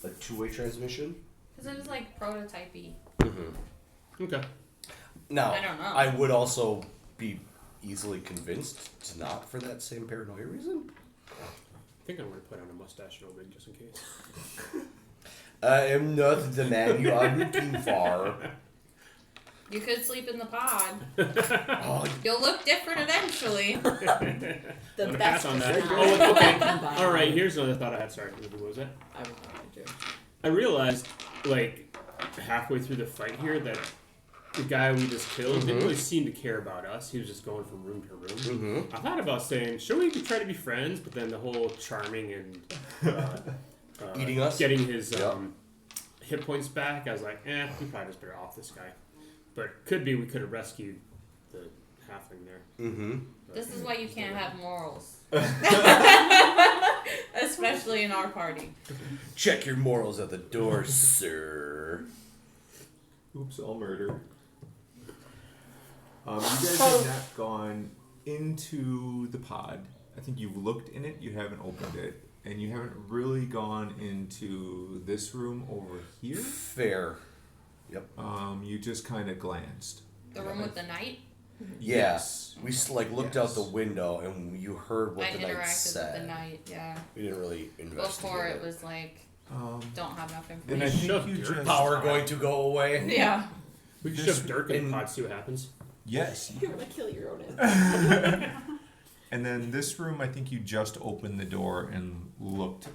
a two-way transmission. Because it was like prototypey. Mm-hmm. Okay. Now, I don't know. I would also be easily convinced to not for that same paranoia reason. I think I'm going to put on a mustache and a wig just in case. I am not the man you are looking for. You could sleep in the pod. Oh, You'll look different eventually. The Wanna best pass on is that? not Oh, okay. combined. All right, here's another thought I had. Sorry, what was that? I would probably do. I realized, like, halfway through the fight here that the guy we just killed didn't really seem to care about us. He was just going from room to room. I thought about saying, sure, we could try to be friends, but then the whole charming and eating us? getting his hit points back, I was like, we probably just better off this guy. But could be we could have rescued the halfling there. Mm-hmm. This is why you can't have morals. Especially in our party. Check your morals at the door, sir. Oops, all murder. You guys have not gone into the pod. I think you've looked in it, you haven't opened it. And you haven't really gone into this room over here. Fair. Yep. You just kind of glanced. The room with the knight? Yes. We looked out the window and you heard what I the knight interacted said. with the knight, yeah. We didn't really investigate Before it was like, don't have enough And I information. think you just... Power going to go away. Yeah. We could This- shove Dirk in the pod, see what happens. Yes. You're gonna kill your own enemy. And then this room, I think you just opened the door and looked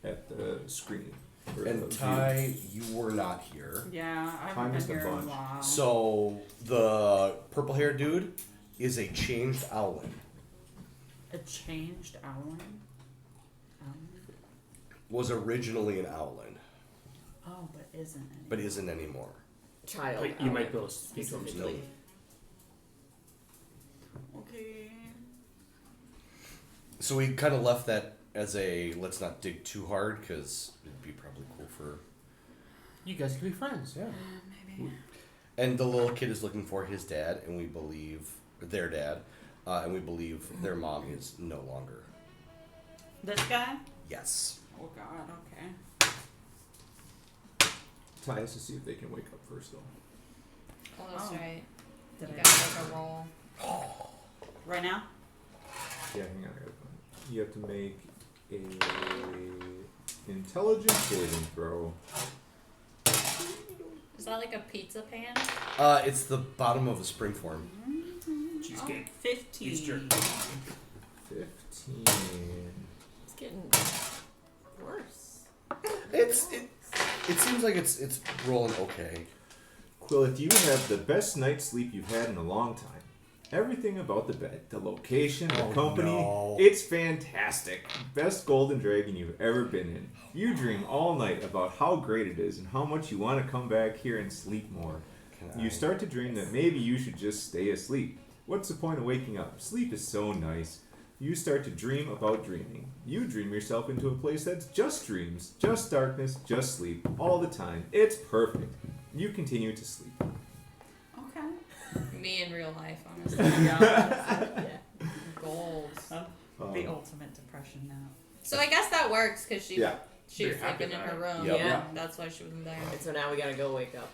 at the screen. or the And view. Ty, you were not here. Yeah, I Time haven't is been the here in a bunch. while. So the purple haired dude is a changed owlin. A changed owlin? Was originally an owlin, Oh, but isn't it? but isn't anymore. Child. Like, you might be able to speak to him still. specifically. Okay. So we kind of left that as a let's not dig too hard because it'd be probably cool for. You guys can be friends, yeah. Maybe. And the little kid is looking for his dad, and we believe their dad, and we believe their mom is no longer. This guy? Yes. Oh god, okay. Ty has to see if they can wake up first, though. Oh, that's Oh. right. Did You I gotta make a roll. right now? Yeah, hang on. I gotta find it. You have to make a intelligence saving throw. Is that like a pizza pan? It's the bottom of a spring form. Cheesecake. 15. Easter. 15. It's getting worse. It seems like it's rolling okay. Quillith, you have the best night's sleep you've had in a long time. Everything about the bed, the location, the company, no. it's fantastic. Best golden dragon you've ever been in. You dream all night about how great it is and how much you want to come back here and sleep more. You start to dream that maybe you should just stay asleep. What's the point of waking up? Sleep is so nice. You start to dream about dreaming. You dream yourself into a place that's just dreams, just darkness, just sleep, all the time. It's perfect. You continue to sleep. Okay. Me in real life, honestly. Yeah. Goals. The ultimate depression nap. So I guess that works because she Yeah. was Very happy sleeping in her about room. Yep. Yeah. That's why she wasn't there. And so now we gotta go wake up.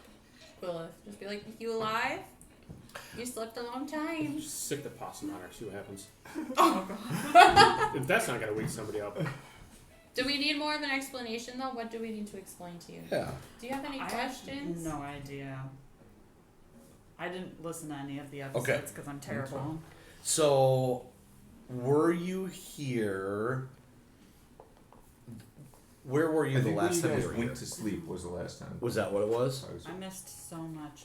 Quilla. Just be like, you alive? You slept a long time. Just stick the possum on her, see what happens. Oh god. If that's not gonna wake somebody up. Do we need more of an explanation though? What do we need to explain to you? Yeah. Do you have any I questions? have no idea. I didn't listen to any of the Okay. episodes because I'm terrible. So, were you here? Where were you I the think last when time you you guys were went here? to sleep was the last time. Was that what it was? I missed so much.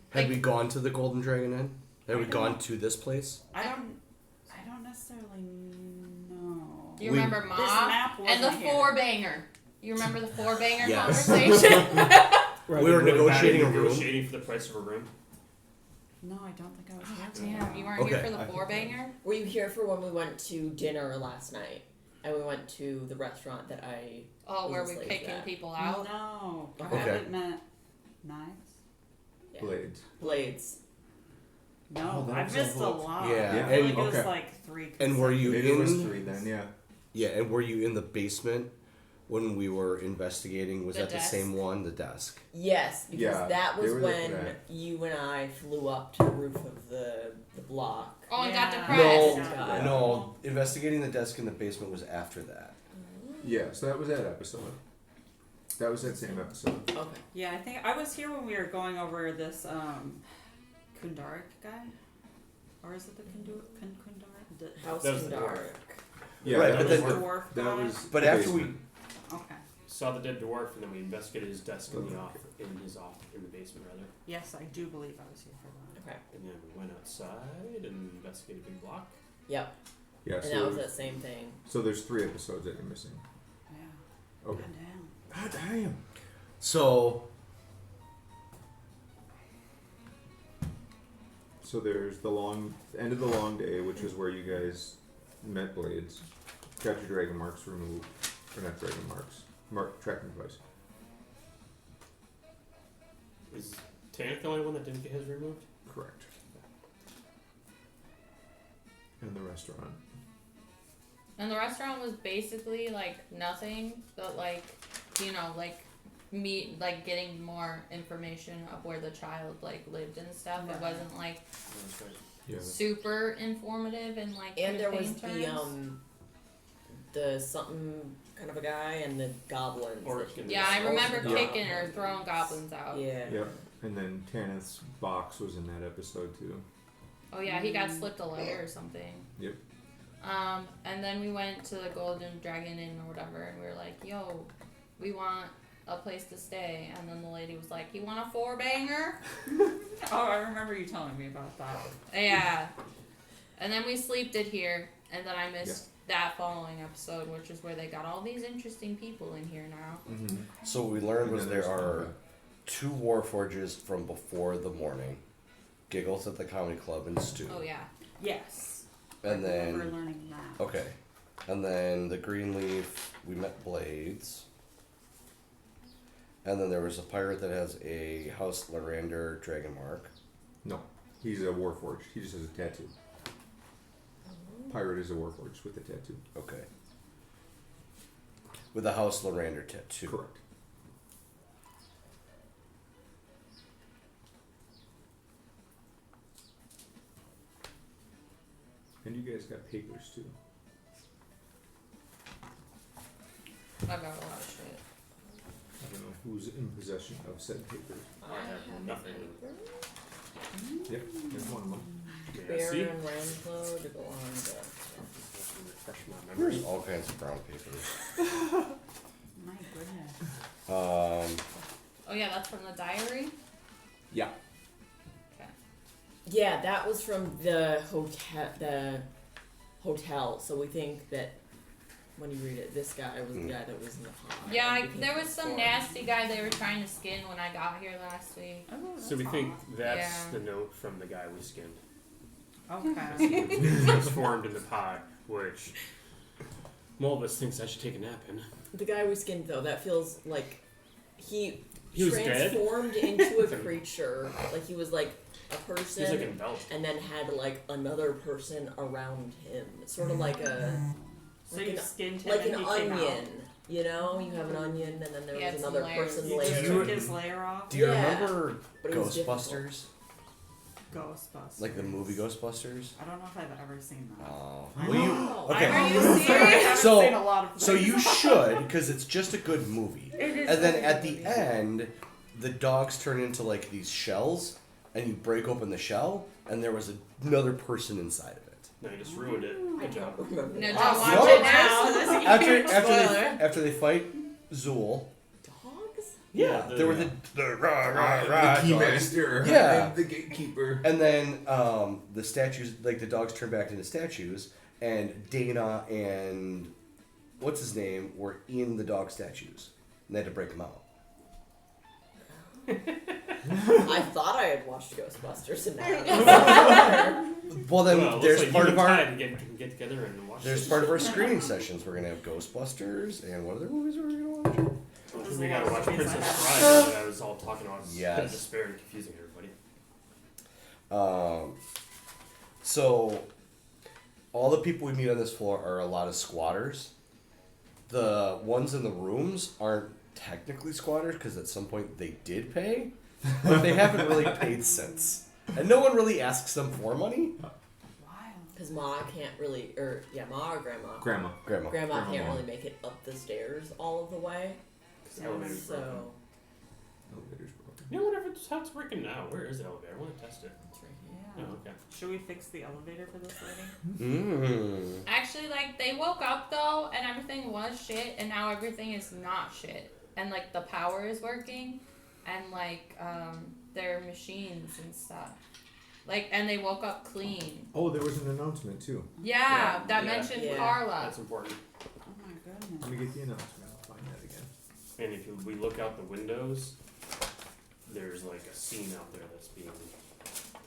Had we gone to the Golden Dragon Inn? Had we gone to this place? I don't necessarily know. Do you We- remember This Mom map and the wasn't here. four banger? You remember the four banger Yes. conversation? Right, We were really bad negotiating at a room. negotiating for the price of a room. No, I don't think I was here. for Damn, that. you weren't Okay. here for the four banger? Were you here for when we went to dinner last night? And we went to the restaurant that I... Oh, where we Like picking that. people out? No. I Okay. haven't met Knives. Yeah. Blades. Blades. No, Oh, that I was missed a a whole- lot. Yeah, I and- feel like it was okay. like 3. And were you Maybe it was in? 3 then, yeah. Yeah, and were you in the basement when we were investigating, was The that desk? the same one? The desk. Yes, because Yeah, that they was were when looking at- you and I flew up to the roof of the block. Oh, and got Yeah. depressed. God. No. Investigating the desk in the basement was after that. Yeah, so that was that episode. That was that same episode. Okay. Yeah, I think I was here when we were going over this Kundarik guy, or is it the Kundarik? The House That was in the dark. Yeah, Right, that but was, then- dwarf that guy. was. But the after we basement. Okay. Saw the dead dwarf, and then we investigated his desk in the basement rather. Yes, I do believe I was here for that. Okay. And then we went outside and investigated a big block. Yep. Yeah, And that so, was that same thing. so there's 3 episodes that you're missing. Yeah. Okay. God damn. God damn. so So there's the end of the long day, which is where you guys met Blades, got your dragon marks removed, or not dragon marks, tracking device. Is Tanith the only one that didn't get his removed? Correct. And the restaurant. And the restaurant was basically like nothing, but like, you know, like getting more information of where the child like lived and stuff. It Right. wasn't like That's right. Yeah. super informative and like And there was campaign the terms. the something kind of a guy and the goblins. Orc that and he Yeah, I was- remember Yeah. kicking or throwing goblins out. Yeah. Yep. And then Tanith's box was in that episode too. Oh yeah, he got slipped a letter or something. Yep. And then we went to the Golden Dragon Inn or whatever, and we were like, "Yo, we want a place to stay." And then the lady was like, "You want a 4-banger?" Oh, I remember you telling me about that. Yeah. And then we sleeped it here, and then I missed that following episode, which is where they got all these interesting people in here now. Mm-hmm. So what we learned was And there then there's are Nova. 2 Warforges from before the morning. Giggles at the Comedy Club and Stu. Oh yeah. Yes. And I remember then learning that. okay. And then the Greenleaf, we met Blades. And then there was a pirate that has a House Lorander dragon mark. No, he's a warforged. He just has a tattoo. Pirate is a warforged with a tattoo. Okay. With a House Lorander tattoo. Correct. And you guys got papers too. I got a lot of shit. I don't know who's in possession of said papers. I have nothing. Yep, there's one of them. Yeah, see? Baron Ranslow to go on the. Refresh my memory. There's all kinds of brown papers. My goodness. Oh yeah, that's from the diary. Yeah. Okay. Yeah, that was from the hotel. The hotel. So we think that when you read it, this guy was the guy that was in the pod. Yeah, and became there was some transformed. nasty guy they were trying to skin when I got here last week. Oh, So we that's think odd. that's Yeah. the note from the guy we skinned. Okay. He transformed into pod, which Mulbus thinks I should take a nap in. The guy we skinned though, that feels like he was dead? transformed into a creature. Like he was like a person, He's like in belt. and then had like another person around him. Sort of like a So Like you an- skinned him like and an he came onion. out. You know, you have an onion, and then there Yeah, was it's another layers. person You later. just You- took his layer off. Do you Yeah, remember but it was difficult. Ghostbusters? Ghostbusters. Like the movie Ghostbusters? I don't know if I've ever seen that. Oh. I Well, you, know. okay. Are you Sorry, I serious? haven't So- seen a lot of So things. you should, because it's just a good movie. It is And then a at good the movie. end, the dogs turn into like these shells, and you break open the shell, and there was another person inside of it. No, you just ruined it. Good job. Remember No, that. don't watch What? it now. After they fight Zool, Dogs? yeah, the- there were the rah rah rah the dogs. keymaster. Yeah. I'm the gatekeeper. And then the statues, like the dogs, turn back into statues, and Dana and what's his name were in the dog statues, and they had to break them out. I thought I had watched Ghostbusters, and now Well, then Well, it looks there's like part you of and our Ty can get together and watch there's this. part of our screening sessions. We're gonna have Ghostbusters, and what other movies are we gonna watch? We gotta watch Movies I Princess haven't Bride that I was all talking about. Yes. Despair and confusing everybody. So all the people we meet on this floor are a lot of squatters, the ones in the rooms aren't technically squatters because at some point they did pay, but they haven't really paid since. And no one really asks them for money. Because Ma can't really, Ma or Grandma? Grandma. Grandma can't Ma. really make it up the stairs all of the way. Elevator's broken. So, Elevator's broken. You know, whatever, how it's working now. Where is the elevator? I want to test it. it's right here. Yeah. Oh, okay. Should we fix the elevator for this lady? Actually, like, they woke up, though, and everything was shit, and now everything is not shit. And, like, the power is working, and, like, their machines and stuff. Like, and they woke up clean. Oh, there was an announcement too. Yeah, that Yeah. mentioned Yeah. Carla. That's important. Oh my goodness. Let me get the announcement. I'll find that again. And if we look out the windows, there's like a scene out there that's being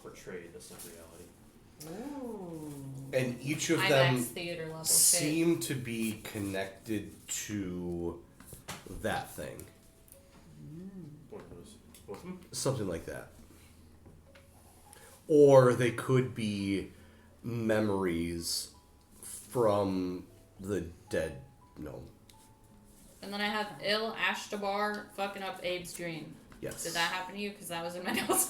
portrayed. That's not reality. Ooh. And each of IMAX them theater level shit. seem to be connected to that thing. What was both of them? Something like that. Or they could be memories from the dead gnome. And then I have Il Ashtabar fucking up Abe's dream. Yes. Did that happen to you? Because that was in my notes.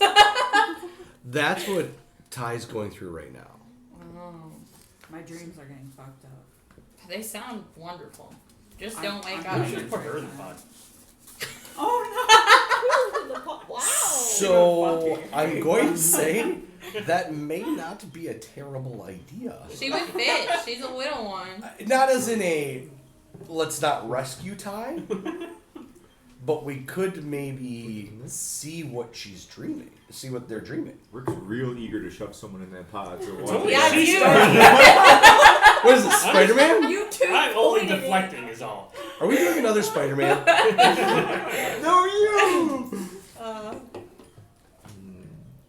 That's what Ty's going through right now. Oh. My dreams are getting fucked up. They sound wonderful. Just I'm- don't wake I'm up. We should put her in the pod. Oh Wow! So I'm going to say that may not be a terrible idea. She would fit. She's a little one. Not as in a let's not rescue Ty, but we could maybe see what she's dreaming, see what they're dreaming. Rick's real eager to shove someone in that pod. So It's watch only it. Yeah, she you- started. What is this, Spider-Man? You two I'm only pointed it. deflecting is all. Are we doing another Spider-Man? No, you!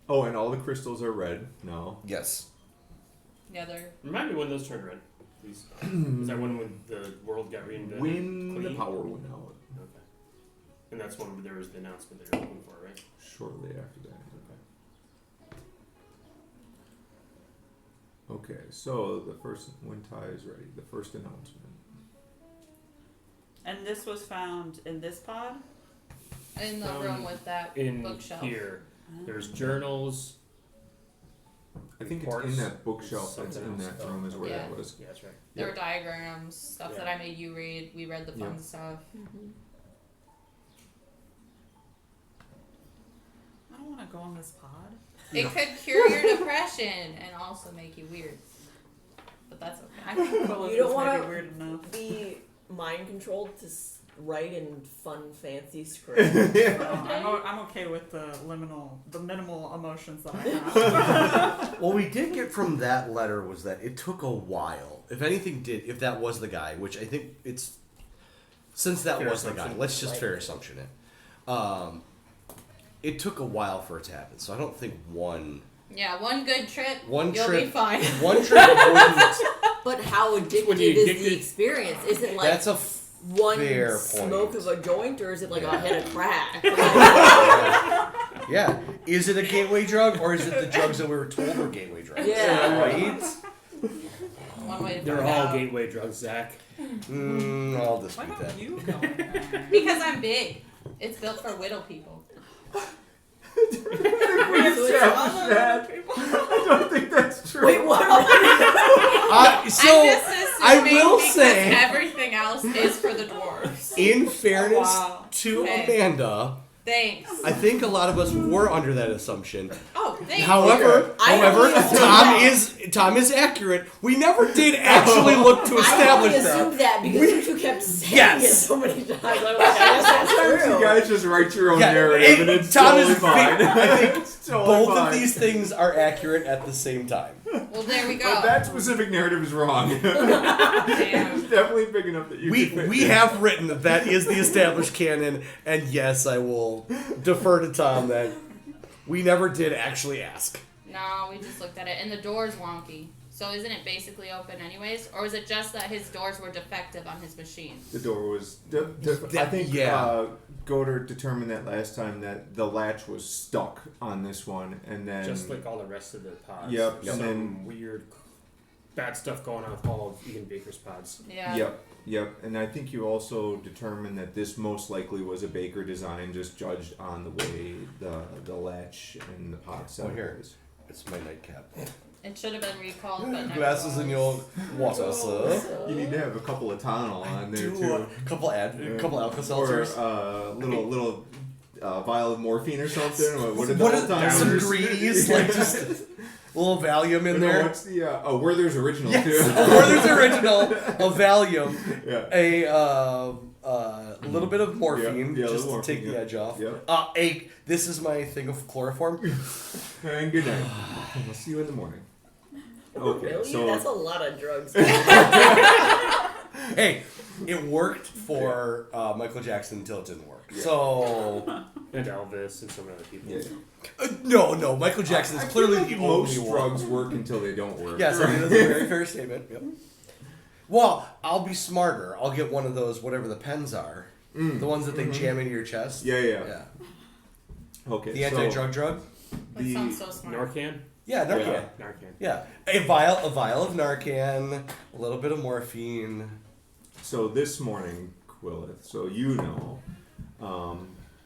Oh, and all the crystals are red. No. Yes. Yeah, they're. Remind me when those turned red, please. Is that when the world got reinvented? When the clean? power went out. Okay. And that's when there was the announcement they were looking for, right? Shortly after that. Okay, so the first, when Ty is ready, the first announcement. And this was found in this pod? In the room with that In bookshelf. here, there's journals. I think it's Reports. in that bookshelf that's Something in else. that room is where Yeah. that was. Yeah, that's right. There were diagrams, stuff that Yeah. I made you read. We read the fun Yeah. stuff. I don't want to go on this pod. It could cure your depression and also make you weird. But that's I okay. think Quillis You don't is wanna- maybe weird enough. Be mind controlled to write in fun, fancy script. I'm okay with the minimal emotions that I have. What we did get from that letter was that it took a while. If anything did, if that was the guy, which I think it's, since that Fair was the guy, assumption. let's just Right. fair assumption it. It took a while for it to happen, so I don't think one Yeah, one good trip, One you'll trip- be fine. trip wouldn't. But how When addictive you is addicted- the experience? Is it like That's a one fair smoke point. of a joint, or is it like Yeah. a hit of crack? Yeah. Is it a gateway drug or is it the drugs that we were told were gateway drugs? Yeah. Right? One way to They're find all out. gateway drugs, Zach. I'll Why dispute don't that. you go in there? Because I'm big. It's built for widow people. I don't think that's true. Wait, what? So I'm just assuming I will because say, everything else is for the dwarves. in fairness Wow. to Hey. Amanda, Thanks. I think a lot of us were under that assumption. Oh, thanks. However, I only assumed Tom is accurate. We never did actually look to I only establish assumed that. that because you two kept saying Yes. it so many times. I'm like, I guess that's Sometimes true. you guys just write your own Yeah, narrative and it's Tom totally is fine. big- I think It's totally Both fine. of these things are accurate at the same time. Well, there we But go. that specific narrative is wrong. it's Damn. definitely big enough that you can fit We in. have written that is the established canon, and yes, I will defer to Tom that we never did actually ask. No, we just looked at it, and the door's wonky. So isn't it basically open anyways, or is it just that his doors were defective on his machine? The door was. I think Yeah. Goddard determined that last time that the latch was stuck on this one, and then Just like all the rest of the pods. Yep, Some and then- weird bad stuff going on with all of Ian Baker's pods. Yeah. Yep, Yep, and I think you also determined that this most likely was a Baker design, just judged on the way the latch and the pod setup here. is. It's my nightcap. It should have been recalled, but never Glasses in was. your water, sir. You need to have a couple of Tylenol on there too. Couple Alka Or Seltzers. little vial of morphine or something. What What is some greenies? Like just a little Valium in there. What's the Werther's original Yes, too? a Werther's original, a Valium, Yeah. a little bit of morphine Yeah, just to morphine, take the yeah. edge off. Yep. This is my thing of chloroform. And good night. I'll see you in the morning. Okay, Really? so That's a lot of drugs. Hey, it worked for Michael Jackson until it didn't work. Yeah. So And Elvis and some other people. yeah. no, Michael Jackson is clearly I feel like the most only one. drugs work until they don't work. Yes, I think that's a very fair statement. Yep. Well, I'll be smarter. I'll get one of those, whatever the pens are, the ones that they jam into your chest. Yeah. Yeah. Okay. The anti-drug drug. That The sounds so smart. Narcan? Yeah, Narcan. Narcan. Yeah, a vial of Narcan, a little bit of morphine. So this morning, Quillith, so you know,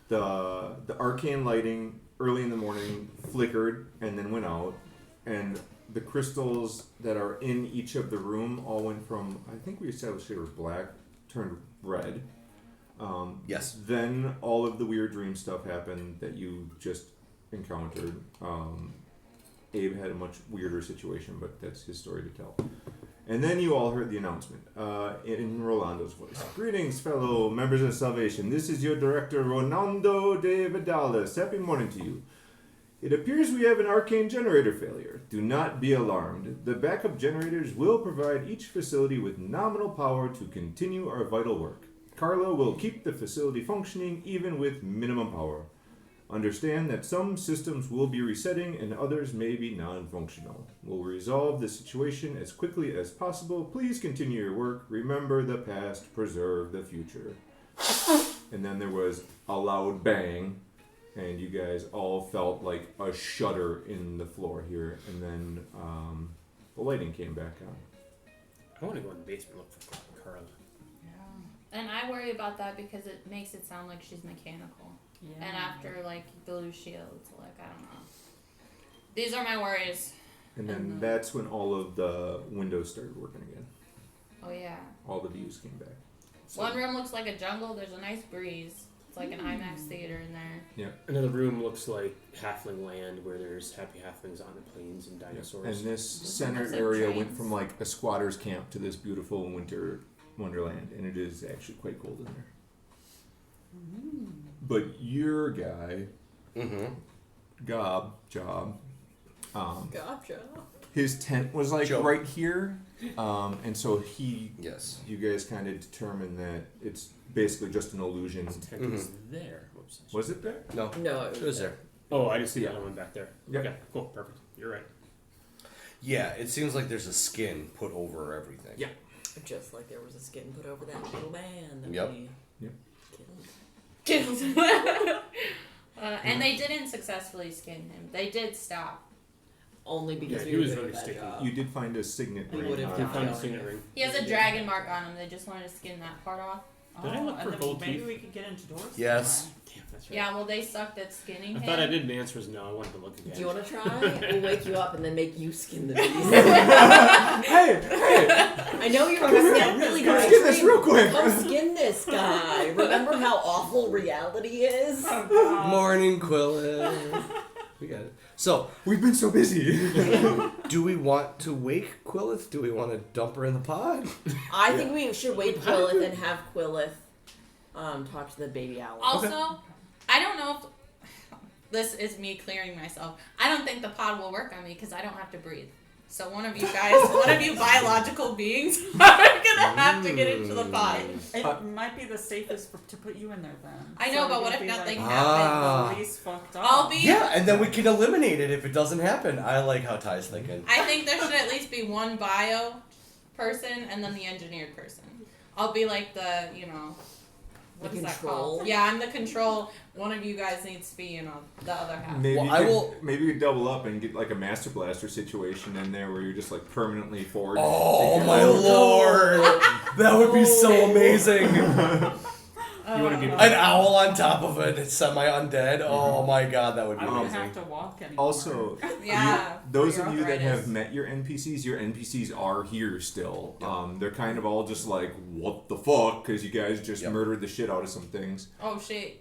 the arcane lighting early in the morning flickered and then went out, and the crystals that are in each of the room all went from, I think we established they were black, turned red. Yes. Then all of the weird dream stuff happened that you just encountered. Abe had a much weirder situation, but that's his story to tell. And then you all heard the announcement in Rolando's voice. Greetings, fellow members of Salvation. This is your director, Ronaldo de Vidalis. Happy morning to you. It appears we have an arcane generator failure. Do not be alarmed. The backup generators will provide each facility with nominal power to continue our vital work. Carla will keep the facility functioning even with minimum power. Understand that some systems will be resetting and others may be non-functional. We'll resolve the situation as quickly as possible. Please continue your work. Remember the past, preserve the future. And then there was a loud bang, and you guys all felt like a shudder in the floor here. And then the lighting came back on. I want to go in the basement and look for Carla. Yeah. And I worry about that because it makes it sound like she's mechanical. Yeah. And after, like, the loose shields, like, I don't know. These are my worries. And then And, that's when all of the windows started working again. Oh, yeah. All the views came back. So, One room looks like a jungle. There's a nice breeze. It's like an IMAX theater in there. Another room looks like halfling land where there's happy halflings on the plains and dinosaurs. And this center Looks like area trains. went from like a squatter's camp to this beautiful winter wonderland, and it is actually quite cold in there. But your guy, Job, Gotcha. his tent was like Joe. right here, and so Yes. you guys kind of determined that it's basically just an illusion. His tent is there. Whoops. Was it there? No. No, It was there. Oh, I just see the other one back there. Yeah. Okay, cool, perfect. You're right. Yeah, it seems like there's a skin put over everything. Yeah. just like there was a skin put over that little man that Yep. we Yep. killed. And they didn't successfully skin him. They did stop. Only because Yeah, we he were was doing really a bad sticky. job. You did find a signet We ring. would've on You it. found a signet ring. He has a dragon mark on him. They just wanted to skin that part off. Did I look and for then gold maybe teeth? we could get into doors. Yes. Damn, that's right. Yeah, well, they sucked at skinning I him. thought I did, and the answer was no. I wanted to look again. Do you want to try? We'll wake you up and then make you skin the beast. Hey! I know you're gonna get really Come good. skin this real quick! Come skin this guy. Remember how awful reality is? Oh, God. Morning, Quillen. We got it. So, We've been so busy. do we want to wake Quillith? Do we want to dump her in the pod? I think we should wait Quillith and have Quillith talk to the baby owl. Also, I don't know if this is me clearing myself. I don't think the pod will work on me because I don't have to breathe. So one of you guys, one of you biological beings, are gonna have to get into the pod. It might be the safest to put you in there then. I know, So but we what can if be nothing like, happens? The least fucked up. I'll be. Yeah, and then we can eliminate it if it doesn't happen. I like how Ty's thinking. I think there should at least be one bio person and then the engineered person. I'll be like the, what The is that control? called? Yeah, I'm the control. One of you guys needs to be in the other half. Maybe Well, you I could, will- maybe you double up and get like a Master Blaster situation in there where you're just like permanently forged. Oh together. my lord! That would be so amazing. You want to be An owl on top of it, it's semi-undead. Oh my god, that would be I wouldn't amazing. have to walk anymore. Also, Yeah. those for of your you that have arthritis. met your NPCs are here still. They're kind of all just like, what the fuck? Because you guys just Yep. murdered the shit out of some things. Oh shit.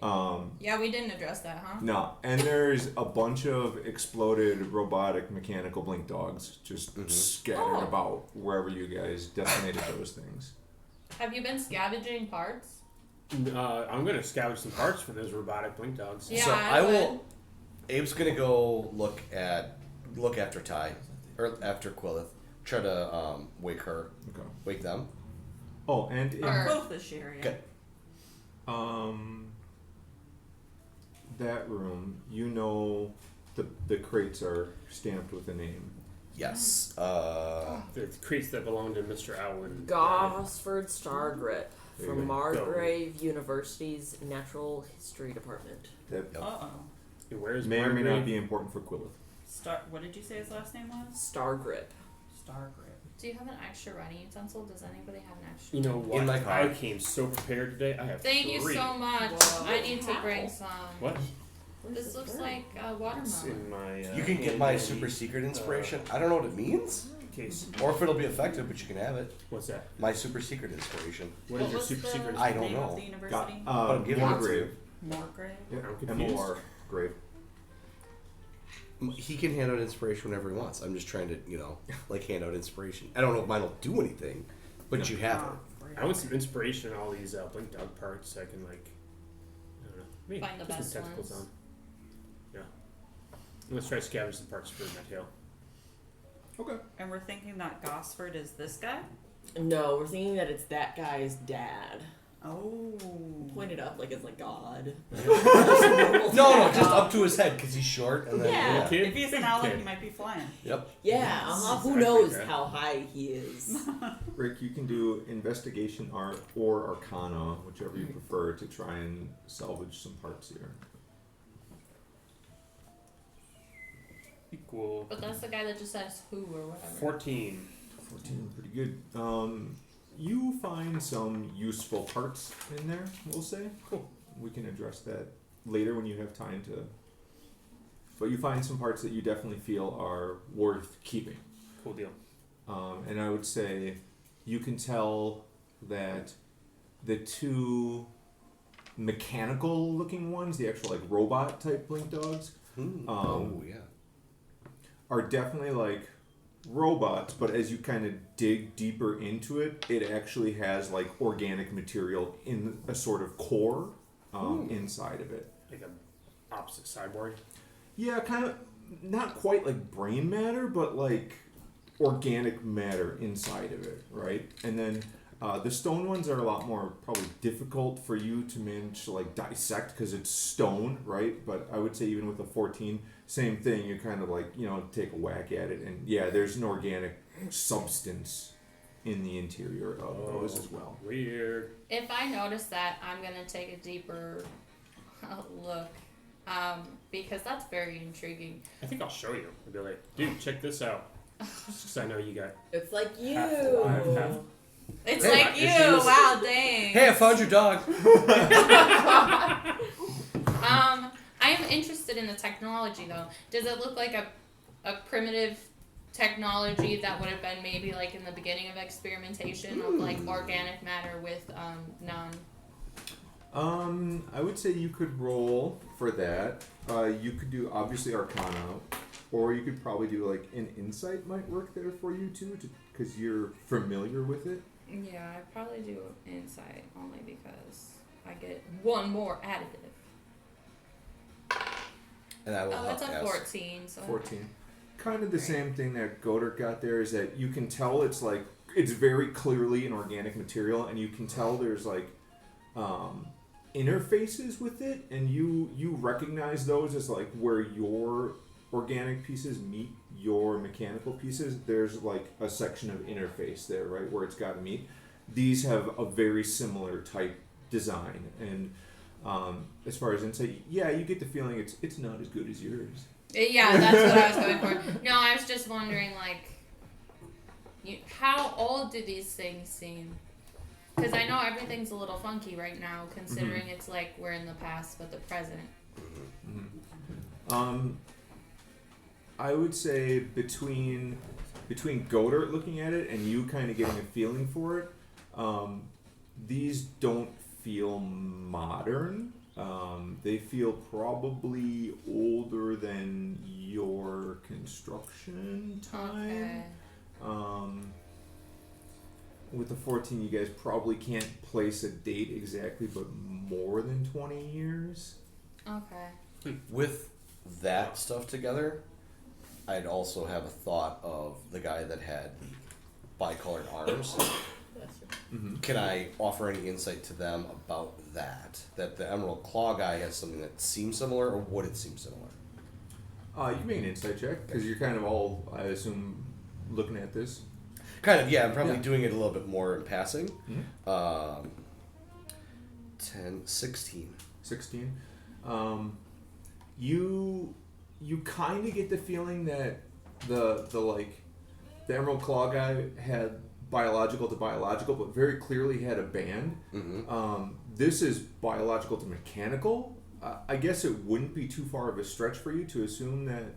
Yeah, we didn't address that, huh? No, and there's a bunch of exploded robotic mechanical blink dogs just scattered Oh. about wherever you guys decimated those things. Have you been scavenging parts? I'm gonna scavenge some parts for those robotic blink dogs. Yeah, So I will. Abe's gonna go look after Ty, or after Quillith. Try to wake her, Okay. wake them. Oh, and in, Or- Both this year, yeah. Okay. that room, you know, the crates are stamped with a name. Yes. The crates that belong to Mr. Alwyn. Gosford Stargrip There you from go. Margrave University's Natural History Department. That Uh-oh. Where's may or may not Margrave? be important for Quillith. What did you say his last name was? Stargrip. Stargrip. Do you have an extra writing utensil? Does anybody have an extra? You know what? In my car. I came so prepared today. I have Thank you three. so much. Whoa. I need to bring some. What? This looks like a It's watermelon. in my. You can get my handy, super secret inspiration. I don't know what it means, case. or if it'll be effective, but you can have it. What's that? My super secret inspiration. What is your was super the secret? I don't name know. of the university? But I'm giving it to Margrave. Morgrave. Yeah, I'm confused. M-O-R, grave. He can hand out inspiration whenever he wants. I'm just trying to, like hand out inspiration. I don't know if mine will do anything, but you have it. I want some inspiration in all these blink dog parts so I can like. I don't know. Maybe Find the put some best tentacles ones. on. Yeah. Let's try to scavenge some parts for my tail. Okay. And we're thinking that Gosford is this guy? No, we're thinking that it's that guy's dad. Oh. Pointed up like it's like God. No, just up to his head because he's short. And then, Yeah. yeah. Kid? If he's an Big owl, kid. he might be flying. Yep. Yeah, Who Exactly knows that. how high he is? Rick, you can do investigation art or arcana, whichever you prefer, to try and salvage some parts here. Equal But that's the guy that just says who or whatever. 14. 14, pretty good. You find some useful parts in there, we'll say. Cool. We can address that later when you have time to. But you find some parts that you definitely feel are worth keeping. Cool deal. And I would say you can tell that the two mechanical looking ones, the actual like robot type blink dogs, Oh yeah. are definitely like robots, but as you kind of dig deeper into it, it actually has like organic material in a sort of core inside of it. Like a opposite cyborg. Yeah, kind of not quite like brain matter, but like organic matter inside of it, right? And then the stone ones are a lot more probably difficult for you to manage to like dissect because it's stone, right? But I would say even with a 14, same thing. You kind of like take a whack at it, and yeah, there's an organic substance in the interior of those as well. Weird. If I notice that, I'm gonna take a deeper look, because that's very intriguing. I think I'll show you. I'll be like, dude, check this out. Just 'cause I know you got. It's like you. Half alive, half- It's Hey, like you. issues. Wow, dang. Hey, I found your dog. I am interested in the technology though. Does it look like a primitive technology that would have been maybe like in the beginning of experimentation of like organic matter with non? I would say you could roll for that. You could do obviously Arcana, or you could probably do like an Insight might work there for you too, because you're familiar with it. Yeah, I'd probably do insight only because I get one more additive. And I will Oh, help that's a ask. 14. So 14. Kind of the same thing that Godert got there is that you can tell it's like it's very clearly an organic material, and you can tell there's like interfaces with it, and you recognize those as like where your organic pieces meet your mechanical pieces. There's like a section of interface there, right, where it's got to meet. These have a very similar type design. And as far as insight, yeah, you get the feeling it's not as good as yours. Yeah, that's what I was going for. No, I was just wondering, like, how old do these things seem? Because I know everything's a little funky right now, considering it's like we're in the past but the present. I would say between Godert looking at it and you kind of getting a feeling for it, these don't feel modern. They feel probably older than your construction time. Okay. With the 14, you guys probably can't place a date exactly, but more than 20 years. Okay. With that stuff together, I'd also have a thought of the guy that had the bicolored arms. Can I offer any insight to them about that? That the Emerald Claw guy has something that seems similar, or would it seem similar? You can make an insight check, because you're kind of all, I assume, looking at this. Kind of, yeah. I'm probably doing it a little bit more in passing. 16. 16. You kind of get the feeling that the Emerald Claw guy had biological to biological, but very clearly had a band. This is biological to mechanical. I guess it wouldn't be too far of a stretch for you to assume that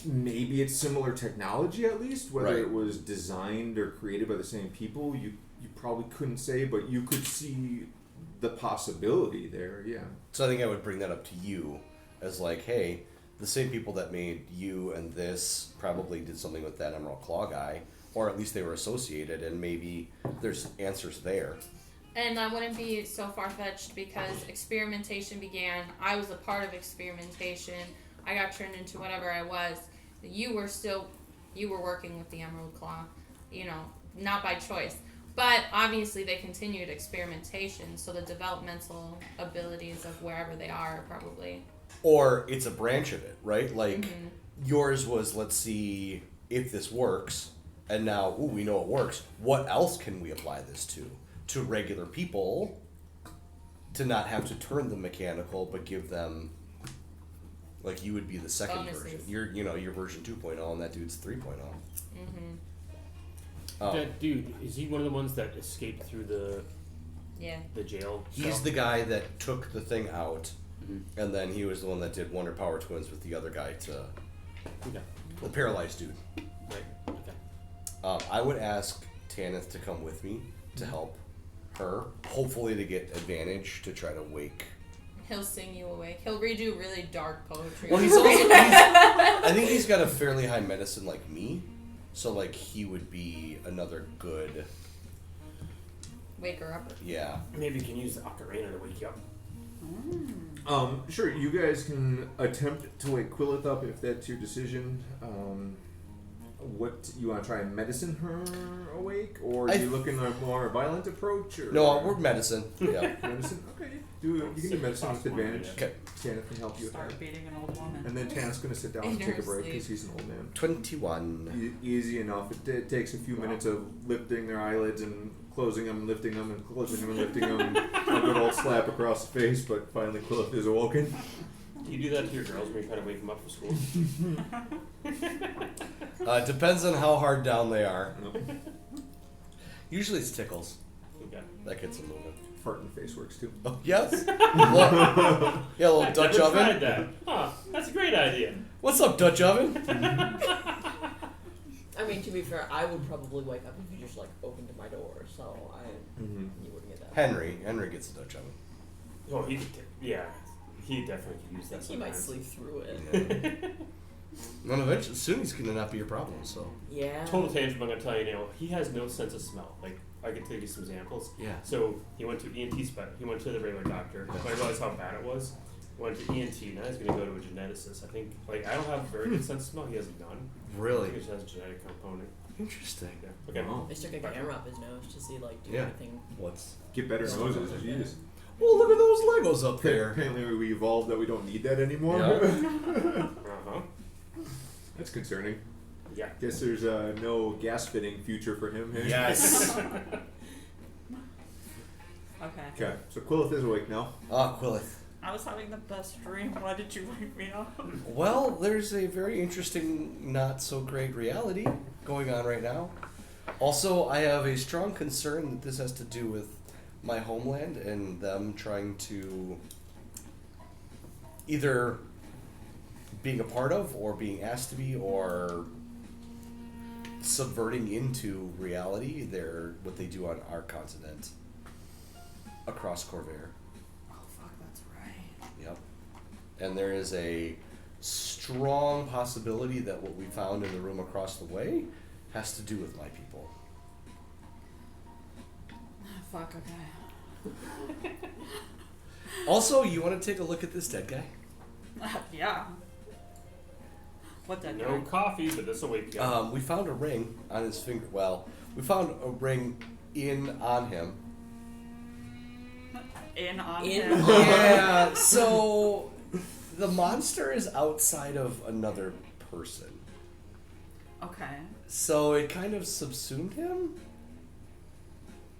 maybe it's similar technology, at least, whether it was designed or created by the same people. You probably couldn't say, but you could see the possibility there. Yeah. So I think I would bring that up to you as like, hey, the same people that made you and this probably did something with that Emerald Claw guy, or at least they were associated, and maybe there's answers there. And that wouldn't be so far-fetched because experimentation began. I was a part of experimentation. I got turned into whatever I was. You were working with the Emerald Claw, not by choice. But obviously they continued experimentation, so the developmental abilities of wherever they are probably. Or it's a branch of it, right? Like, yours was, let's see if this works, and now, we know it works. What else can we apply this to? To regular people, to not have to turn them mechanical, but give them, like, you would be the second version. You're version 2.0, and that dude's 3.0. That dude, is he one of the ones that escaped through the jail? He's the guy that took the thing out, and then he was the one that did Wonder Power Twins with the other guy the paralyzed dude. Right. Okay. I would ask Tanith to come with me to help her, hopefully to get advantage to try to wake. He'll sing you awake. He'll read you really dark poetry. Well, I think he's got a fairly high medicine like me, so like he would be another good wake her up. Yeah. Maybe you can use the ocarina to wake you up. Sure, you guys can attempt to wake Quillith up if that's your decision. What you want to try and medicine her awake, or are you looking at a more violent approach? Or no, we're medicine. Yeah, medicine. Okay, you can do medicine with advantage. Okay, Tanith can help you. Start beating an old woman. And then Tanith's going to sit down and take a break because he's an old man. 21. Easy enough. It takes a few minutes of lifting their eyelids and closing them, lifting them, and closing them and lifting them. A good old slap across the face, but finally Quillith is awoken. Do you do that to your girls when you try to wake them up for school? Depends on how hard down they are. Usually it's tickles. Okay. That gets them moving. Fart in the face works too. Oh, yes. a little Dutch oven. Tried that. Huh, that's a great idea. What's up, Dutch oven? I mean, to be fair, I would probably wake up if you just opened my door, so you wouldn't get that. Henry gets a Dutch oven. Oh, he could. He definitely could use that. He might sleep through it. Yeah. Well, eventually, soon he's gonna not be your problem. So. Yeah. Total tangent. I'm gonna tell you now. He has no sense of smell. Like I can take you some examples. Yeah. So he went to ENT spec. He went to the regular doctor. But I realized how bad it was. Went to ENT. Now he's gonna go to a geneticist. I think I don't have a very good sense of smell. He has none. Really? He just has a genetic component. Interesting. Yeah. Okay. Oh. They stuck a camera up his nose to see do anything. Get better noses. Jeez. Well, look at those Legos up there. Apparently we evolved that we don't need that anymore. Uh-huh. That's concerning. Yeah. Guess there's no gas fitting future for him. Hey? Yes. Okay. Okay, so Quillith is awake now. Ah, Quillith. I was having the best dream. Why did you wake me up? Well, there's a very interesting, not so great reality going on right now. Also, I have a strong concern that this has to do with my homeland and them trying to either being a part of or being asked to be or subverting into reality what they do on our continent across Corvair. Oh fuck, that's right. Yep. And there is a strong possibility that what we found in the room across the way has to do with my people. Fuck. Okay. Also, you want to take a look at this dead guy? Yeah. What that No guy? coffee, but this will wake you up. We found a ring on his finger. Well, we found a ring on him. On In him. on- Yeah. So the monster is outside of another person. Okay. So it kind of subsumed him.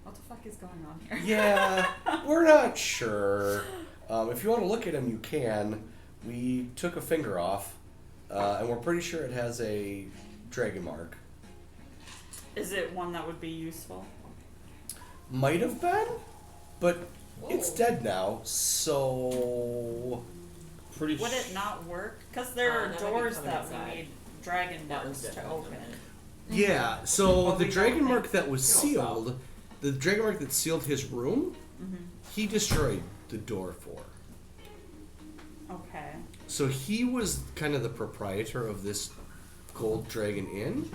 What the fuck is going on here? Yeah, we're not sure. If you want to look at him, you can. We took a finger off, and we're pretty sure it has a dragon mark. Is it one that would be useful? Might have been, but Whoa. it's dead now, so... Pretty Would it not work? Because there are that might be doors coming that outside. we need dragon That marks one's to definitely open. coming. Yeah, so Well, the we dragon don't mark think- that was sealed, the dragon mark that sealed his room, Mm-hmm. he destroyed the door for. Okay. So he was kind of the proprietor of this Gold Dragon Inn,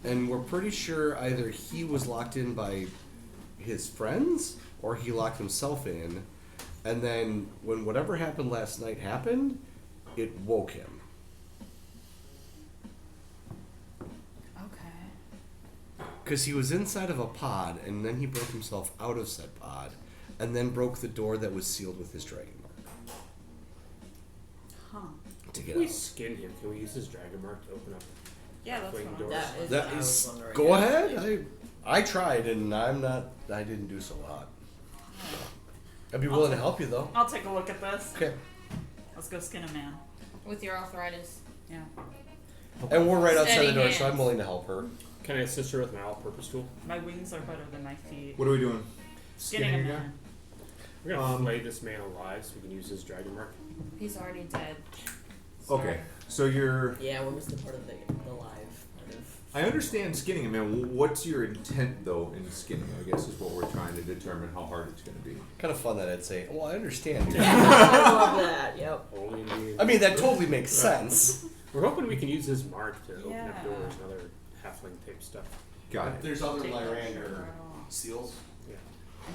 and we're pretty sure either he was locked in by his friends or he locked himself in, and then when whatever happened last night happened, it woke him. Okay. Because he was inside of a pod, and then he broke himself out of said pod, and then broke the door that was sealed with his dragon mark Huh. to If get we out. skin him, can we use his dragon mark to open up? Yeah, that's Swing what doors. I'm That is That what I was is, wondering. go Yeah. ahead. I tried, and I didn't do so hot. I'd be willing to help you though. I'll take a look at this. Okay. Let's go skin a man. With your arthritis. Yeah. And we're right outside Steady the door, so I'm hands. willing to help her. Can I assist her with my all-purpose tool? My wings are better than my feet. What are we doing? Skinning a again? man. We're gonna Um, flay this man alive so we can use his dragon mark. He's already dead. Okay, so you're. Yeah, we're missing part of the live part of. I understand skinning a man. What's your intent, though, in skinning? I guess is what we're trying to determine how hard it's going to be. Kind of fun that I'd say, well, I understand. I love that. Yep. Only in the- I mean, that totally makes sense. We're hoping we can use his mark to open Yeah. up doors and other halfling type stuff. Got it. There's other Take that Lyrander shirt right off. seals. Yeah.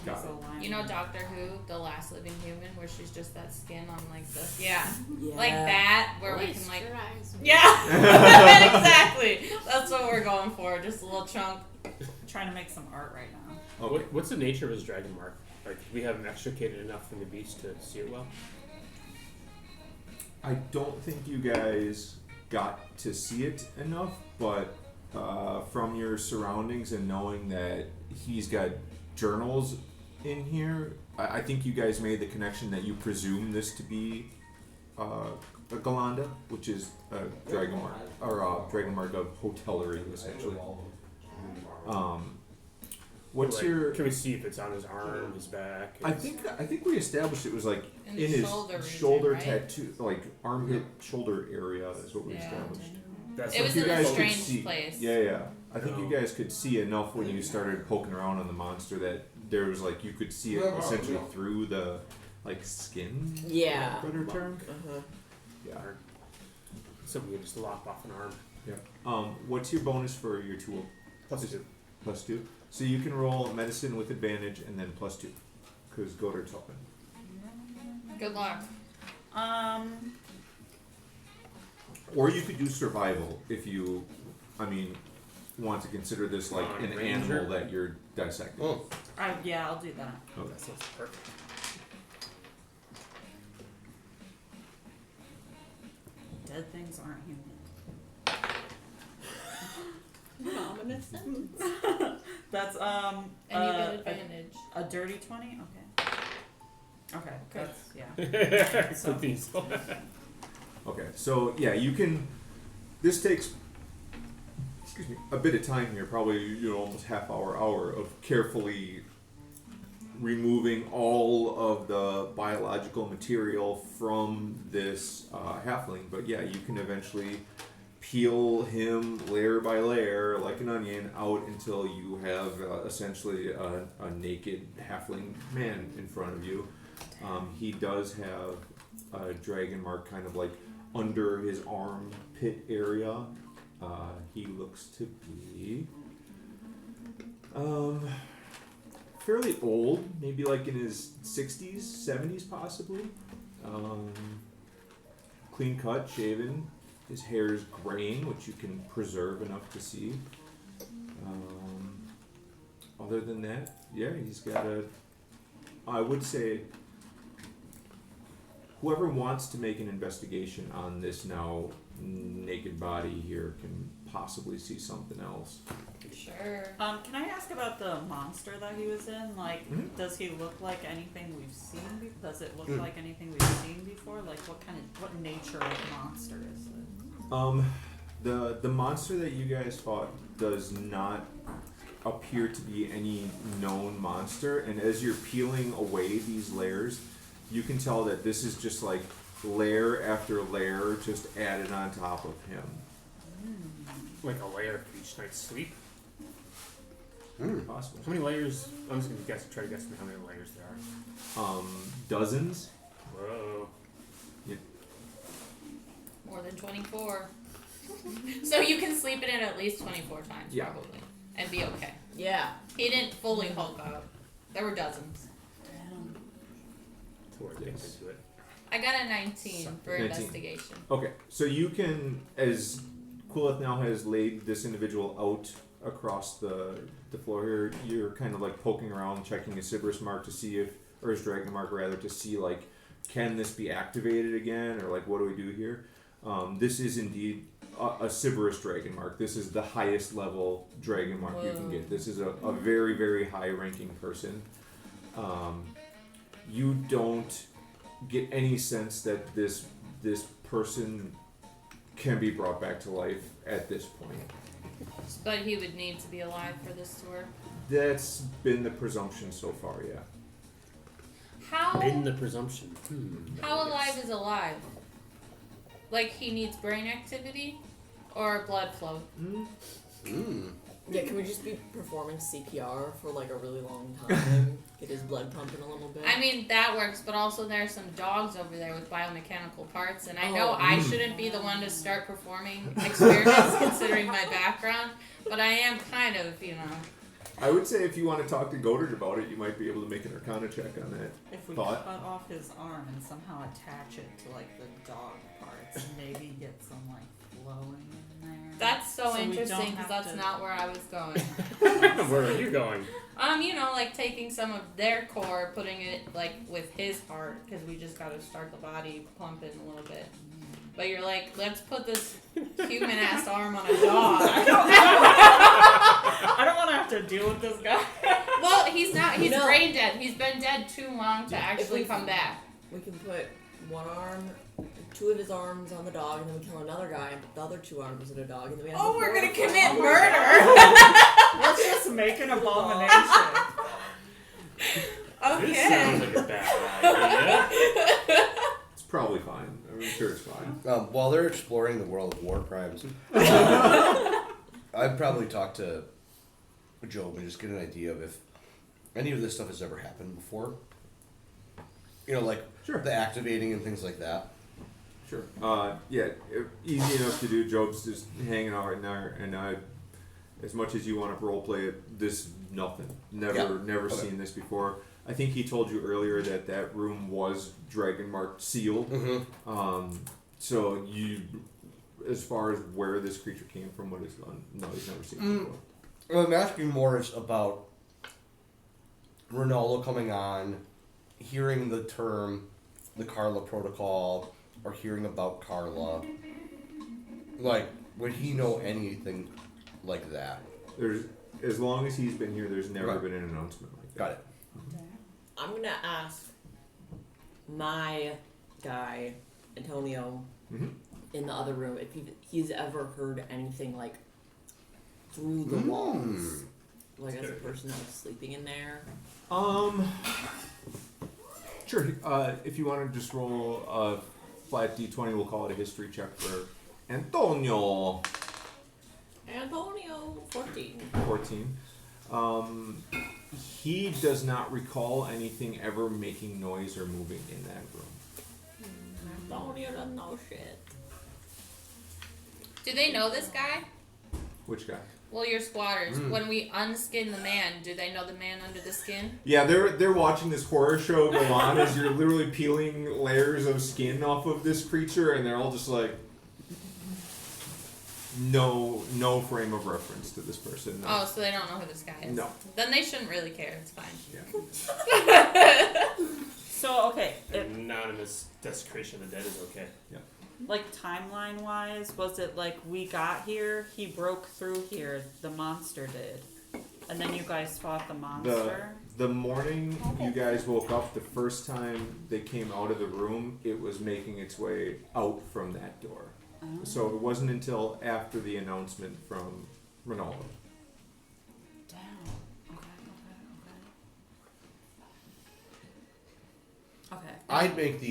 Got He's it. a lion. You know Doctor Who, the last living human, where she's just that skin on like the yeah, Yeah. like that, where we can like Moisturize me. yeah, exactly. That's what we're going for, just a little chunk. trying to make some art right now. Okay. What's the nature of his dragon mark? Like, do we have him extricated enough from the beast to see it well? I don't think you guys got to see it enough, but from your surroundings and knowing that he's got journals in here, I think you guys made the connection that you presume this to be a Galanda, which is a dragon mark, or a dragon mark of hotellery, essentially. What's Like, your? Can we see if it's on his arm, his back? I think we established it was like In in the his shoulder region, shoulder right? tattoo, like armpit shoulder area is what we Yeah. established. That's It what was you in a guys could strange see. place. Yeah. I think you Oh. guys could see enough when you started poking around on the monster that there was like you could see it essentially through the like skin. Yeah. Better term. Uh-huh. Yeah. So we can just lop off an arm. Yeah. What's your bonus for your tool? +2. +2. So you can roll medicine with advantage and then +2, because Godard's helping. Good luck. Or you could do survival if you, want to consider this like an Ranger? animal that you're dissecting. Oh, Yeah, I'll do that. Okay. That sounds perfect. Dead things aren't human. Ominous sentence. That's And you get advantage. a dirty 20. Okay. That's yeah. So these. Okay, so yeah, you can. This takes, excuse me, a bit of time here, probably almost half hour of carefully removing all of the biological material from this halfling. But yeah, you can eventually peel him layer by layer like an onion out until you have essentially a naked halfling man in front of you. He does have a dragon mark kind of like under his armpit area. He looks to be fairly old, maybe like in his 60s, 70s possibly. Clean cut, shaven. His hair is graying, which you can preserve enough to see. Other than that, yeah, he's got I would say, whoever wants to make an investigation on this now naked body here can possibly see something else. Sure. Can I ask about the monster that he was in? Like, does he look like anything we've seen? Does it look like anything we've seen before? Like, what nature of monster is it? The monster that you guys fought does not appear to be any known monster, and as you're peeling away these layers, you can tell that this is just like layer after layer just added on top of him. Like a layer for each night's sleep. Possible. How many layers? I'm just gonna try to guess how many layers there are. Dozens. Whoa. Yeah. More than 24. So you can sleep in it at least 24 times, Yeah. probably, and be okay. Yeah. He didn't fully hulk up. There were dozens. We're getting Yes. into it. I got a 19 for 19. investigation. Okay, so you can, as Quillith now has laid this individual out across the floor here, you're kind of like poking around, checking his Sybaris mark to see if, or his dragon mark rather, to see like, can this be activated again, or like what do we do here? This is indeed a Sybaris dragon mark. This is the highest level dragon mark you can get. This is a very, very high ranking person. You don't get any sense that this person can be brought back to life at this point. But he would need to be alive for this to work. That's been the presumption so far, yeah. How In the presumption. how alive is alive? Like he needs brain activity or blood flow? Yeah, can we just be performing CPR for like a really long time? Get his blood pumping a little bit? I mean, that works, but also there's some dogs over there with biomechanical parts, and I know I shouldn't be the one to start performing experiments considering my background, but I am kind of, I would say if you want to talk to Godard about it, you might be able to make an Arcana check on that. If we thought. cut off his arm and somehow attach it to like the dog parts, maybe get some like flowing in there. That's so we interesting don't because have that's to- not where I was going. Where are you going? Like taking some of their core, putting it like with his heart, because we just got to start the body pumping a little bit. But you're like, let's put this human ass arm on a dog. I don't want to have to deal with this guy. Well, he's not. He's No. brain dead. He's been dead too long to actually come back. We can put one arm, two of his arms on the dog, and then we kill another guy and put the other two arms on a dog, and then we have Oh, the we're gonna horrifying- commit murder. Let's just make an abomination. This sounds Okay. like a bad idea. It's probably fine. I'm sure it's fine. While they're exploring the world of war crimes, I'd probably talk to Job and just get an idea of if any of this stuff has ever happened before. Like Sure. the activating and things like that. Sure. Easy enough to do. Job's just hanging out right now, and as much as you want to role play it, this nothing. Never Okay. seen this before. I think he told you earlier that room was dragon marked sealed. Mm-hmm. So you, as far as where this creature came from, what it's done, no, he's never seen it before. What I'm asking more is about Ronaldo coming on, hearing the term, the Carla Protocol, or hearing about Carla. Like, would he know anything like that? There's as long as he's been here, there's never Right. been an announcement like that. Got it. I'm gonna ask my guy Antonio Mhm. in the other room if he's ever heard anything like through the walls, like as a person that was sleeping in there. Sure. If you want to just roll a flat d20, we'll call it a history check for Antonio. Antonio, 14. 14. He does not recall anything ever making noise or moving in that room. Antonio doesn't know shit. Do they know this guy? Which guy? Well, your squatters. When we unskin the man, do they know the man under the skin? Yeah, they're watching this horror show go on as you're literally peeling layers of skin off of this creature, and they're all just like, no frame of reference to this person. No. Oh, so they don't know who this guy is. No. Then they shouldn't really care. It's fine. Yeah. So okay, Anonymous desecration of the dead is okay. like timeline wise, was it like we got here, he broke through here, the monster did, and then you guys fought the monster? The morning you guys woke up, the first time they came out of the room, it was making its way out from that door. Oh. So it wasn't until after the announcement from Ronaldo. Damn. Okay. Okay. I'd make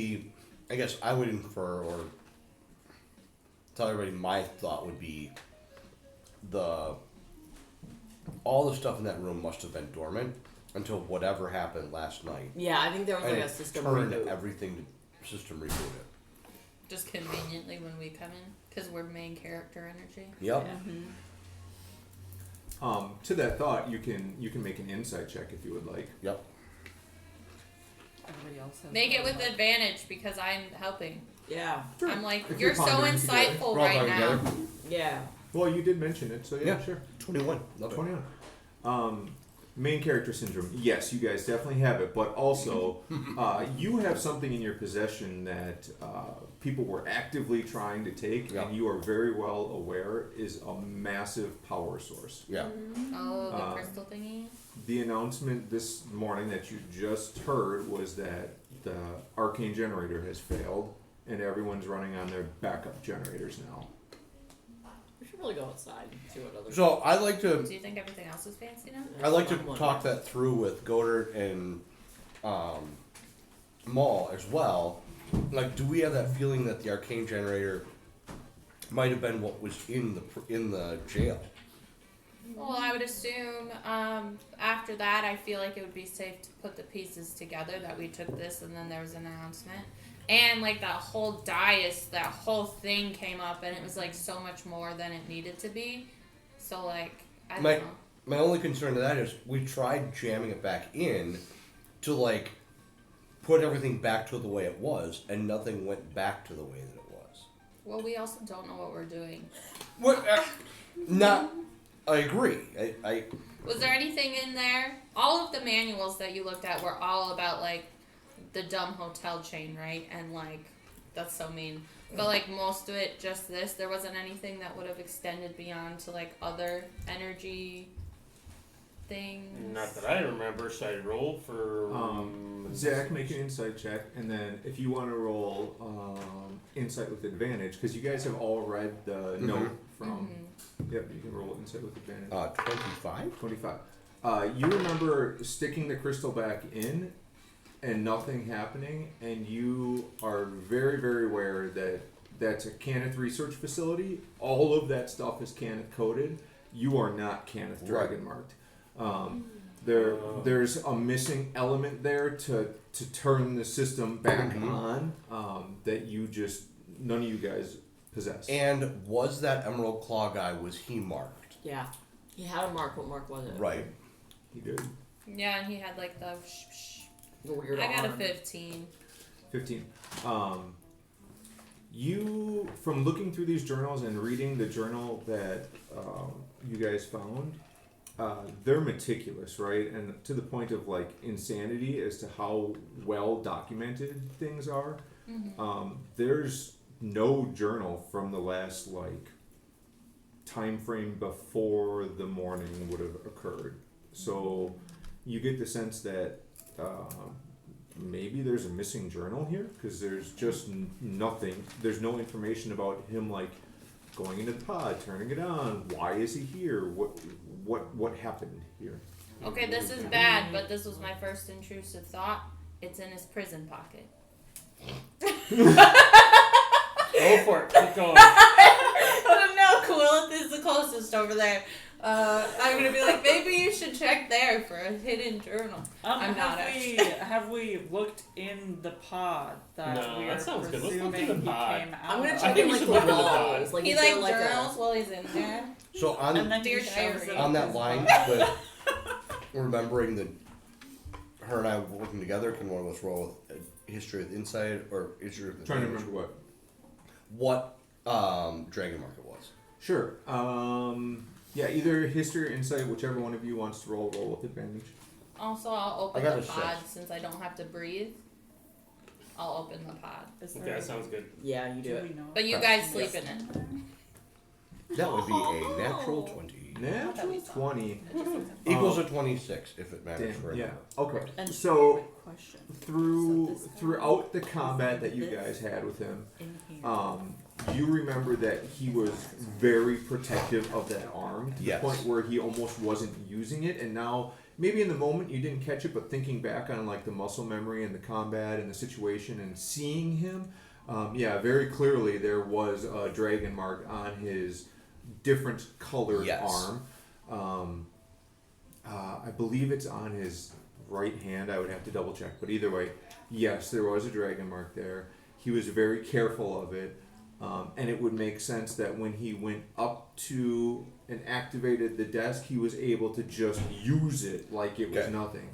I guess I would infer or tell everybody my thought would be all the stuff in that room must have been dormant until whatever happened last night. Yeah, I think there was And like a it system turned reboot. everything to system rebooted. Just conveniently when we come in, because we're main character energy. Yep. Yeah. To that thought, you can make an insight check if you would like. Yep. Everybody else has Make it those with up. advantage because I'm helping. Yeah, I'm like, If you're you're so pondering together. insightful We're all right talking now. together. yeah. Well, you did mention it, so yeah, Yeah. sure. 21. Love it. 21. Main character syndrome. Yes, you guys definitely have it, but also you have something in your possession that people were actively trying to take, Yeah. and you are very well aware is a massive power source. Yeah. Oh, the crystal thingy. The announcement this morning that you just heard was that the arcane generator has failed, and everyone's running on their backup generators now. We should really go outside and see what other. So I'd like to Do you think everything else is fancy now? I'd like to talk that through with Godard and Maul as well. Like, do we have that feeling that the arcane generator might have been what was in the jail? Well, I would assume after that, I feel like it would be safe to put the pieces together that we took this and then there was an announcement. And like that whole dais, that whole thing came up and it was like so much more than it needed to be. So like, I don't know. My only concern to that is we tried jamming it back in to like put everything back to the way it was, and nothing went back to the way that it was. Well, we also don't know what we're doing. What? Not. I agree. I Was there anything in there? All of the manuals that you looked at were all about like the dumb hotel chain, right? And like, that's so mean. But like most of it, just this. There wasn't anything that would have extended beyond to like other energy things. Not that I remember. Should I roll for? Zach, make an insight check, and then if you want to roll insight with advantage, because you guys have all read the note from. Yep, you can roll insight with advantage. 25. 25. You remember sticking the crystal back in and nothing happening, and you are very, very aware that that's a Cannith research facility. All of that stuff is Cannith coded. You are not Cannith Dragon marked. There's a missing element there to turn the system back on that none of you guys possess. And was that Emerald Claw guy, was he marked? Yeah, he had a mark. What mark was it? Right. He did. Yeah, and he had like the. The weird. I got a arm. 15. 15. You, from looking through these journals and reading the journal that you guys found, they're meticulous, right? And to the point of like insanity as to how well documented things are. There's no journal from the last like time frame before the morning would have occurred. So you get the sense that maybe there's a missing journal here, because there's just nothing. There's no information about him like going into the pod, turning it on. Why is he here? What happened here? Okay, this is bad, but this was my first intrusive thought. It's in his prison pocket. Go for it. Keep going. No, Quillet is the closest over there. I'm gonna be like, maybe you should check there for a hidden journal. I'm not actually. Have we looked in the pod that No, we that are sounds good. Let's look presuming in the he pod. came out I'm gonna of? check think in we like should the look in the walls. pod. Like, He is there, like like journals while he's in there. So And then Dear he shows diary. it on that his line, pod. but remembering that her and I were working together, can one of us roll with history with insight or history with Trying to advantage? remember What dragon market was? Sure. Yeah, either history or insight, whichever one of you wants to roll with advantage. Also, I'll open I got the a pod six. since I don't have to breathe. I'll open the pod. Is Okay, there- that sounds good. Yeah, you do do it. we know? But you Okay. guys sleep in it. That would be a natural Oh. 20. Natural 20. Equals a 26 if it matters Damn, for yeah. anyone. Okay. And So quick question. throughout the combat that you guys had with him, In here. you remember that he was very protective of that arm to Yes. the point where he almost wasn't using it, and now maybe in the moment you didn't catch it, but thinking back on like the muscle memory and the combat and the situation and seeing him, yeah, very clearly there was a dragon mark on his different colored Yes. arm. I believe it's on his right hand. I would have to double check, but either way, yes, there was a dragon mark there. He was very careful of it. And it would make sense that when he went up to and activated the desk, he was able to just use it like it was Okay. nothing.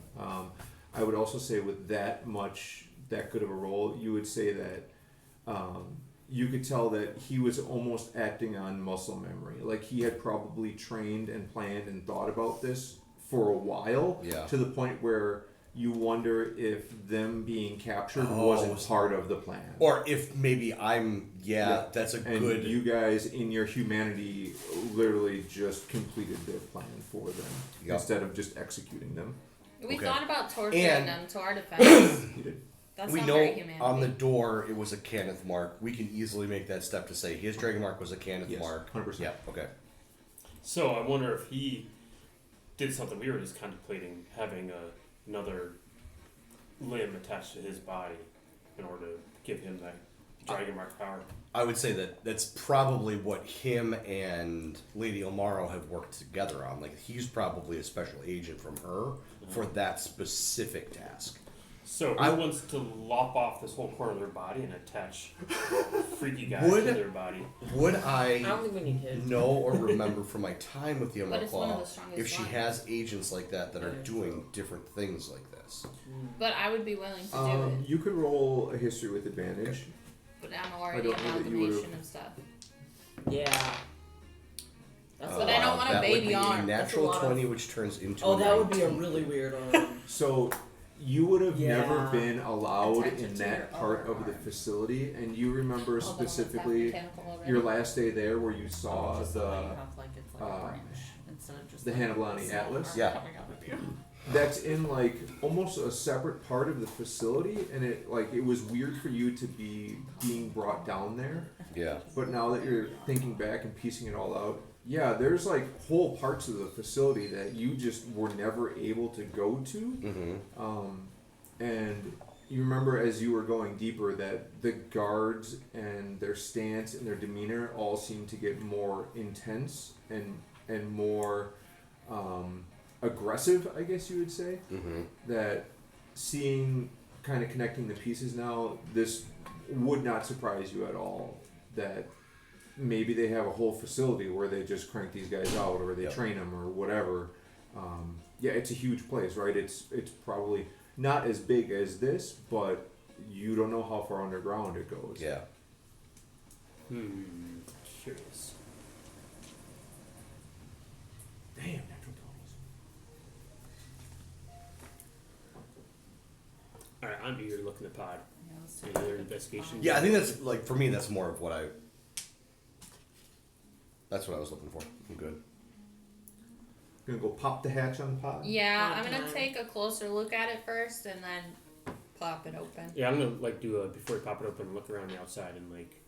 I would also say with that good of a roll, you would say that you could tell that he was almost acting on muscle memory. Like he had probably trained and planned and thought about this for a while, Yeah. to the point where you wonder if them being captured Oh, wasn't so- part of the plan. Or if maybe Yeah. that's a And good. you guys, in your humanity, literally just completed their plan for them Yep. instead of just executing them. We Okay. thought about torturing And- them to our defense. You did. That's we not know very human. on the door it was a Kenneth mark. We can easily make that step to say his dragon mark was a Kenneth Yes, mark. 100%. Yeah. Okay. So I wonder if he did something we were just contemplating, having another limb attached to his body in order to give him that dragon mark power. I would say that that's probably what him and Lady Omaro have worked together on. Like he's probably a special agent from her for that specific task. So I- who wants to lop off this whole corner of their body and attach freaky guy Would- to their body? Would I don't I think we need his. know or remember from my time with the But it's one of the Claw strongest if she ones. has agents like that are Yeah. doing different things like this? But I would be willing to do it. You could roll a history with advantage. But I'm already don't know that you would've- amalgamation of stuff. Yeah. That's But I don't want a that baby would be arm. A That's natural a lot of- 20, which turns into. Oh, a that would be a 19. really weird arm. So you would have Yeah. never been allowed Attach it in to that your part other of the arm. facility, and you remember Oh, the one that's half specifically mechanical already. your last day there where you saw Just so that you the have, like, it's like a branch instead of just the like Hanablani a small Atlas? arm Yeah. coming out of you. that's in like almost a separate part of the facility, and it was weird for you to be being brought down there. Yeah. But now that you're thinking back and piecing it all out, yeah, there's like whole parts of the facility that you just were never able to go to. Mm-hmm. And you remember as you were going deeper that the guards and their stance and their demeanor all seemed to get more intense and more aggressive, I guess you would say. Mm-hmm. That seeing, kind of connecting the pieces now, this would not surprise you at all that maybe they have a whole facility where they just crank these guys out or they Yep. train them or whatever. Yeah, it's a huge place, right? It's probably not as big as this, but you don't know how far underground it goes. Yeah. Curious. Damn, natural 20s. Alright, I'm eager to look in the pod. Yeah, let's take Any a other look at the investigation? Yeah, I think that's like for me. That's more of what I That's what I was looking for. I'm good. Gonna go pop the hatch on the pod. Yeah, Not I'm gonna time. take a closer look at it first and then pop it open. Yeah, I'm gonna like do a before we pop it open, look around the outside and like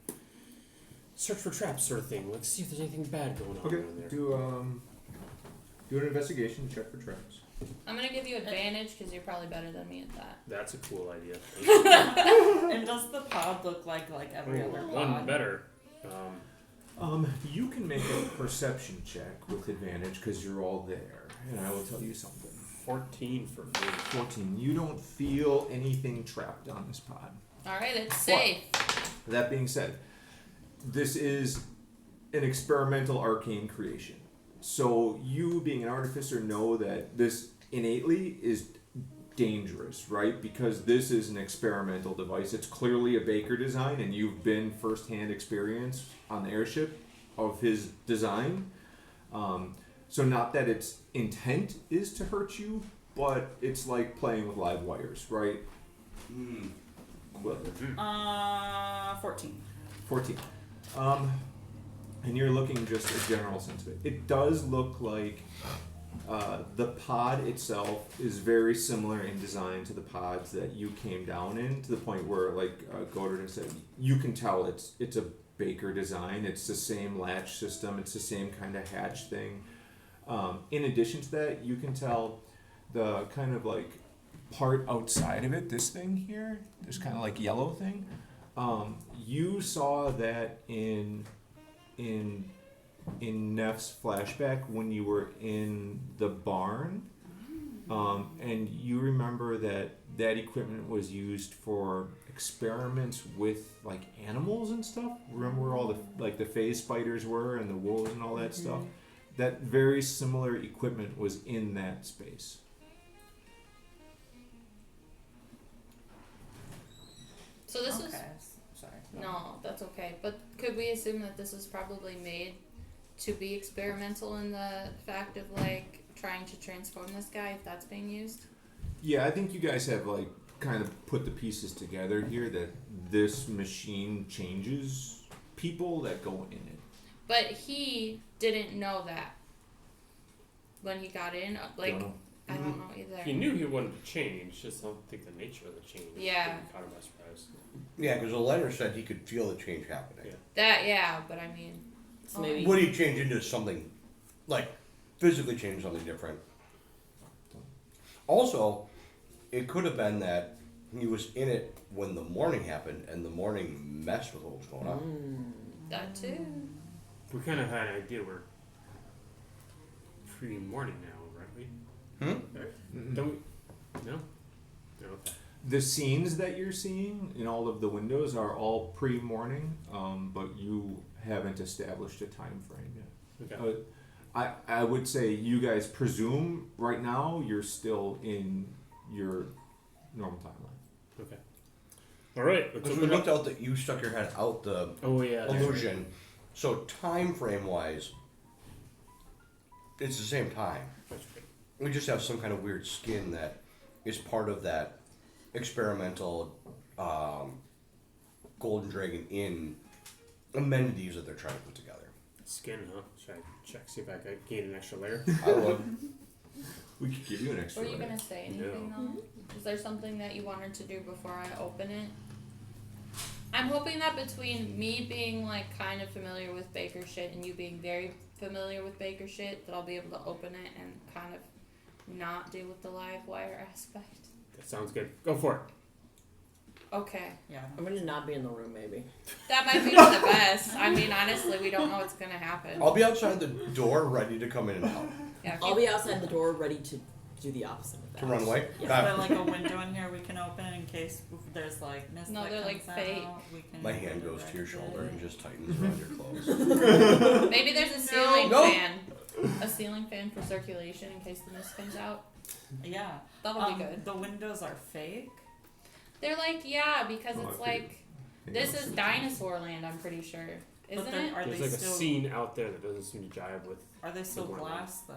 search for traps, sort of thing. Let's see if there's anything bad going on Okay. around there. Do an investigation. Check for traps. I'm gonna give you advantage because you're probably better than me at that. That's a cool idea. And does the pod look like every other pod? One better. You can make a perception check with advantage because you're all there, and I will tell you something. 14 for me. 14. You don't feel anything trapped on this pod. Alright, it's safe. That being said, this is an experimental arcane creation. So you, being an artificer, know that this innately is dangerous, right? Because this is an experimental device. It's clearly a Baker design, and you've been first-hand experience on the airship of his design. So not that its intent is to hurt you, but it's like playing with live wires, right? Well, 14. 14. And you're looking just a general sense of it. It does look like the pod itself is very similar in design to the pods that you came down in, to the point where, like Godard has said, you can tell it's a Baker design. It's the same latch system. It's the same kind of hatch thing. In addition to that, you can tell the kind of like part outside of it, this thing here, this kind of like yellow thing. You saw that in Neff's flashback when you were in the barn, and you remember that equipment was used for experiments with like animals and stuff. Remember where all the phase spiders were and the wolves and all that stuff? That very similar equipment was in that space. So this is... Okay. Sorry. No, that's okay. But could we assume that this is probably made to be experimental in the fact of like trying to transform this guy if that's being used? Yeah, I think you guys have like kind of put the pieces together here that this machine changes people that go in it. But he didn't know that when he got in. Like, Don't know. I don't know either. He knew he wanted to change, just don't think the nature of the change. Yeah. Really caught him by surprise. Yeah, because the letter said he could feel the change happening. Yeah. That, yeah, but I mean... So maybe Would he change into something, like, physically change something different? Also, it could have been that he was in it when the morning happened, and the morning messed with what was going on. That too. We kind of had an idea we're pre-morning now, right? Don't we? No? No, okay. The scenes that you're seeing in all of the windows are all pre-morning, but you haven't established a time frame yet. Okay. I would say you guys presume right now you're still in your normal timeline. Okay. All right. Let's Because we open looked up. out that you stuck your head out the Oh yeah. that's illusion, so time frame wise, it's the same time. right. That's right. We just have some kind of weird skin that is part of that experimental Golden Dragon Inn amenities that they're trying to put together. Skin, huh? Should I check, see if I can gain an extra layer? I would. We could give you an extra Were you layer. gonna say anything though? Is there something that you wanted to do before I open it? I'm hoping that between me being like kind of familiar with Baker shit and you being very familiar with Baker shit, that I'll be able to open it and kind of not deal with the live wire aspect. That sounds good. Go for it. Okay. Yeah. I'm gonna not be in the room, maybe. That might be the best. I mean, honestly, we don't know what's gonna happen. I'll be outside the door ready to come in and out. Yeah, I'll be outside the door, ready to do the opposite of that. To run away? Is Ah, there like a window in here we can open in case there's like mist No, that they're, comes like, fake. out? We can my hand goes to your redirect shoulder it. and just tightens around your clothes. Maybe there's a ceiling No. fan. A ceiling fan for circulation in case the mist comes out. Yeah. That'll be good. The windows are fake. They're like, yeah, because Oh, it's I like, this is dinosaur land, I'm pretty sure. Isn't But they're- it? Are There's they like still a scene out there that doesn't seem to jive with. Are they still the one. glass though?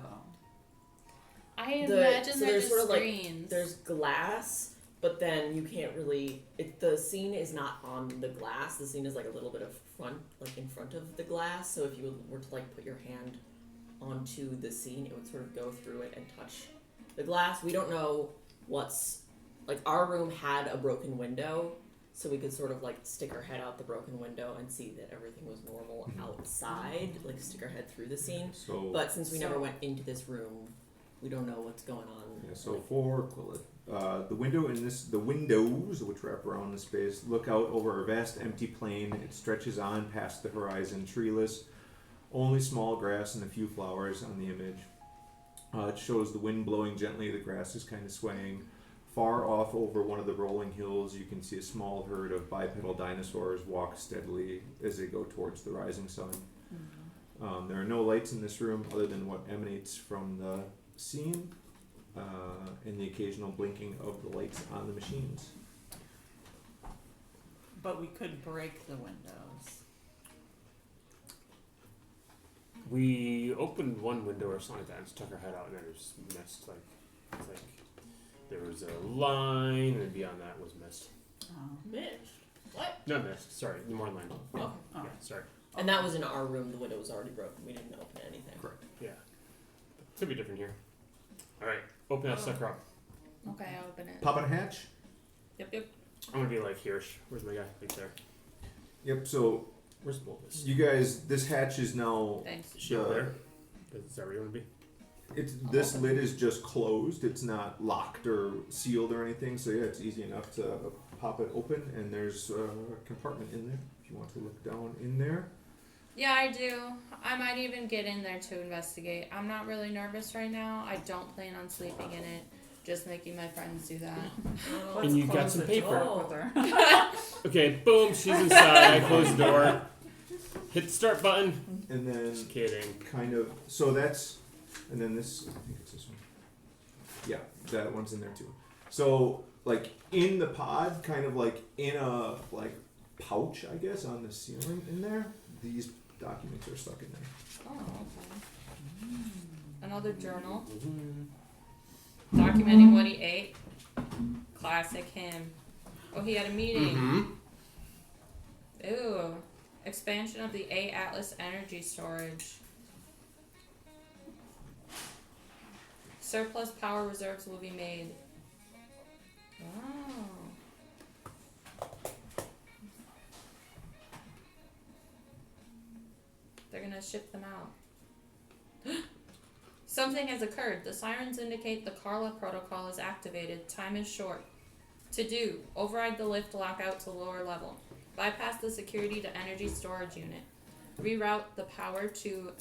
I The- imagine so they're there's just sort of like- screens. There's glass, but then you can't really. The scene is not on the glass. The scene is like a little bit of in front of the glass. So if you were to like put your hand onto the scene, it would sort of go through it and touch the glass. We don't know what's like. Our room had a broken window, so we could sort of like stick our head out the broken window and see that everything was normal outside. Like stick our head through the scene. But since we never went into this room, we don't know what's going on. Yeah, so for Quillet, the windows which wrap around the space look out over a vast empty plain. It stretches on past the horizon, treeless, only small grass and a few flowers on the image. It shows the wind blowing gently. The grass is kind of swaying. Far off over one of the rolling hills, you can see a small herd of bipedal dinosaurs walk steadily as they go towards the rising sun. There are no lights in this room other than what emanates from the scene and the occasional blinking of the lights on the machines. But we could break the windows. We opened one window or something like that and stuck our head out, and then it just missed. It's like there was a line, and beyond that was mist. Missed. What? Not mist. Sorry, more line. Oh. Yeah, sorry. And that was in our room. The window was already broken. We didn't open anything. Correct. Yeah. Could be different here. All right, open that sucker up. Okay, I'll open it. Pop it a hatch. Yep. I'm gonna be like Hirsch. Where's my guy? Right there. Yep. So Where's Bulbous? you guys, this hatch is now. Thanks. Is she over there? Is that where you want to be? This lid is just closed. It's not locked or sealed or anything. So yeah, it's easy enough to pop it open, and there's a compartment in there if you want to look down in there. Yeah, I do. I might even get in there to investigate. I'm not really nervous right now. I don't plan on sleeping in it. Just making my friends do that. And you got Close some the paper. door with her. Okay, boom, she's inside. I close the door. Hit the start button. And then Just kidding. kind of, so that's, and then this, I think it's this one. Yeah, that one's in there too. So like in the pod, kind of like in a like pouch, I guess, on the ceiling in there, these documents are stuck in there. Oh, okay. Another journal. Documenting what he ate. Classic him. Oh, he had a meeting. Ooh. Expansion of the A Atlas energy storage. Surplus power reserves will be made. Wow. They're gonna ship them out. Something has occurred. The sirens indicate the Carla protocol is activated. Time is short. To do, override the lift lockout to lower level. Bypass the security to energy storage unit. Reroute the power to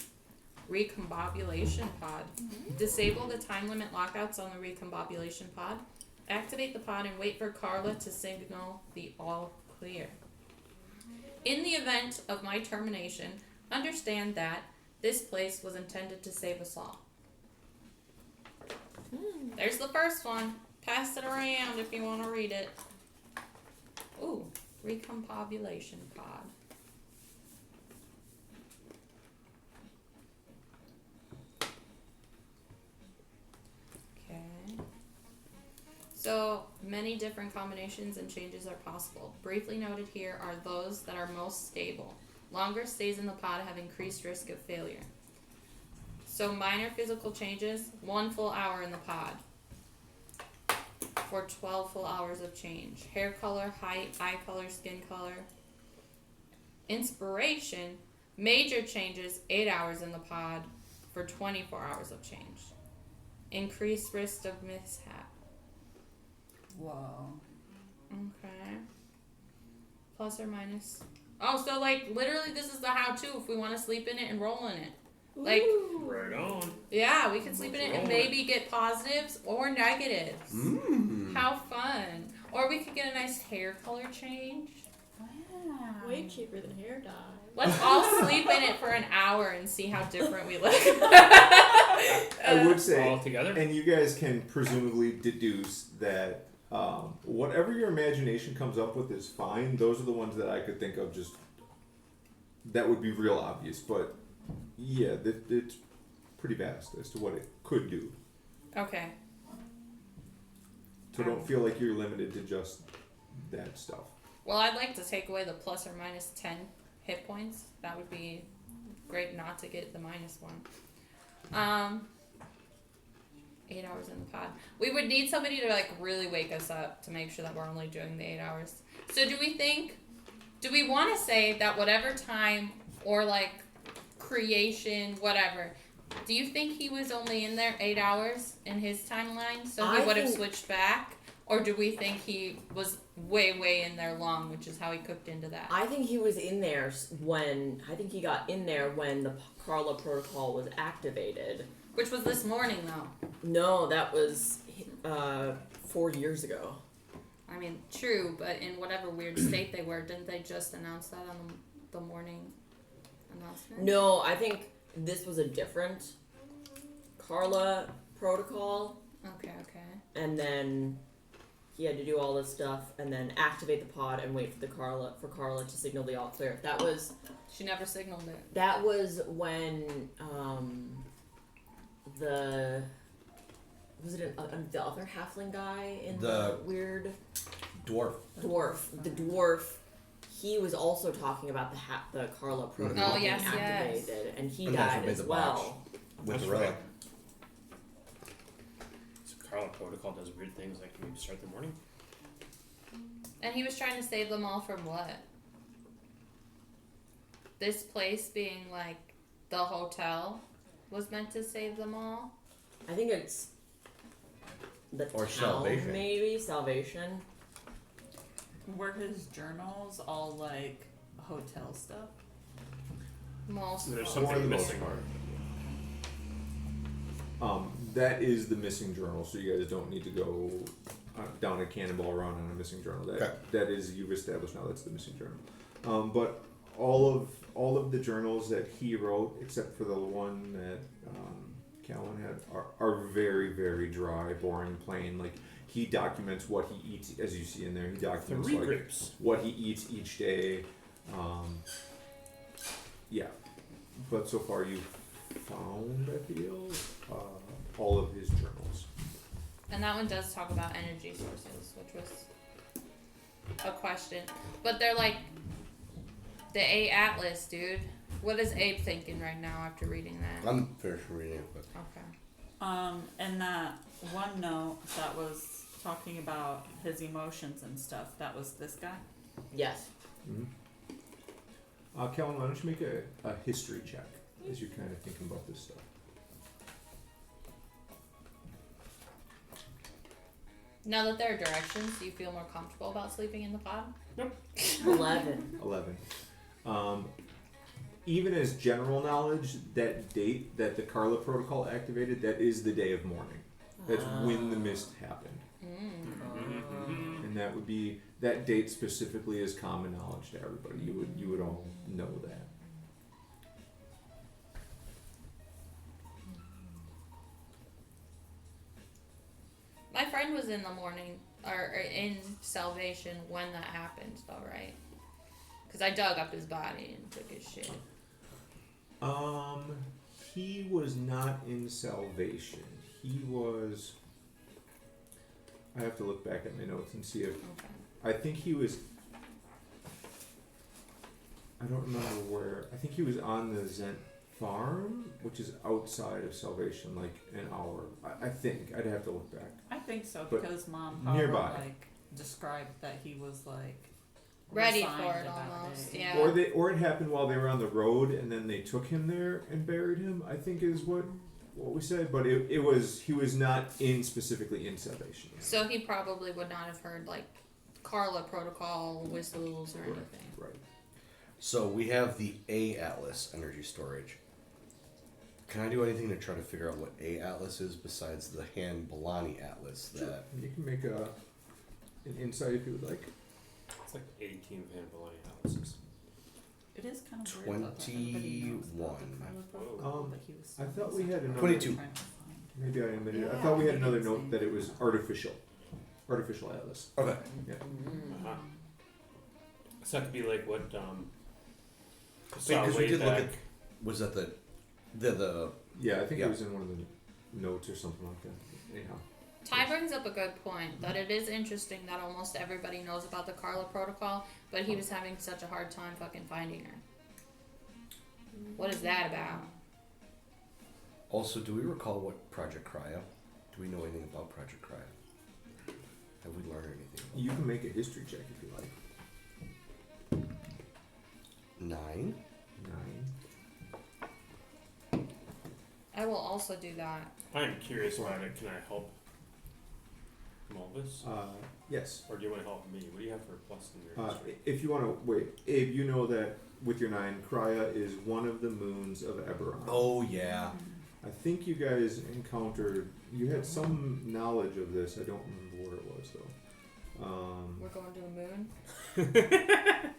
recombobulation pod. Disable the time limit lockouts on the recombobulation pod. Activate the pod and wait for Carla to signal the all clear. In the event of my termination, understand that this place was intended to save us all. There's the first one. Pass it around if you want to read it. Ooh, recombobulation pod. Okay. So, many different combinations and changes are possible. Briefly noted here are those that are most stable. Longer stays in the pod have increased risk of failure. So minor physical changes, 1 full hour in the pod for 12 full hours of change. Hair color, height, eye color, skin color. Inspiration, major changes, 8 hours in the pod for 24 hours of change. Increased risk of mishap. Whoa. Okay. Plus or minus. Oh, so like literally this is the how-to if we want to sleep in it and roll in it. Like, right on. yeah, we can sleep in it and maybe get positives or negatives. How fun. Or we could get a nice hair color change. Wow. Way cheaper than hair dye. Let's all sleep in it for an hour and see how different we look. I would say, All together? and you guys can presumably deduce that whatever your imagination comes up with is fine. Those are the ones that I could think of just that would be real obvious. But yeah, it's pretty vast as to what it could do. Okay. So don't feel like you're limited to just that stuff. Well, I'd like to take away the plus or minus 10 hit points. That would be great not to get the minus 1. 8 hours in the pod. We would need somebody to like really wake us up to make sure that we're only doing the 8 hours. So do we want to say that whatever time or like creation, whatever, do you think he was only in there 8 hours in his timeline? So he would have switched back? Or do we think he was way in there long, which is how he cooked into that? I think he was in there he got in there when the Carla protocol was activated. Which was this morning, though. No, that was 4 years ago. I mean, true, but in whatever weird state they were, didn't they just announce that on the morning announcement? No, I think this was a different Carla protocol. Okay. And then he had to do all this stuff and then activate the pod and wait for Carla to signal the all clear. That was... She never signaled it. That was when... the other halfling guy in the weird dwarf. The dwarf, he was also talking about the Carla protocol being activated, and he died as well. With the relic. So Carla protocol does weird things like maybe start the morning. And he was trying to save them all from what? This place being like the hotel was meant to save them all? I think it's the or town, salvation. maybe salvation. Were his journals all like hotel stuff? Most. There's For the something most missing. part. That is the missing journal, so you guys don't need to go down a Cannonball Run on a missing journal. That is, you've established now that's the missing journal. But all of the journals that he wrote, except for the one that Callan had, are very, very dry, boring, plain. Like, he documents what he eats, as you see in there. He documents what he eats each day. Yeah, but so far you've found, I feel, all of his journals. And that one does talk about energy sources, which was a question. But they're like the A Atlas, dude. What is Abe thinking right now after reading that? I'm finished reading it, but Okay. And that one note that was talking about his emotions and stuff, that was this guy? Yes. Mm-hmm. Callan, why don't you make a history check as you're kind of thinking about this stuff? Now that there are directions, do you feel more comfortable about sleeping in the pod? 11. 11. Even as general knowledge, that date that the Carla protocol activated, that is the day of mourning. That's when the mist happened. And that would be, that date specifically is common knowledge to everybody. You would all know that. My friend was in the morning, or in Salvation when that happened, though, right? Because I dug up his body and took his shit. He was not in Salvation. He was... I have to look back at my notes and see if... Okay. I think he was... I don't remember where... I think he was on the Zent farm, which is outside of Salvation, like an hour. I think. I'd have to look back. I think so, But because Mom probably nearby. described that he was Ready resigned for it about almost, it. yeah. Or it happened while they were on the road and then they took him there and buried him, I think is what we said. But he was not specifically in Salvation. So he probably would not have heard, like, Carla protocol whistles or anything. Right. So we have the A Atlas energy storage. Can I do anything to try to figure out what A Atlas is besides the Han Balani Atlas? That You can make an insight if you would like. It's like 18 Vanillani houses. It is kind of weird that everybody knows about the 21. Carla protocol, but he was I thought we had another... 22. trying to find. Maybe I omitted it. I Yeah, thought we had I think another it's note same. that it was artificial. Artificial Atlas. okay. Yeah. Uh-huh. So that could be like what Because we did look at. Was that the Yeah, I think Yeah. it was in one of the notes or something like that. Anyhow. Ty brings up a good point that it is interesting that almost everybody knows about the Carla protocol, but he was having such a hard time fucking finding her. What is that about? Also, do we recall what Project Cryo? Do we know anything about Project Cryo? Have we learned anything about You can make a history check if you like. 9? 9. I will also do that. I'm curious about it. Can I help Mulvis? Yes. Or do you want to help me? What do you have for plus in your history? If you want to wait, Abe, you know that with your 9, Krya is one of the moons of Eberron. Oh, yeah. I think you guys encountered. You had some knowledge of this. I don't remember where it was though. We're going to the moon.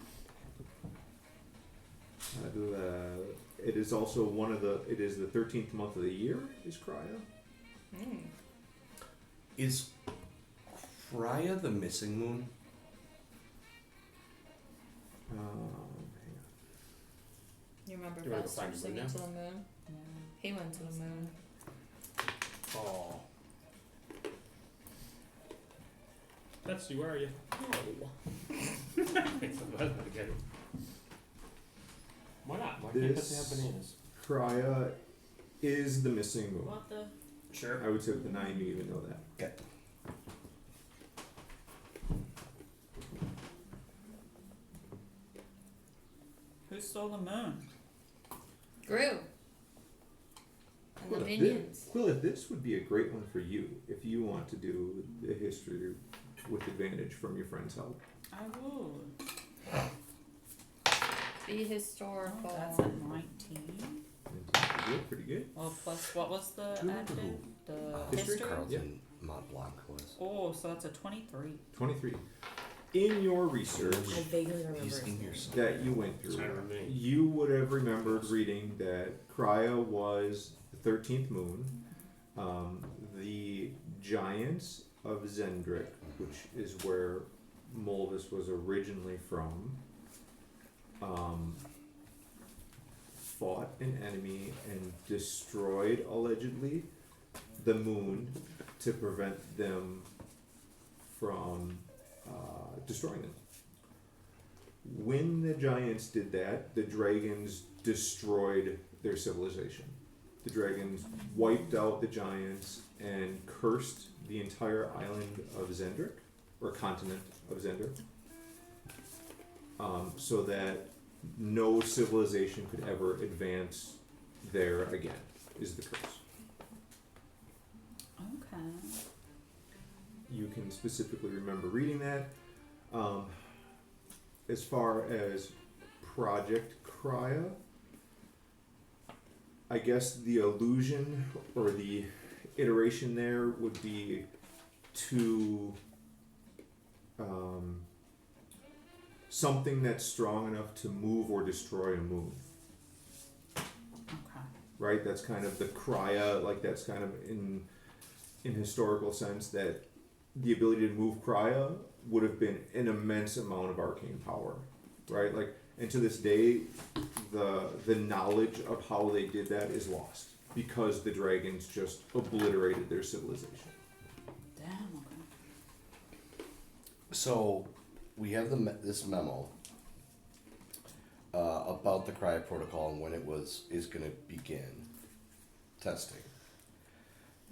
It is also one of the. It is the 13th month of the year. Is Krya? Is Cryo the missing moon? Hang on. You remember You wanna go Fester find the moon singing now? to the moon? Yeah. He went to the moon. Oh. Betsy, where are you? Why not? Why can't Betsy have bananas? Krya is the missing moon. What the? Sure. I would say with the 9, you even know that. Okay. Who stole the moon? Grew. And the Quilla, minions. Quilla, this would be a great one for you if you want to do the history with advantage from your friend's help. I would. Be historical. Oh, that's at 19. Pretty good, pretty good. Well, plus what was the Do you remember added? who The History? history? Carlton Mont Blanc was? Oh, so that's a 23. 23. In your research I vaguely remember. He's his in name. here somewhere. that you went through, I remember. you would have remembered reading that Krya was the 13th moon. The giants of Zendrick, which is where Mulvis was originally from, fought an enemy and destroyed, allegedly, the moon to prevent them from destroying them. When the giants did that, the dragons destroyed their civilization. The dragons wiped out the giants and cursed the entire island of Zendrick, or continent of Zendrick, so that no civilization could ever advance there again, is the curse. Okay. You can specifically remember reading that. As far as Project Krya, I guess the illusion or the iteration there would be to something that's strong enough to move or destroy a moon. Okay. Right? That's kind of the Krya, like that's kind of in historical sense that the ability to move Krya would have been an immense amount of arcane power, right? Like, and to this day, the knowledge of how they did that is lost because the dragons just obliterated their civilization. Damn, okay. So, we have this memo about the Cryo protocol and when it is going to begin testing.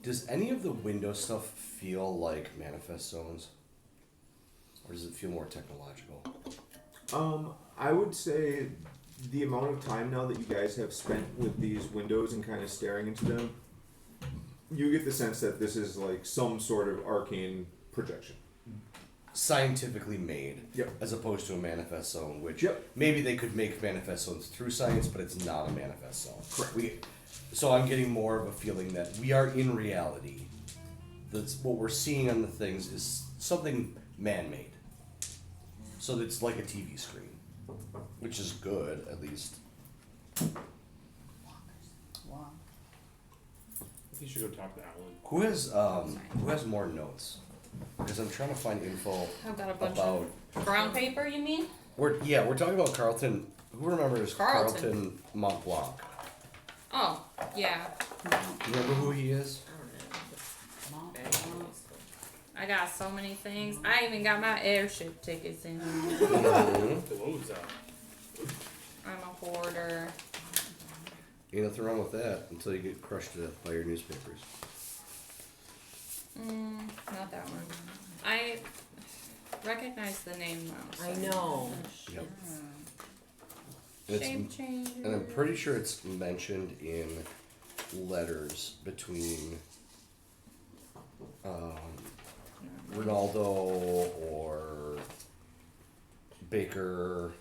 Does any of the window stuff feel like manifest zones? Or does it feel more technological? I would say the amount of time now that you guys have spent with these windows and kind of staring into them, you get the sense that this is like some sort of arcane projection. Scientifically made, Yep. as opposed to a manifest zone, which Yep. maybe they could make manifest zones through science, but it's not a manifest zone. Correct. So I'm getting more of a feeling that we are in reality. That's what we're seeing on the things is something man-made. So it's like a TV screen, which is good at least. Wow. I think you should go talk to Alan. Who has more notes? Because I'm trying to find info I've got a bunch about. of brown paper, you mean? We're talking about Carlton. Who remembers Carlton Mont Blanc? Oh, yeah. You remember who he is? I don't know. Mom, Very mom. useful. I got so many things. I even got my airship tickets in here. Loads up. I'm a hoarder. Ain't nothing wrong with that until you get crushed to death by your newspapers. Not that one. I recognize the name though. I know. Yep. And Shape changer. And I'm pretty sure it's mentioned in letters between Ronaldo or Baker.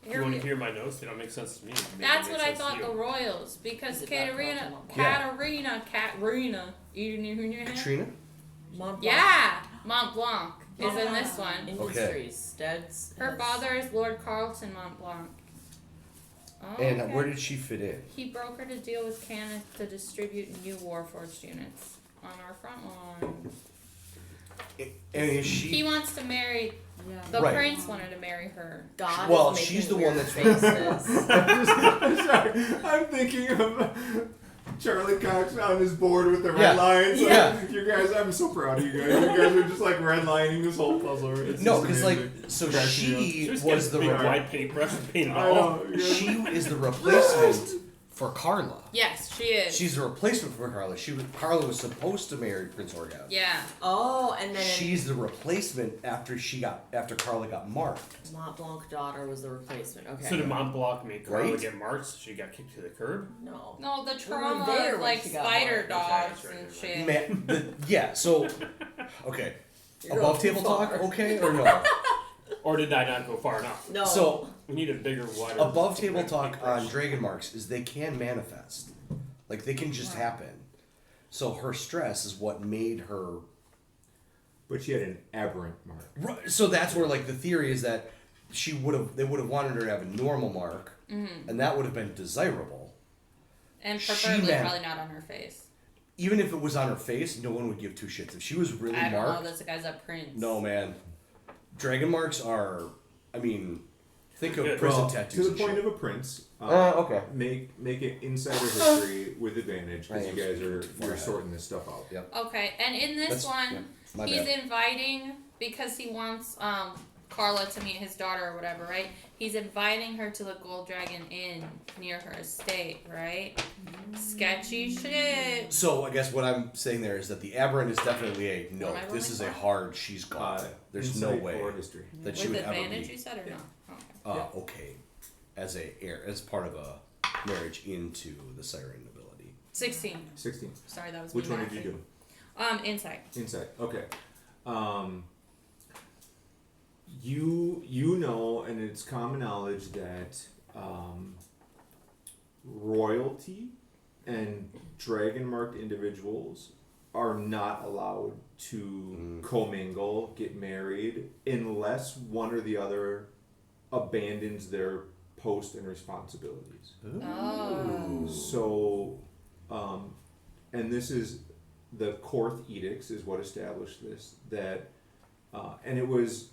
If you want to hear my notes, they don't make sense to me. That's what I thought the Royals, because Is it that Katerina, problem? Katrina? Mont Blanc yeah, Mont Blanc is in this one. Industries. Steads. Her father is Lord Carleton Mont Blanc. Oh, And okay. where did she fit in? He brokered a deal with Canada to distribute new Warforged units on our front line. And is He she? wants to marry. Yeah. The Right. prince wanted to marry her. God Well, is making she's the one weird that's- faces. I'm sorry. I'm thinking of Charlie Cox on his board with the red Yeah. lines. Yeah. Like, you guys, I'm so proud of you guys. You guys are just like redlining this whole puzzle. It's No, just because like, amazing. so Cracking me she Just was the big re- white paintbrush and paint it I all. know. you guys- she is the replacement for Carla. Yes, she is. She's the replacement for Carla. Carla was supposed to marry Prince Orgasm. Yeah. Oh, and then She's the replacement after Carla got marked. Mont Blanc daughter was the replacement. Okay. So did Mont Blanc make Carla Right? get marked so she got kicked to the curb? No. No, the We were trauma there of when like she got spider marked. dogs That's right, and that's shit. Man, yeah. So, okay. You're Above going too table talk, far. okay or no? Or did I not go far enough? No. So We need a bigger, wider. above table talk paintbrush. on Dragon Marks is they can manifest, like they can just happen. So her stress is what made her. But she had an aberrant mark. Right, so that's where like the theory is that they would have wanted her to have a normal mark, and that would have been desirable. And She preferably meant- probably not on her face. Even if it was on her face, no one would give two shits. If she was really I don't marked, know, this guy's a prince. no man. Dragon marks are, I mean, think of Good. prison Well, tattoos. to the and point shit. of a prince. Okay. Make it insider history with advantage I because am you guys are far you're ahead. sorting this stuff out. Yep. Okay, and in this That's- one, yeah, my he's bad. inviting, because he wants Carla to meet his daughter or whatever, right? He's inviting her to the Gold Dragon Inn near her estate, right? Sketchy shit. So I guess what I'm saying there is that the aberrant is definitely a no. What am I This is a rolling for? hard. She's gone. There's no Insight way or history. that she With would ever advantage, be. you said, or no? Okay. Okay, as part of a marriage into the Siren nobility. 16. 16. Sorry, that was Which me one did you laughing. do? Insight. Insight. Okay. You know, and it's common knowledge that royalty and dragon marked individuals are not allowed to commingle, get married, unless one or the other abandons their post and responsibilities. Oh. So, and this is the Korth Edicts is what established this. That, and it was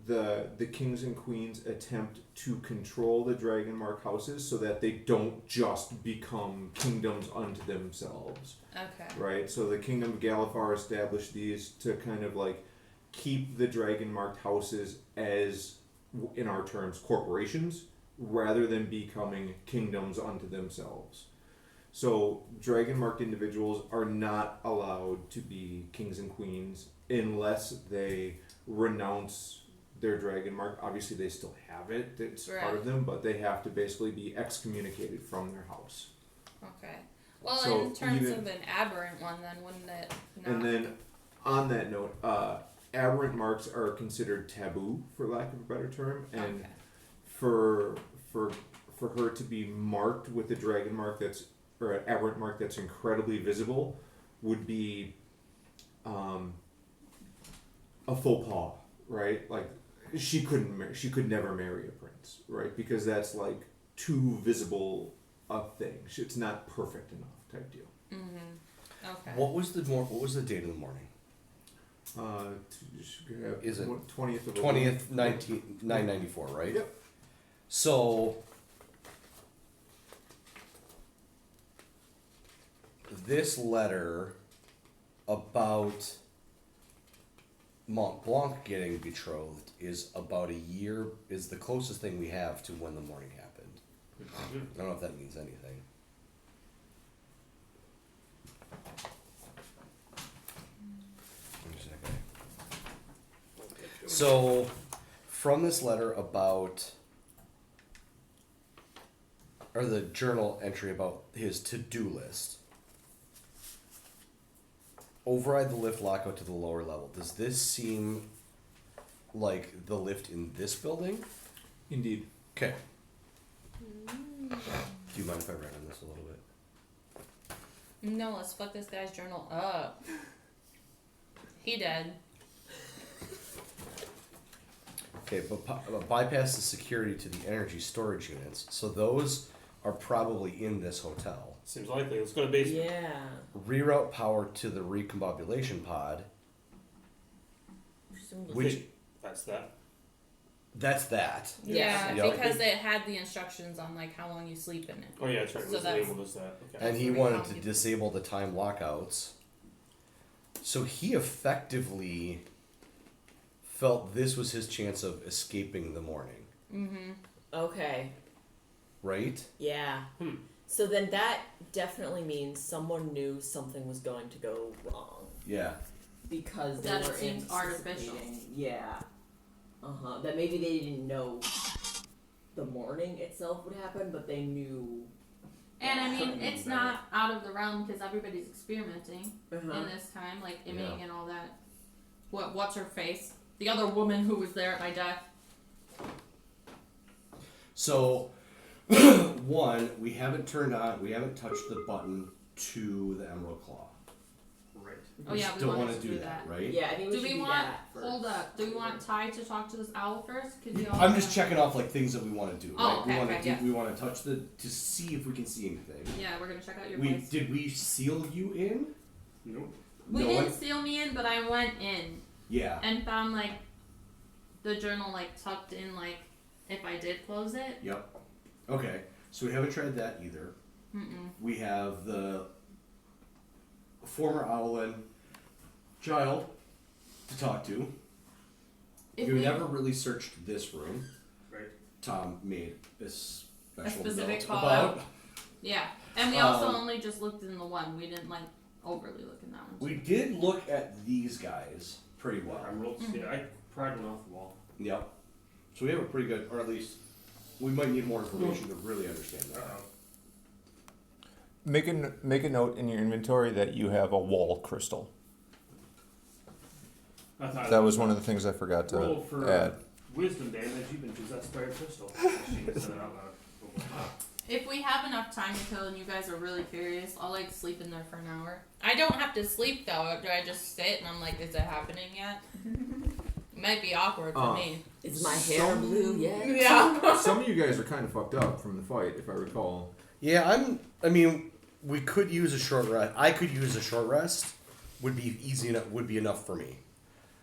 the kings and queens attempt to control the dragon mark houses so that they don't just become kingdoms unto themselves. Okay. Right? So the kingdom of Galifar established these to kind of like keep the dragon marked houses as, in our terms, corporations, rather than becoming kingdoms unto themselves. So dragon marked individuals are not allowed to be kings and queens unless they renounce their dragon mark. Obviously they still have it, it's part of them, but they have to basically be excommunicated from their house. Okay. Well, So in terms even- of an aberrant one, then wouldn't it not? And then on that note, aberrant marks are considered taboo, for lack of a better term, and Okay. for her to be marked with a dragon mark that's, or an aberrant mark that's incredibly visible, would be a faux pas, right? Like she could never marry a prince, right? Because that's like too visible a thing. It's not perfect enough type deal. Okay. What was the date of the morning? Is it 20th of 20th, 994, right? Yep. So this letter about Mont Blanc getting betrothed is about a year, is the closest thing we have to when the morning happened. I don't know if that means anything. So, from this letter about, or the journal entry about his to-do list, override the lift lockout to the lower level. Does this seem like the lift in this building? Indeed. Okay. Do you mind if I write on this a little bit? No, let's fuck this guy's journal up. He dead. Okay, but bypass the security to the energy storage units. So those are probably in this hotel. Seems likely. Let's go to basement. Yeah. Reroute power to the recombobulation pod. Presumably. Which That's that. that's that. Yeah, Yep. because it had the instructions on like how long you sleep in it. Oh yeah, that's right. So What's that's- labeled as that? Okay. And he Three wanted to copies. disable the time lockouts. So he effectively felt this was his chance of escaping the morning, Mm-hmm. Okay. right? Yeah. So then that definitely means someone knew something was going to go wrong Yeah. because they That it were seems artificial. anticipating- Yeah. That maybe they didn't know the morning itself would happen, but they knew. And I mean, something it's about not out of the realm because everybody's experimenting it. in this time, like Emmy Yeah. and all that. What's her face? The other woman who was there at my death. So, one, we haven't touched the button to the Emerald Claw. Right. Oh yeah, we Still wanted want to to do that, right? Yeah, I think we Do should we do want? that first. Hold up. Do we want Ty to talk to this owl first? Cause y'all I'm just checking off like things that we want to do. Oh, Right? okay, we want okay, to yeah. we want to touch the to see if we can see anything. Yeah, we're gonna check out your place. Did we seal you in? Nope. We No didn't one- seal me in, but I went in Yeah. and found like the journal like tucked in like if I did close it. Yep. Okay. So we haven't tried that either. Mm-mm. We have the former Owlin child to talk to. If You we, never really searched this room. Right. Tom made a special specific note call about. out. Yeah, and we also Um, only just looked in the one. We didn't like overly look in that one. We did look at these guys pretty well. Emeralds. Yeah, I pried one off the wall. Yep. So we have a pretty good, or at least we might need more information to really understand that. Make a note in your inventory that you have a wall crystal. I thought That was one of the things I forgot roll to for add. wisdom damage. You've been possessed by a crystal. She said it out loud. If we have enough time to kill and you guys are really curious, I'll like sleep in there for an hour. I don't have to sleep though. Do I just sit and I'm like, is it happening yet? It might be awkward for me. Is my hair blue yet? Yeah. Some of you guys are kind of fucked up from the fight, if I recall. Yeah, I mean, we could use a short rest. I could use a short rest. Would be easy enough. Would be enough for me.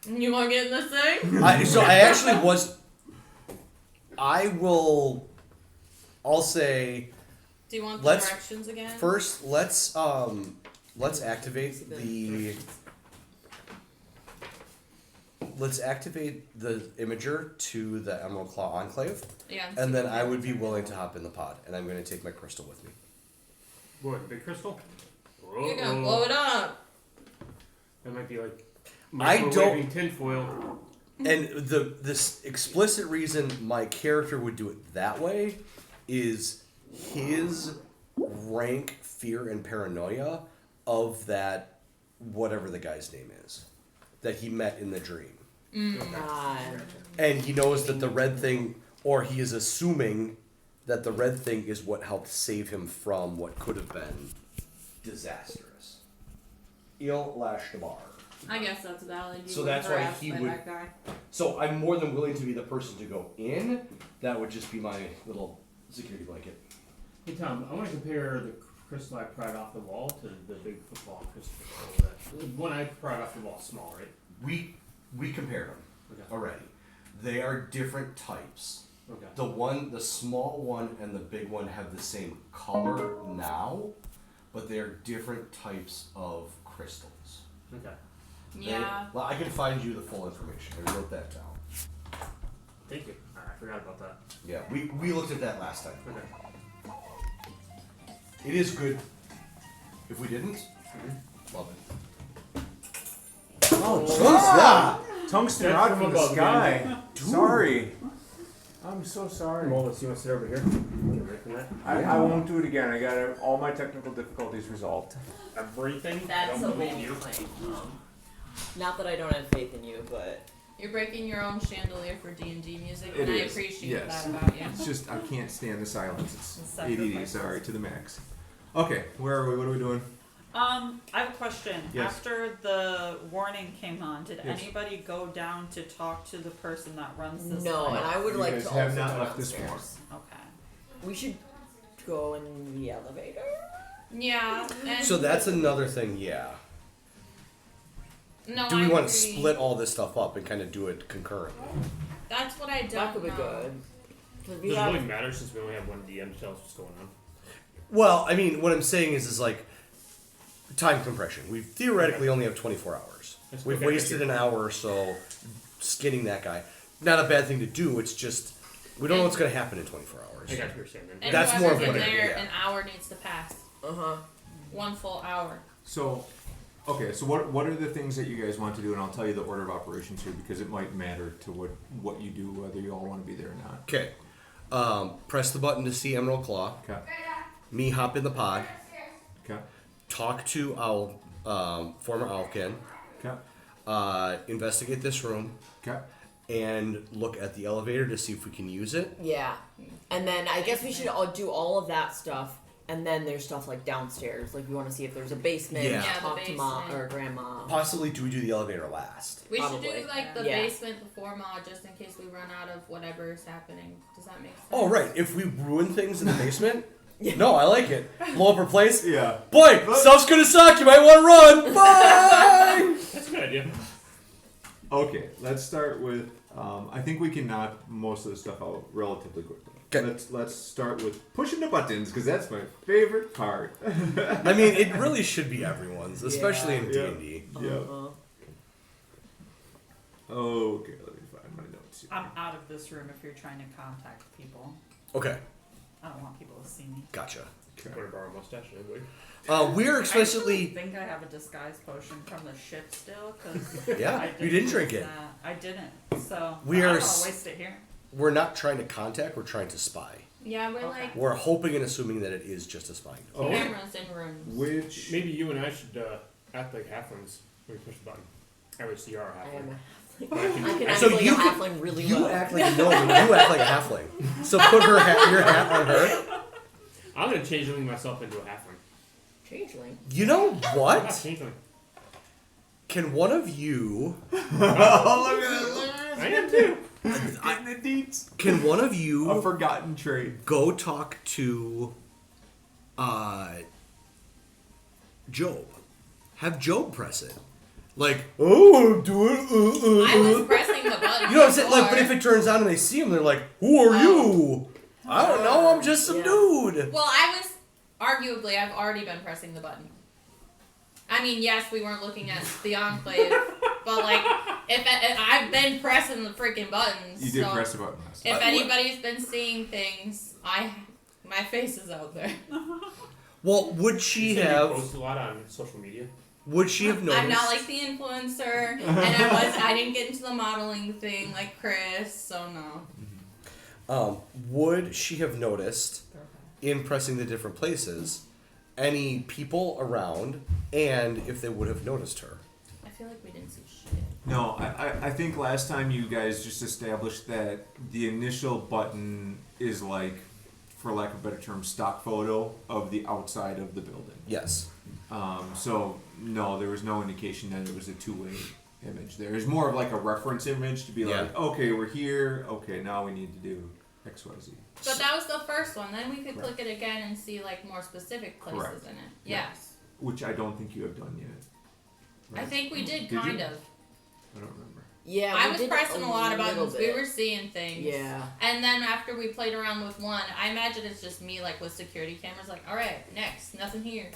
You want to get in this thing? I actually was. I will. I'll say Do you want the Let's- directions again? first. Let's activate the. Let's activate the imager to the Emerald Claw Enclave, Yeah. and then I would be willing to hop in the pod, and I'm going to take my crystal with me. What, big crystal? You're gonna blow it up. That might be like I don't- microwaving tinfoil. And this explicit reason my character would do it that way is his rank fear and paranoia of that whatever the guy's name is that he met in the dream. God. And he knows that the red thing, or he is assuming that the red thing is what helped save him from what could have been disastrous. Il Lashtabar. I guess that's valid. You So were that's why harassed he by would- that guy. So I'm more than willing to be the person to go in. That would just be my little security blanket. Hey Tom, I want to compare the crystal I pried off the wall to the big football crystal. The one I pried off the wall, small, right? We compared them Okay. already. They are different types. Okay. The small one and the big one have the same color now, but they are different types of crystals. Okay. Yeah. Well, I can find you the full information. I wrote that down. Thank you. I forgot about that. Yeah, we looked at that last time. Okay. It is good. If we didn't, love it. Oh, Ah! Tungsten That's rod from from the above sky. Sorry. I'm so sorry. Molus, you want to sit over here? Away from that. I won't do it again. I got all my technical difficulties resolved. Everything. That's I a don't whole believe you. thing. Not that I don't have faith in you, but You're breaking your own chandelier for D&D music, It and I is, appreciate yes. that about you. It's just I can't stand the silence. It's The ADD, sacrifices. sorry, to the max. Okay, where are we? What are we doing? I have a question. Yes. After the warning came on, did Yes. anybody go down to talk to the person that runs this? no, place? and I would You like guys to have also not go left this downstairs. Okay. We should go in the elevator. Yeah. And So that's another thing, yeah. no, Do we I want agree. to split all this stuff up and kind of do it concurrently? That's what I don't That could be know. good. 'Cause we Does it have- really matter since we only have one DM to tell us what's going on? Well, I mean, what I'm saying is like time compression. We theoretically only have 24 hours. That's We've okay. wasted an hour or so skinning that guy. Not a bad thing to do. It's just we don't know what's going to happen in 24 hours. I got what you're saying then. And That's more whoever's in important, there, yeah. an hour needs to pass. Uh-huh. 1 full hour. So, okay, so what are the things that you guys want to do? And I'll tell you the order of operations here because it might matter to what you do, whether you all want to be there or not. Okay. Press the button to see Emerald Claw. Okay. Me hop in the pod. Okay. Talk to Owl, former Owlkin. Okay. Investigate this room. Okay. And look at the elevator to see if we can use it. Yeah. And then I guess we should all do all of that stuff. And then there's stuff like downstairs. Like we want to see if there's a basement. Yeah. Yeah, the Talk to mom basement. or grandma. Possibly, do we do the elevator last? We Probably. should do like the Yeah. basement before Ma, just in case we run out of whatever is happening. Does that make sense? Oh, right. If we ruin things in the basement. No, I like it. Blow up our place. Yeah. Boy, stuff's gonna suck. You might want to run. Bye. That's a good idea. Okay, let's start with. I think we can knock most of the stuff out relatively quickly. 'Kay. Let's start with pushing the buttons because that's my favorite part. I mean, it really should be everyone's, especially in Yeah. D&D. Yeah. Uh-huh. Okay, let me find my notes here. I'm out of this room if you're trying to contact people. Okay, I don't want people to see me. gotcha. Okay. Want to borrow a mustache anyway? We're I explicitly. think I have a disguise potion from the ship still, because Yeah, you didn't drink it. I didn't, so We I are don't want s- to waste it here. We're not trying to contact. We're trying to spy. Yeah, we're Okay. like We're hoping and assuming that it is just a spying. Oh. cameras in rooms. Which Maybe you and I should act like halflings when we push the button. At least you are a I halfling. am a But I I can- can act So like you a can- halfling really You well. act like a gnome. You act like a halfling. So put your hat on her. I'm gonna changeling myself into a halfling. Changeling. You know I'm what? not changeling. Can one of you? I am too. Getting the deets. Can one of A you forgotten trait. go talk to Job? Have Job press it. Like, oh, I'm doing I was pressing the button. You know what I'm saying? Like, but before. if it turns on and they see him, they're like, "Who are you?" I don't know. I'm just some Yeah. dude. Well, I was arguably. I've already been pressing the button. I mean, yes, we weren't looking at the enclave, but like, if I've been pressing the freaking buttons. You did so press the button last. If anybody's been seeing things, my face is out there. Well, would she You said you have? post a lot on social media. Would she have noticed? I'm not like the influencer, and I didn't get into the modeling thing like Chris, so no. Would she have noticed in pressing the different places any people around, and if they would have noticed her? I feel like we didn't see shit. No, I think last time you guys just established that the initial button is like, for lack of a better term, stock photo of the outside of the building. Yes. So no, there was no indication that it was a two-way image. There is more of like a reference image to be like, okay, we're here. Okay, now we need to do X, Y, Z. But that was the first one. Then we could Correct. click it again and see like more specific places Correct. in it. Yeah. Yes. Which I don't think you have done yet. I Right? think we did Did you? kind of. I don't remember. Yeah, I we was did pressing a lot of little buttons. We bit. were seeing things. Yeah. And then after we played around with one, I imagine it's just me like with security cameras. Like, all right, next, nothing here.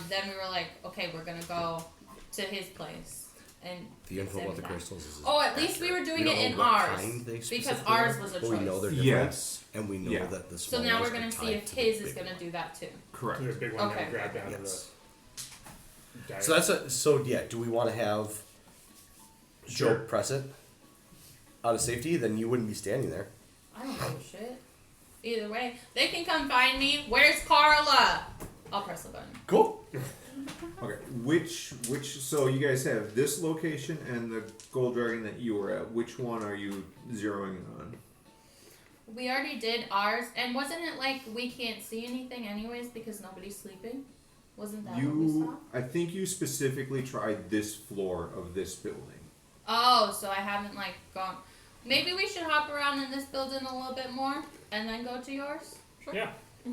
Then we were like, okay, we're gonna go to his place. And The info same about the with that. crystals is Oh, at least we were doing don't it know in what ours kind they because specifically ours are, was a but we know choice. they're different, Yes. and we know Yeah. that the So small now ones we're are gonna see tied if to the his is big gonna one. do that too. Correct. The big one Okay. that grabbed down Yes. to the So that's so yeah. Do we want to have Sure. Joe press it out of safety? Then you wouldn't be standing there. I don't give a shit. Either way, they can come find me. Where's Carla? I'll press the button. Cool. Okay, which so you guys have this location and the gold dragon that you were at. Which one are you zeroing in on? We already did ours, and wasn't it like we can't see anything anyways because nobody's sleeping? Wasn't that what we saw? I think you specifically tried this floor of this building. Oh, so I haven't like gone. Maybe we should hop around in this building a little bit more and then go to yours. Yeah.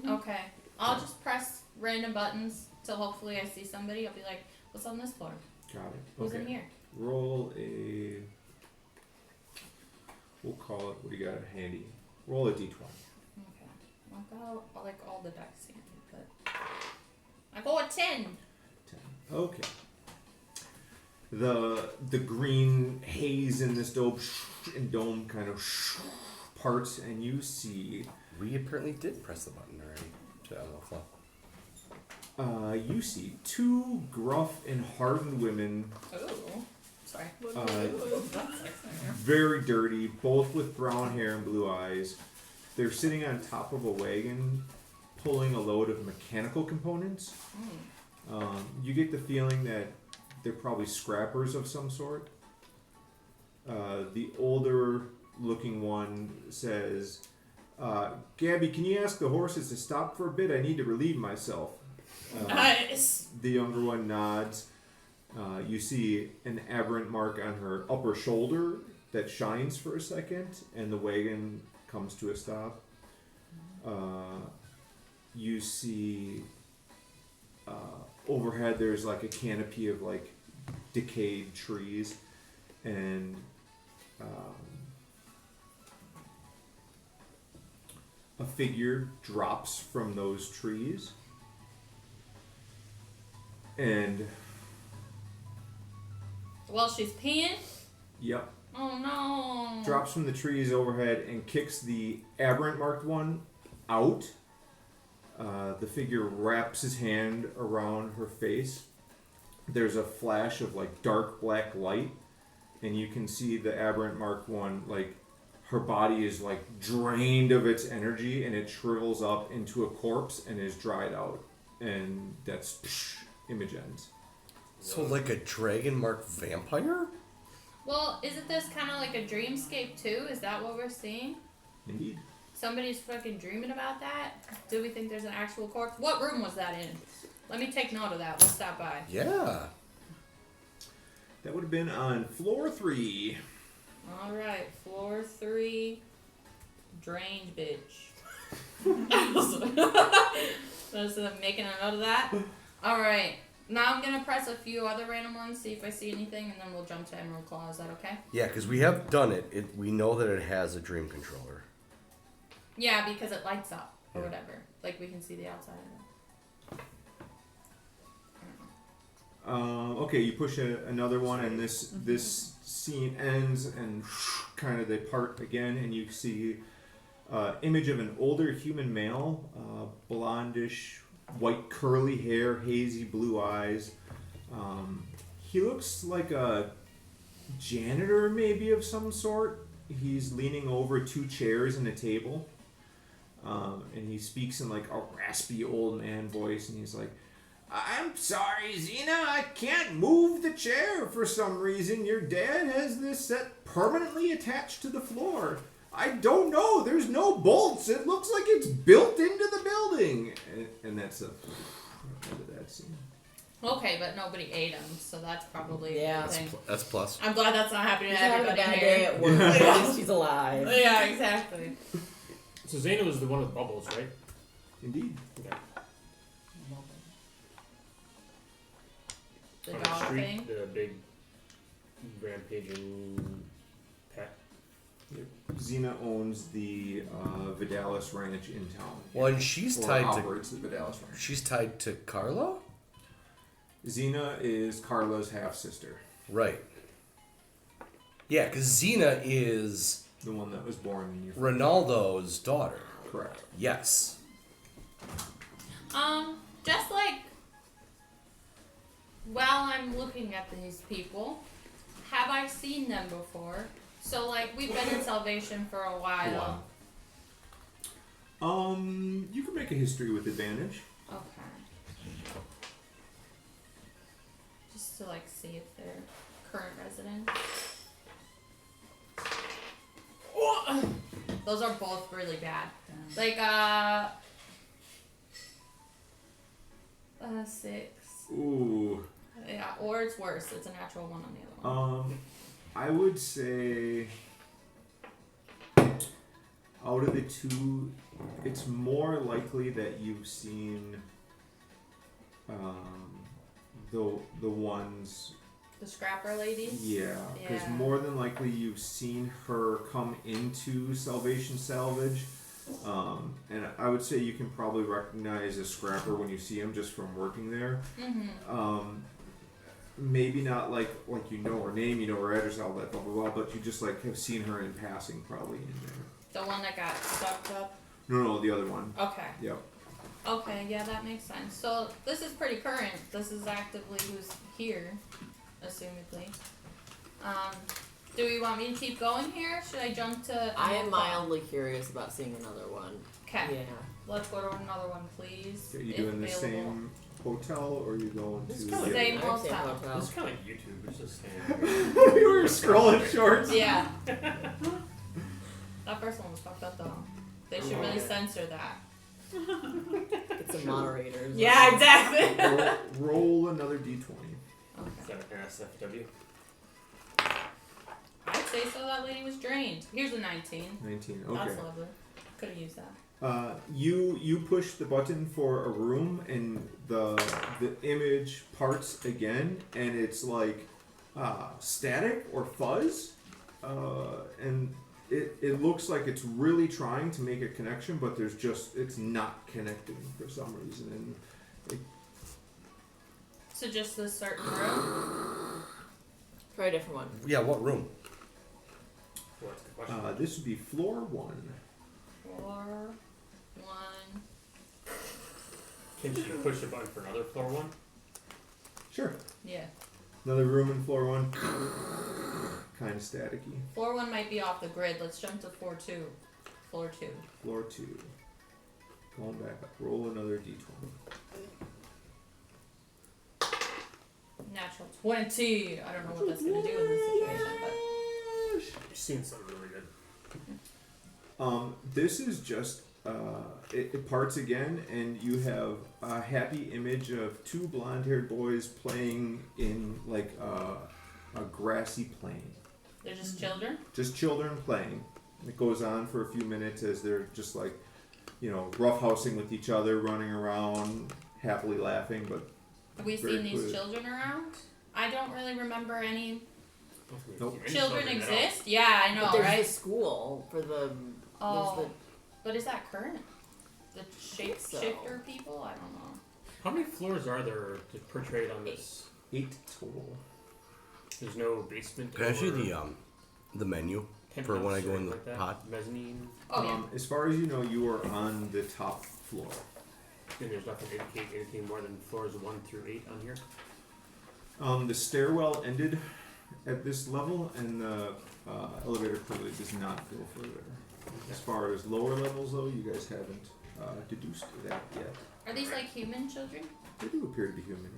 Okay. I'll just press random buttons till hopefully I see somebody. I'll be like, "What's on this floor? Got it. Who's Okay. in here?" Roll a. We'll call it. What do you got handy? Roll a d20. Okay. I'll go like all the dice handy, but I go a 10. 10. Okay. The green haze in this dome kind of parts, and you see We apparently did press the button already to unlock. you see two gruff and hardened women, Oh. Sorry. very dirty, both with brown hair and blue eyes. They're sitting on top of a wagon, pulling a load of mechanical components. You get the feeling that they're probably scrappers of some sort. The older looking one says, Gabby, can you ask the horses to stop for a bit? I need to relieve myself. Nice. The younger one nods. You see an aberrant mark on her upper shoulder that shines for a second, and the wagon comes to a stop. You see overhead there's like a canopy of like decayed trees, and a figure drops from those trees, and Well, she's peeing. yep, Oh no. drops from the trees overhead and kicks the aberrant marked one out. The figure wraps his hand around her face. There's a flash of like dark black light, and you can see the aberrant marked one, like her body is like drained of its energy, and it shrivels up into a corpse and is dried out, and that's image ends. So like a dragon marked vampire? Well, isn't this kind of like a dreamscape too? Is that what we're seeing? Indeed. Somebody's fucking dreaming about that? Do we think there's an actual corpse? What room was that in? Let me take note of that. We'll stop by. Yeah. That would have been on floor 3. Alright, floor 3. Drained bitch. Just making a note of that. Alright. Now I'm gonna press a few other random ones, see if I see anything, and then we'll jump to Emerald Claw. Is that okay? Yeah, because we have done it. We know that it has a dream controller. Yeah, because it lights up or Yeah. whatever. Like we can see the outside of it. Okay, you push another one, and this scene ends, and kind of they part again, and you see image of an older human male, blondish, white curly hair, hazy blue eyes. He looks like a janitor, maybe of some sort. He's leaning over 2 chairs and a table, and he speaks in like a raspy old man voice, and he's like, I'm sorry, Xena, I can't move the chair for some reason. Your dad has this set permanently attached to the floor. I don't know. There's no bolts. It looks like it's built into the building. And that's the end of that scene. Okay, but nobody ate them, so that's probably Yeah. a good thing. That's plus. I'm glad that's not happening She's to having a everybody bad day here. at work. At least she's alive. Yeah, exactly. So Zayna was the one with bubbles, right? Indeed. Okay. The On dog the street, thing. the big rampaging pet. Xena owns the Vidalis Ranch in town. Well, and she's Or tied to operates the Vidalis Ranch. she's tied to Carla? Xena is Carla's half sister. Right. Yeah, because Xena is The one that was born in your Ronaldo's daughter. Correct. Yes. Just like while I'm looking at these people, have I seen them before? So like we've been in Salvation for a while. You can make a history with advantage. Okay. Just to like see if they're current residents. Oh! Those are both really bad. Like 6. Ooh. Yeah, or it's worse. It's a natural 1 on the other one. I would say out of the two, it's more likely that you've seen the ones. The scrapper ladies? Yeah, because Yeah. more than likely you've seen her come into Salvation Salvage. And I would say you can probably recognize a scrapper when you see him just from working there. Mm-hmm. Maybe not like you know her name, you know her address, all that blah blah blah, but you just like have seen her in passing probably in there. The one that got sucked up? No, the other one. Okay. Yep. Okay, yeah, that makes sense. So this is pretty current. This is actively who's here, assumedly. Do we want me to keep going here? Should I jump to... I am mildly curious about seeing another one. Okay. Yeah. Let's go to another one, please. Are you if doing the available. same hotel or are you going It's to kinda the Same other one? Same hotel. hotel. It's kind of like YouTube. It's just We were scrolling shorts. Yeah. That first one was fucked up, though. They should really Yeah. censor that. Get some moderators. Yeah, exactly. Roll another d20. Is Okay. that an SFW? I'd say so. That lady was drained. Here's a 19. 19. Okay. That's lovely. Could have used that. You push the button for a room and the image parts again and it's like static or fuzz and it looks like it's really trying to make a connection but it's not connecting for some reason and So just this certain room? Try a different one. Yeah, what room? What's the question? this would be floor 1. 4, 1. Can she push a button for another floor one? Sure. Yeah. Another room in floor 1. Kind of staticky. Floor 1 might be off the grid. Let's jump to floor 2. Floor 2. Floor 2. Going back up. Roll another d20. Natural 20. I don't know what that's going to do in this situation, but... You've seen something really good. This is just it parts again, and you have a happy image of 2 blonde-haired boys playing in like a grassy plain. They're just children? Just children playing. It goes on for a few minutes as they're just like, roughhousing with each other, running around, happily laughing. But Have we very seen these clear. children around? I don't really remember any Nope. children at all. exist. Yeah, I know, But there's right? the school for the. Oh, There's but is that current? The so. shapeshifter people? I don't know. How many floors are there portrayed on this? 8 total. There's no basement. Can I see or the menu for penthouse when I or go in anything the like that? pod? Mezzanine. Oh, yeah. As far as you know, you are on the top floor. And there's nothing to indicate anything more than floors 1 through 8 on here. The stairwell ended at this level, and the elevator clearly does not go further. As far as lower levels, though, you guys haven't deduced that yet. Are these like human children? They do appear to be human.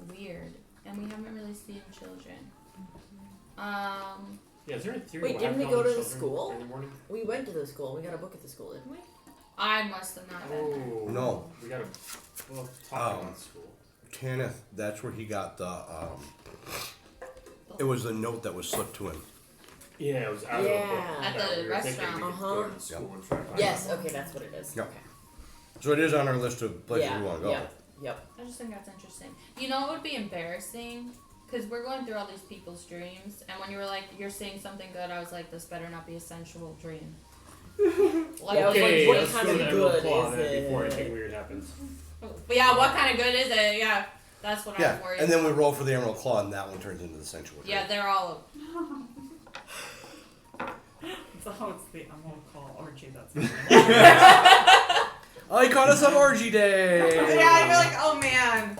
Weird. And we haven't really seen children. Yeah, is there a theory? Wait, why didn't we I go found to the children school? in the morning? We went to the school. We got a book at the school, didn't we? I must have not been there. Oh No. We gotta talk Um, about school. Kenneth, that's where he got the. It was the note that was slipped to him. Yeah, it was out Yeah. of the book. At that the we were thinking restaurant. we could go to the school and try to find Yes. out. Okay, that's what it is. Yep. Okay. So it is on our list of places Yeah. we want to go. Yep. Yep. I just think that's interesting. You know, it would be embarrassing because we're going through all these people's dreams, and when you were like, "You're seeing something good," I was like, "This better not be a sensual dream." Like, Yeah, Okay, what let's kind go of to the Emerald good Claw is then before it? anything weird happens. but yeah, what kind of good is it? Yeah, that's what I Yeah, was worried. and then we about. roll for the Emerald Claw, and that one turns into the sensual. Yeah, Dream. they're all. So it's the I'm gonna call orgy. That's Oh, he caught us on orgy day. Yeah, you're like, oh man.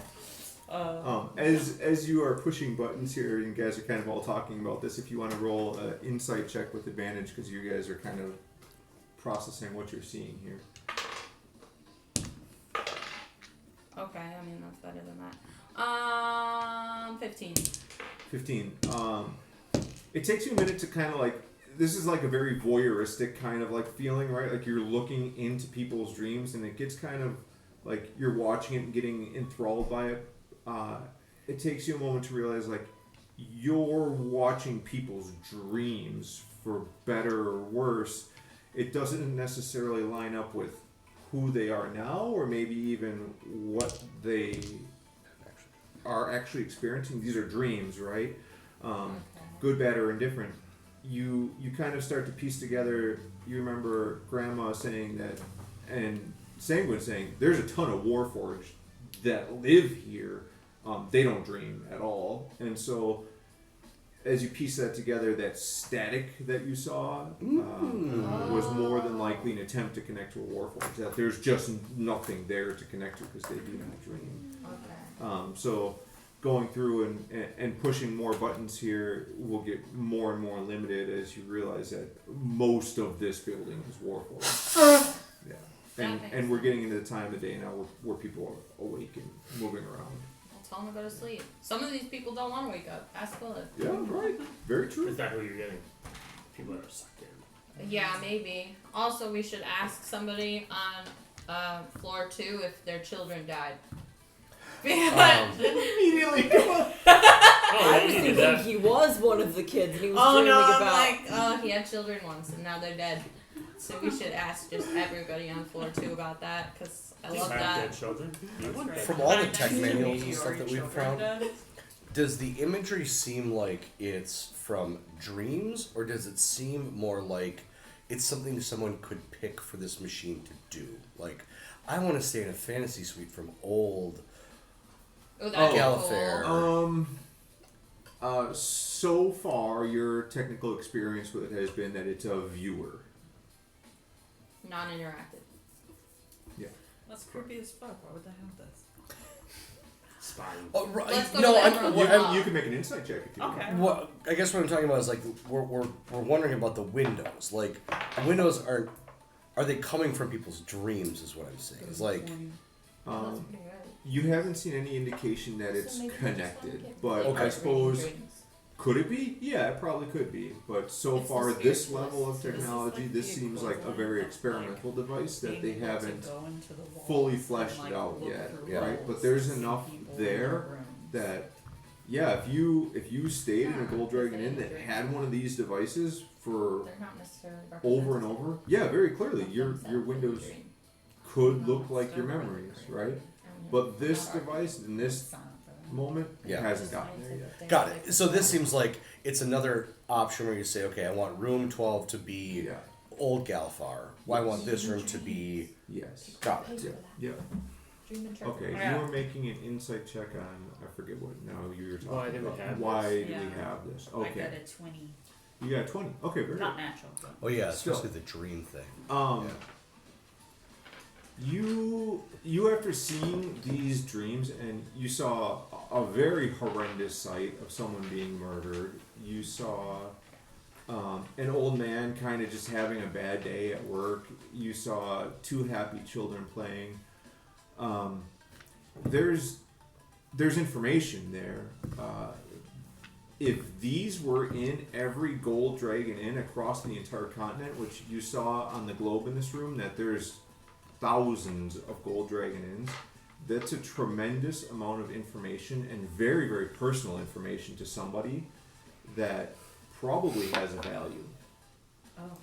As you are pushing buttons here, and you guys are kind of all talking about this, if you want to roll an insight check with advantage, because you guys are kind of processing what you're seeing here. Okay, I mean that's better than that. 15. 15. It takes you a minute to kind of like, this is like a very voyeuristic kind of like feeling, right? Like you're looking into people's dreams, and it gets kind of like you're watching it and getting enthralled by it. It takes you a moment to realize like you're watching people's dreams, for better or worse. It doesn't necessarily line up with who they are now, or maybe even what they are actually experiencing. These are dreams, right? Good, bad, or indifferent. You kind of start to piece together. You remember Grandma saying that, and Sanguine saying, there's a ton of Warforged that live here. They don't dream at all. And so as you piece that together, that static that you saw was more than likely an attempt to connect to a Warforged. That there's just nothing there to connect to because they do not dream. Okay. So going through and pushing more buttons here will get more and more limited as you realize that most of this building is Warforged. Yeah. And we're getting into the time of the day now where people are awake and moving around. Tell them to go to sleep. Some of these people don't want to wake up. Ask Philip. Yeah, right. Very true. Is that who you're getting? People that are sucked in. Yeah, maybe. Also, we should ask somebody on floor 2 if their children died. Immediately come on. I was thinking he was one of the kids and he was dreaming about... he had children once and now they're dead. So we should ask just everybody on floor 2 about that, because I love that. Dead children. From all the tech manuals and stuff that we've found, does the imagery seem like it's from dreams, or does it seem more like it's something someone could pick for this machine to do? Like, I want to stay in a fantasy suite from old Gallifrey. Cool. So far, your technical experience with it has been that it's a viewer. Non-interactive. Yeah. That's creepy as fuck. Why would they have this? Spying. Oh, right. Let's go No, to I'm, Eberron. You can make an insight check if you want. Okay. what I guess what I'm talking about is like we're wondering about the windows. Like, the windows are they coming from people's dreams? Is what I'm saying. It's like That's pretty good. You haven't seen any indication that it's So maybe connected, just but Okay. I suppose could it be? Yeah, it probably could be. But so It's far, the this spirit level of plus. So this is technology, like this the seems like a equivalent very of, experimental device that they being able to haven't go into the walls fully and, fleshed like, it out look yet, through right? walls But there's to see enough people there in rooms. that, yeah, if you stayed in a Gold Dragon Inn that had one of these devices for They're not necessarily over and over, yeah, very clearly, your windows could No, look it's like your still really memories, creepy. right? But this device in this It's not for them. moment Yeah. hasn't gotten there yet. got it. So this seems like it's another option where you say, okay, I want room 12 to be Yeah. old Galfar. Well, I want this room to be Yes. got it. Yeah. Okay, Yeah. you were making an insight check on, I forget what now you were talking Why do we about. have Why this? do we Yeah. have this? I got Okay. a 20. You got 20. Okay, very Not good. natural, but Oh yeah, Still. especially the dream thing. Yeah. Yeah. You after seeing these dreams, and you saw a very horrendous sight of someone being murdered. You saw an old man kind of just having a bad day at work. You saw two happy children playing. There's information there. If these were in every Gold Dragon Inn across the entire continent, which you saw on the globe in this room, that there's thousands of Gold Dragon Inns, that's a tremendous amount of information and very, very personal information to somebody that probably has a value. oh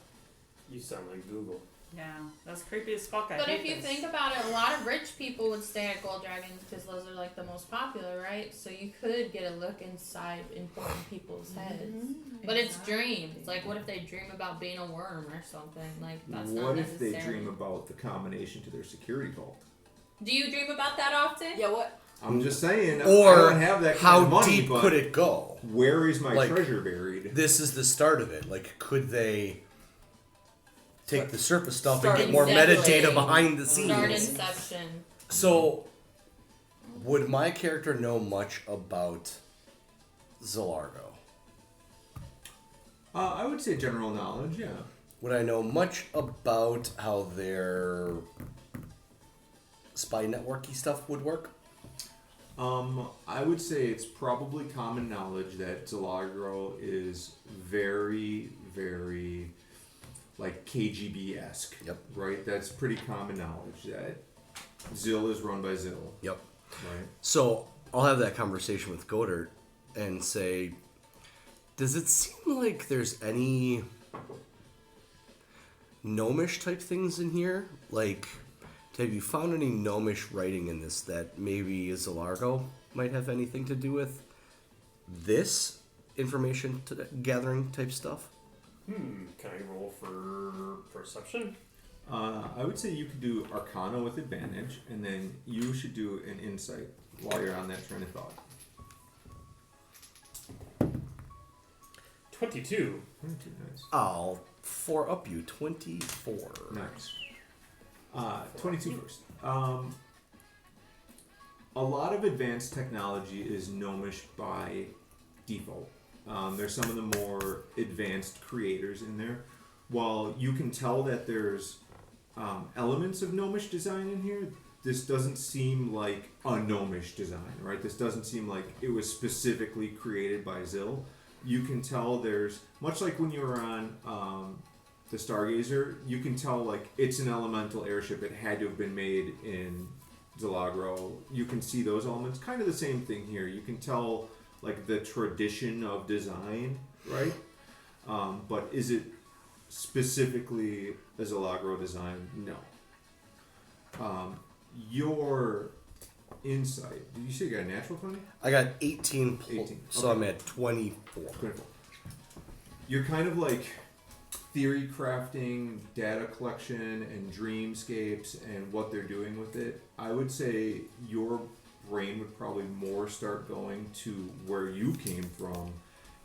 You sound like Google. yeah, that's creepy as fuck. I But hate if you this. think about it, a lot of rich people would stay at Gold Dragons because those are like the most popular, right? So you could get a look inside important people's heads. But it's dreams. Like, what if they dream about being a worm or something? Like, that's not What if they necessarily. dream about the combination to their security vault? Do you dream about that often? Yeah, what? I'm just saying, I Or don't have that kind how of money, deep but could it go? where is my Like, treasure buried? This is the start of it. Like, could they take the surface stuff Start and get more Inception. metadata behind the Start scenes. Inception. So, would my character know much about Zilargo? I would say general knowledge, yeah. Would I know much about how their spy networky stuff would work? I would say it's probably common knowledge that Zilargo is very, very like KGB-esque. Yep. Right? That's pretty common knowledge that Zil is run by Zil. Yep. Right? So I'll have that conversation with Godert and say, does it seem like there's any gnomish type things in here? Like, have you found any gnomish writing in this that maybe Zilargo might have anything to do with this information gathering type stuff? Can I roll for perception? I would say you could do Arcana with advantage, and then you should do an insight while you're on that train of thought. 22. 22, nice. I'll 4 up you, 24. Nice. 22 first. A lot of advanced technology is gnomish by default. There's some of the more advanced creators in there. While you can tell that there's elements of gnomish design in here, this doesn't seem like a gnomish design, right? This doesn't seem like it was specifically created by Zil. You can tell there's, much like when you were on the Stargazer, you can tell like it's an elemental airship. It had to have been made in Zilargo. You can see those elements. Kind of the same thing here. You can tell like the tradition of design, right? But is it specifically a Zilargo design? No. Your insight. Did you say you got a natural 20? I got 18, 18. So Okay. I'm at 24. 24. You're kind of like theory crafting, data collection, and dreamscapes and what they're doing with it. I would say your brain would probably more start going to where you came from,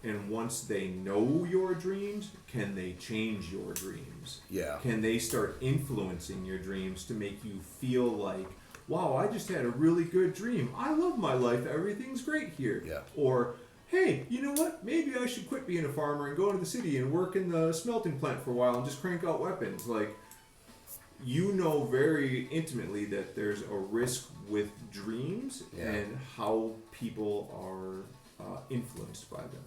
and once they know your dreams, can they change your dreams? Yeah. Can they start influencing your dreams to make you feel like, wow, I just had a really good dream. I love my life. Everything's great here. Yeah. Or, hey, you know what? Maybe I should quit being a farmer and go into the city and work in the smelting plant for a while and just crank out weapons. Like, you know very intimately that there's a risk with dreams Yeah. and how people are influenced by them.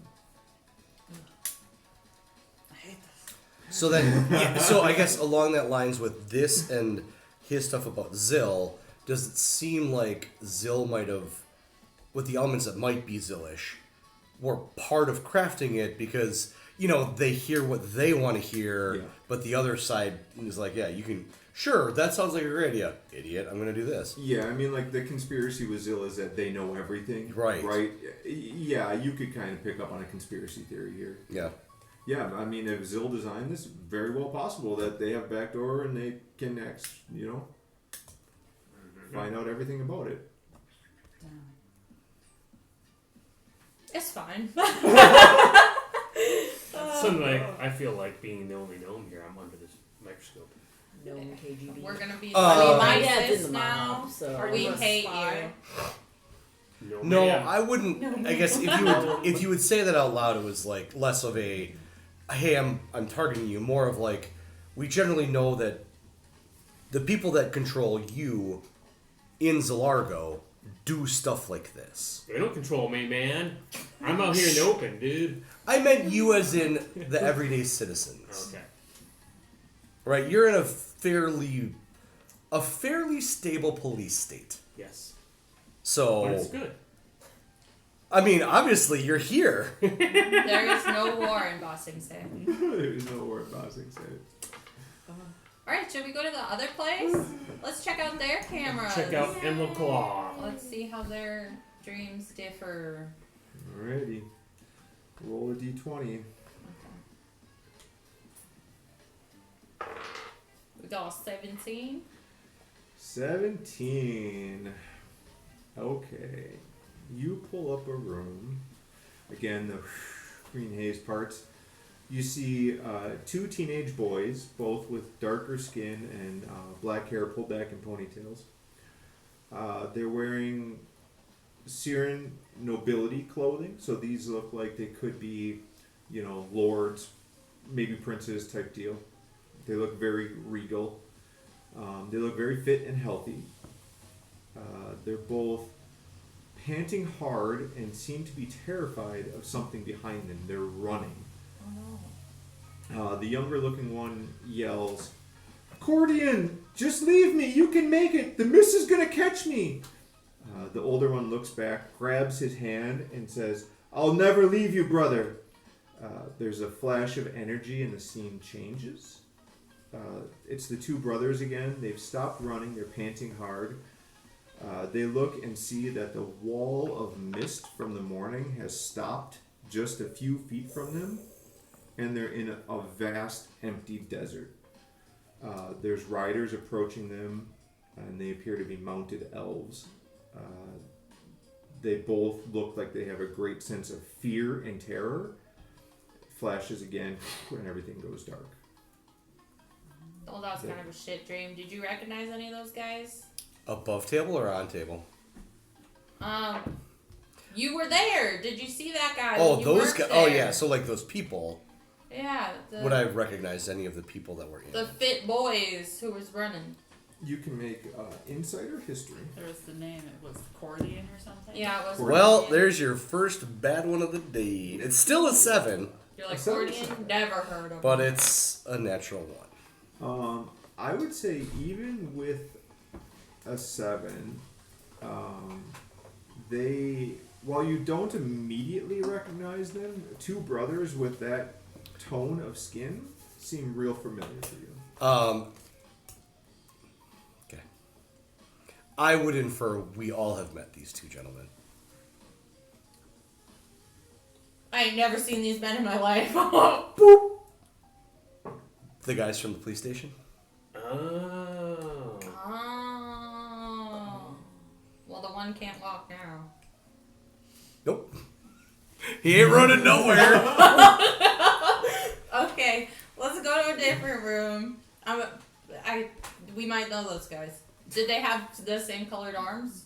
I hate this. So then, yeah, so I guess along that lines with this and his stuff about Zil, does it seem like Zil might have, with the elements that might be Zillish, were part of crafting it because, you know, they hear what they want to hear, Yeah. but the other side is like, yeah, you can, sure, that sounds like a great idea. Idiot, I'm going to do this. Yeah, I mean, like, the conspiracy with Zil is that they know everything. Right. Right? Yeah, you could kind of pick up on a conspiracy theory here. Yeah. Yeah, I mean, if Zil designed this, very well possible that they have backdoor and they can find out everything about it. It's fine. So like, I feel like being the only gnome here, I'm under this microscope. Gnome KGB. We're gonna be my dad's racist in the now. mob, so Are We you a hate spy? you. No, man. I wouldn't. I guess if you would say that out loud, it was like less of a, hey, I'm targeting you. More of like, we generally know that the people that control you in Zilargo do stuff like this. They don't control me, man. I'm out here in the open, dude. I meant you as in the everyday citizens. Okay. Right? You're in a fairly stable police state. Yes. So, But it's good. I mean, obviously you're here. There is no war in Bossing State. There's no word bossing said. Alright, should we go to the other place? Let's check out their cameras. Check out Emerald Claw. Let's see how their dreams differ. Alrighty. Roll a d20. We got 17. 17. Okay. You pull up a room. Again, the green haze parts. You see two teenage boys, both with darker skin and black hair pulled back in ponytails. They're wearing Syrian nobility clothing, so these look like they could be, lords, maybe princes type deal. They look very regal. They look very fit and healthy. They're both panting hard and seem to be terrified of something behind them. They're running. The younger looking one yells, "Cordian, just leave me. You can make it. The miss is going to catch me." The older one looks back, grabs his hand, and says, "I'll never leave you, brother." There's a flash of energy and the scene changes. It's the two brothers again. They've stopped running. They're panting hard. They look and see that the wall of mist from the morning has stopped just a few feet from them, and they're in a vast, empty desert. There's riders approaching them, and they appear to be mounted elves. They both look like they have a great sense of fear and terror. Flashes again, and everything goes dark. Well, that was kind of a shit dream. Did you recognize any of those guys? Above table or on table? You were there. Did you see that guy? Oh, when you those worked guys. there? Oh, yeah. So, like, those people. Yeah. Would I recognize any of the people that were in? The fit boys who was running. You can make insider history. There was the name. It was Cordian or something. Yeah, it was. Well, Cordian. there's your first bad one of the day. It's still a 7, You're like, So- Cordian, never heard of but him. it's a natural 1. I would say even with a 7, while you don't immediately recognize them, two brothers with that tone of skin seem real familiar to you. Okay. I would infer we all have met these two gentlemen. I ain't never seen these men in my life. Boop. The guys from the police station? Oh. Oh. Well, the one can't walk now. Nope. He ain't running nowhere. Okay, let's go to a different room. We might know those guys. Did they have the same colored arms?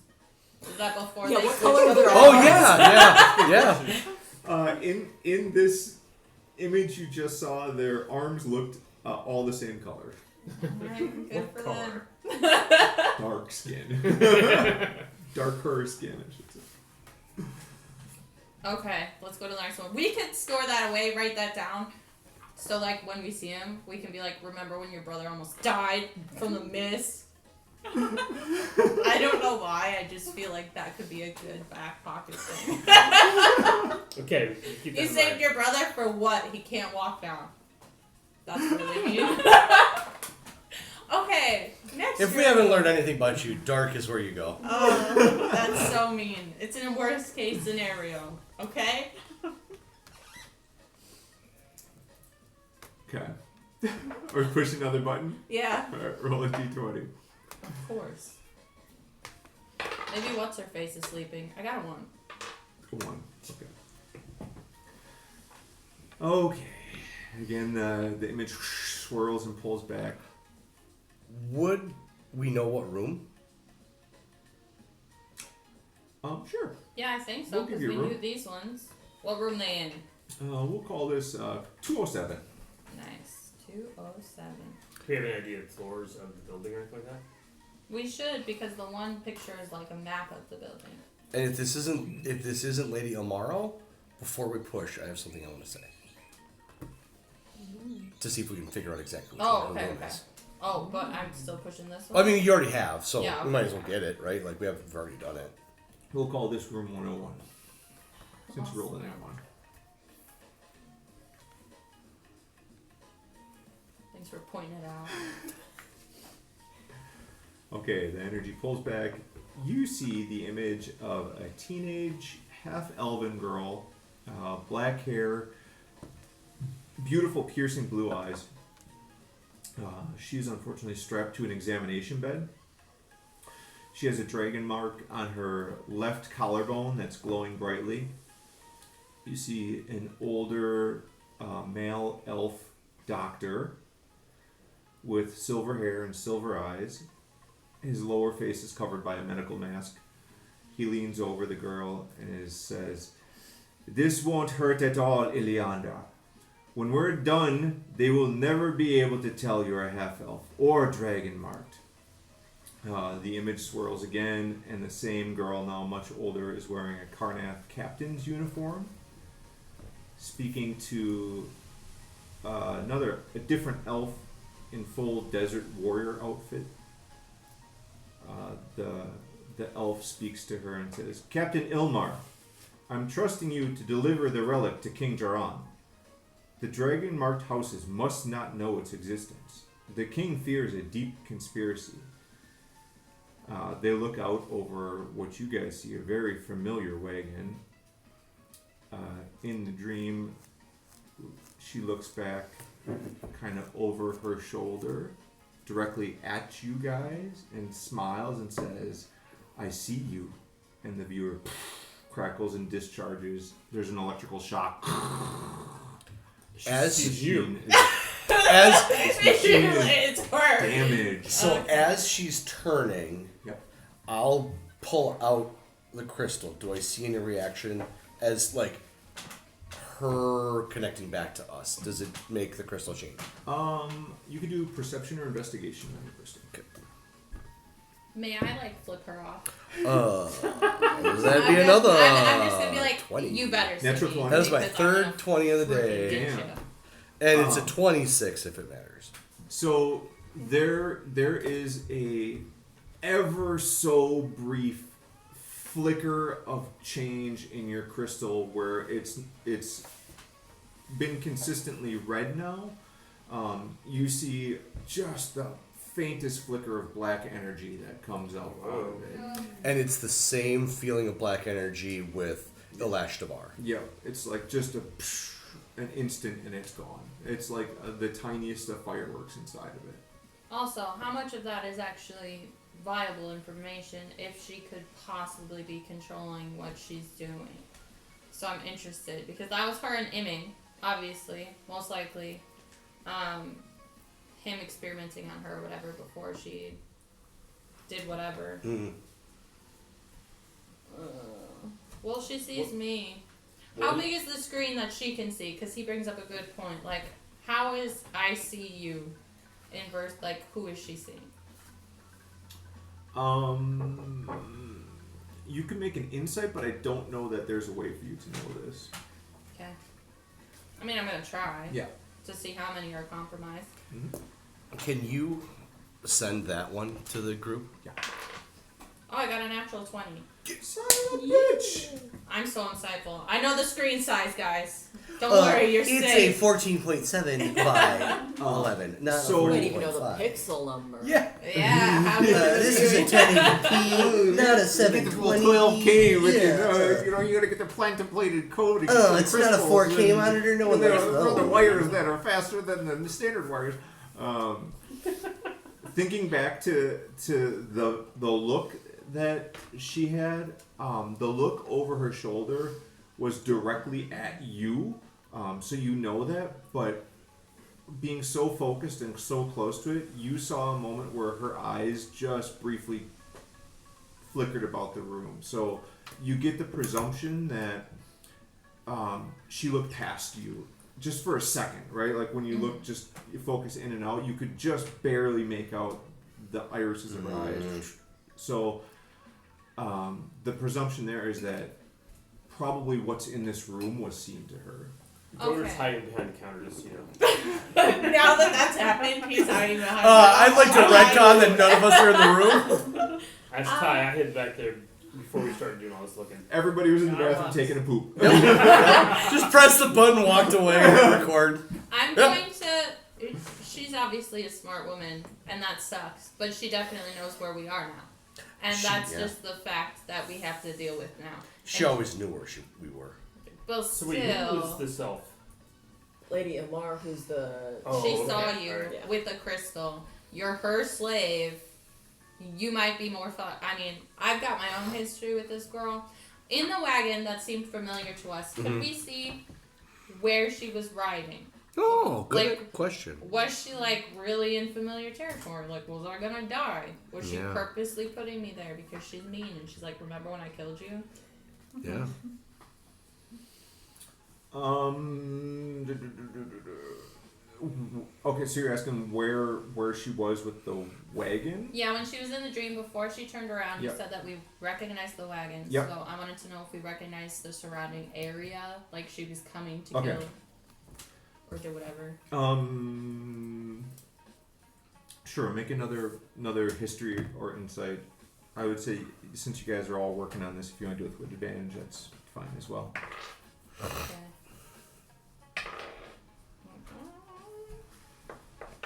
Was that before Yeah, they what switched color were to their red? Oh, yeah. In this image you just saw, their arms looked all the same color. Alright, good for them. Dark skin. Darker skin, I should say. Okay, let's go to the next one. We can store that away, write that down. So, like, when we see him, we can be like, remember when your brother almost died from the mist? I don't know why, I just feel like that could be a good back pocket thing. Okay. Keep that You in saved mind. your brother for what? He can't walk now. That's really mean. Okay, next If we room. haven't learned anything about you, dark is where you go. Oh, that's so mean. It's in a worst case scenario, okay? Okay. Are we pushing another button? Yeah, Alright, roll a d20. of course. Maybe what's her face is sleeping. I got a 1. 1. Okay. Again, the image swirls and pulls back. Would we know what room? Sure. Yeah, I think so, We'll give because you we a room. knew these ones. What room they in? We'll call this 207. Nice. 207. Do we have an idea of floors of the building or anything like that? We should, because the one picture is like a map of the building. And if this isn't Lady Amaro, before we push, I have something I want to say. To see if we can figure out exactly what Oh, her okay, room okay. is. Oh, but I'm still pushing this I one? mean, you already have, so Yeah, we might okay. as well get it, right? Like, we've already done it. We'll call this room 101. Since you rolled an one. Thanks for pointing it out. Okay, the energy pulls back. You see the image of a teenage, half-elven girl, black hair, beautiful piercing blue eyes. She's unfortunately strapped to an examination bed. She has a dragon mark on her left collarbone that's glowing brightly. You see an older male elf doctor with silver hair and silver eyes. His lower face is covered by a medical mask. He leans over the girl and says, "This won't hurt at all, Ilianda. When we're done, they will never be able to tell you're a half-elf or dragon-marked." The image swirls again, and the same girl, now much older, is wearing a Karnath captain's uniform, speaking to a different elf in full desert warrior outfit. The elf speaks to her and says, "Captain Ilmar, I'm trusting you to deliver the relic to King Jaran. The dragon-marked houses must not know its existence. The king fears a deep conspiracy." They look out over what you guys see, a very familiar wagon. In the dream, she looks back kind of over her shoulder directly at you guys and smiles and says, "I see you." And the viewer crackles and discharges. There's an electrical shock. As Machine It's her. damaged. So as she's turning, Yep. I'll pull out the crystal. Do I see any reaction as like her connecting back to us? Does it make the crystal change? You can do perception or investigation on your crystal. Okay. May I like flip her off? That'd be another. I'm just gonna be like, 20. you better. Natural see me, 20. That was my because I'm third gonna 20 of the freaking day, get Damn. you. and it's a 26 if it matters. So there is a ever so brief flicker of change in your crystal where it's been consistently red now. You see just the faintest flicker of black energy that comes out of it. And it's the same feeling of black energy with Ilash Davar. Yeah, it's like just an instant and it's gone. It's like the tiniest of fireworks inside of it. Also, how much of that is actually viable information if she could possibly be controlling what she's doing? So I'm interested because that was her and Imming, obviously, most likely. Him experimenting on her or whatever before she did whatever. Mm. Well, she sees me. How big is the screen that she can see? Because he brings up a good point. Like, how is I see you inverse? Like, who is she seeing? You can make an insight, but I don't know that there's a way for you to know this. Okay. I mean, I'm gonna try. Yeah. To see how many are compromised. Can you send that one to the group? Yeah. Oh, I got a natural 20. Son of a bitch! I'm so insightful. I know the screen size, guys. Don't worry, you're it's safe. a 14.7 by 11, not So- a You didn't even know the 14.5. pixel number. Yeah. Yeah, how This is a 1080p, not a 720. 12K with Yeah. you gotta get the platinum-plated code. Oh, it's not a 4K monitor. No one likes the those. wires that are faster than the standard wires. Thinking back to the look that she had, the look over her shoulder was directly at you, so you know that, but being so focused and so close to it, you saw a moment where her eyes just briefly flickered about the room. So you get the presumption that she looked past you just for a second, right? Like when you look, just you focus in and out, you could just barely make out the irises of her eyes. So the presumption there is that probably what's in this room was seen to her. Goder's Okay. hiding behind the counter, just you know. Now that that's happened, he's hiding behind. I'd like to retcon that none of us are in the room. That's Ty. I hid back there before we started doing all this looking. Everybody was in the I bathroom was. taking a poop. Just press the button, walked away, and record. I'm going to. She's obviously a smart woman, and that sucks. But she definitely knows where we are now, and that's Yeah. just the fact that we have to deal with now. She always knew where we were. But So still, wait, who is this elf? Lady Amar, who's the Oh, she okay. saw you Alright. Yeah. with a crystal. You're her slave. You might be more fun. I mean, I've got my own history with this girl. In the wagon that seemed familiar to us, could we see where she was riding. Oh, good Like, question. Was she like really in familiar territory? Like, was I gonna die? Was she Yeah. purposely putting me there because she's mean and she's like, remember when I killed you? Yeah. Okay, so you're asking where she was with the wagon? Yeah, when she was in the dream before she turned around, Yep. you said that we recognized the wagon. Yep. So I wanted to know if we recognized the surrounding area, like she was coming to Okay. kill or do whatever. Sure. Make another history or insight. I would say since you guys are all working on this, if you want to do it with advantage, that's fine as well. Okay.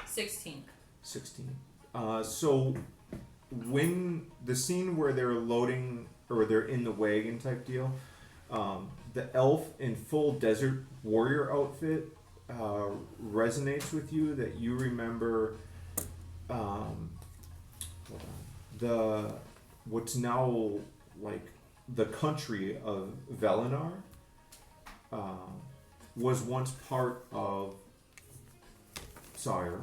16. 16. So when the scene where they're loading or they're in the wagon type deal, the elf in full desert warrior outfit resonates with you. That you remember what's now like the country of Velenar was once part of Sire.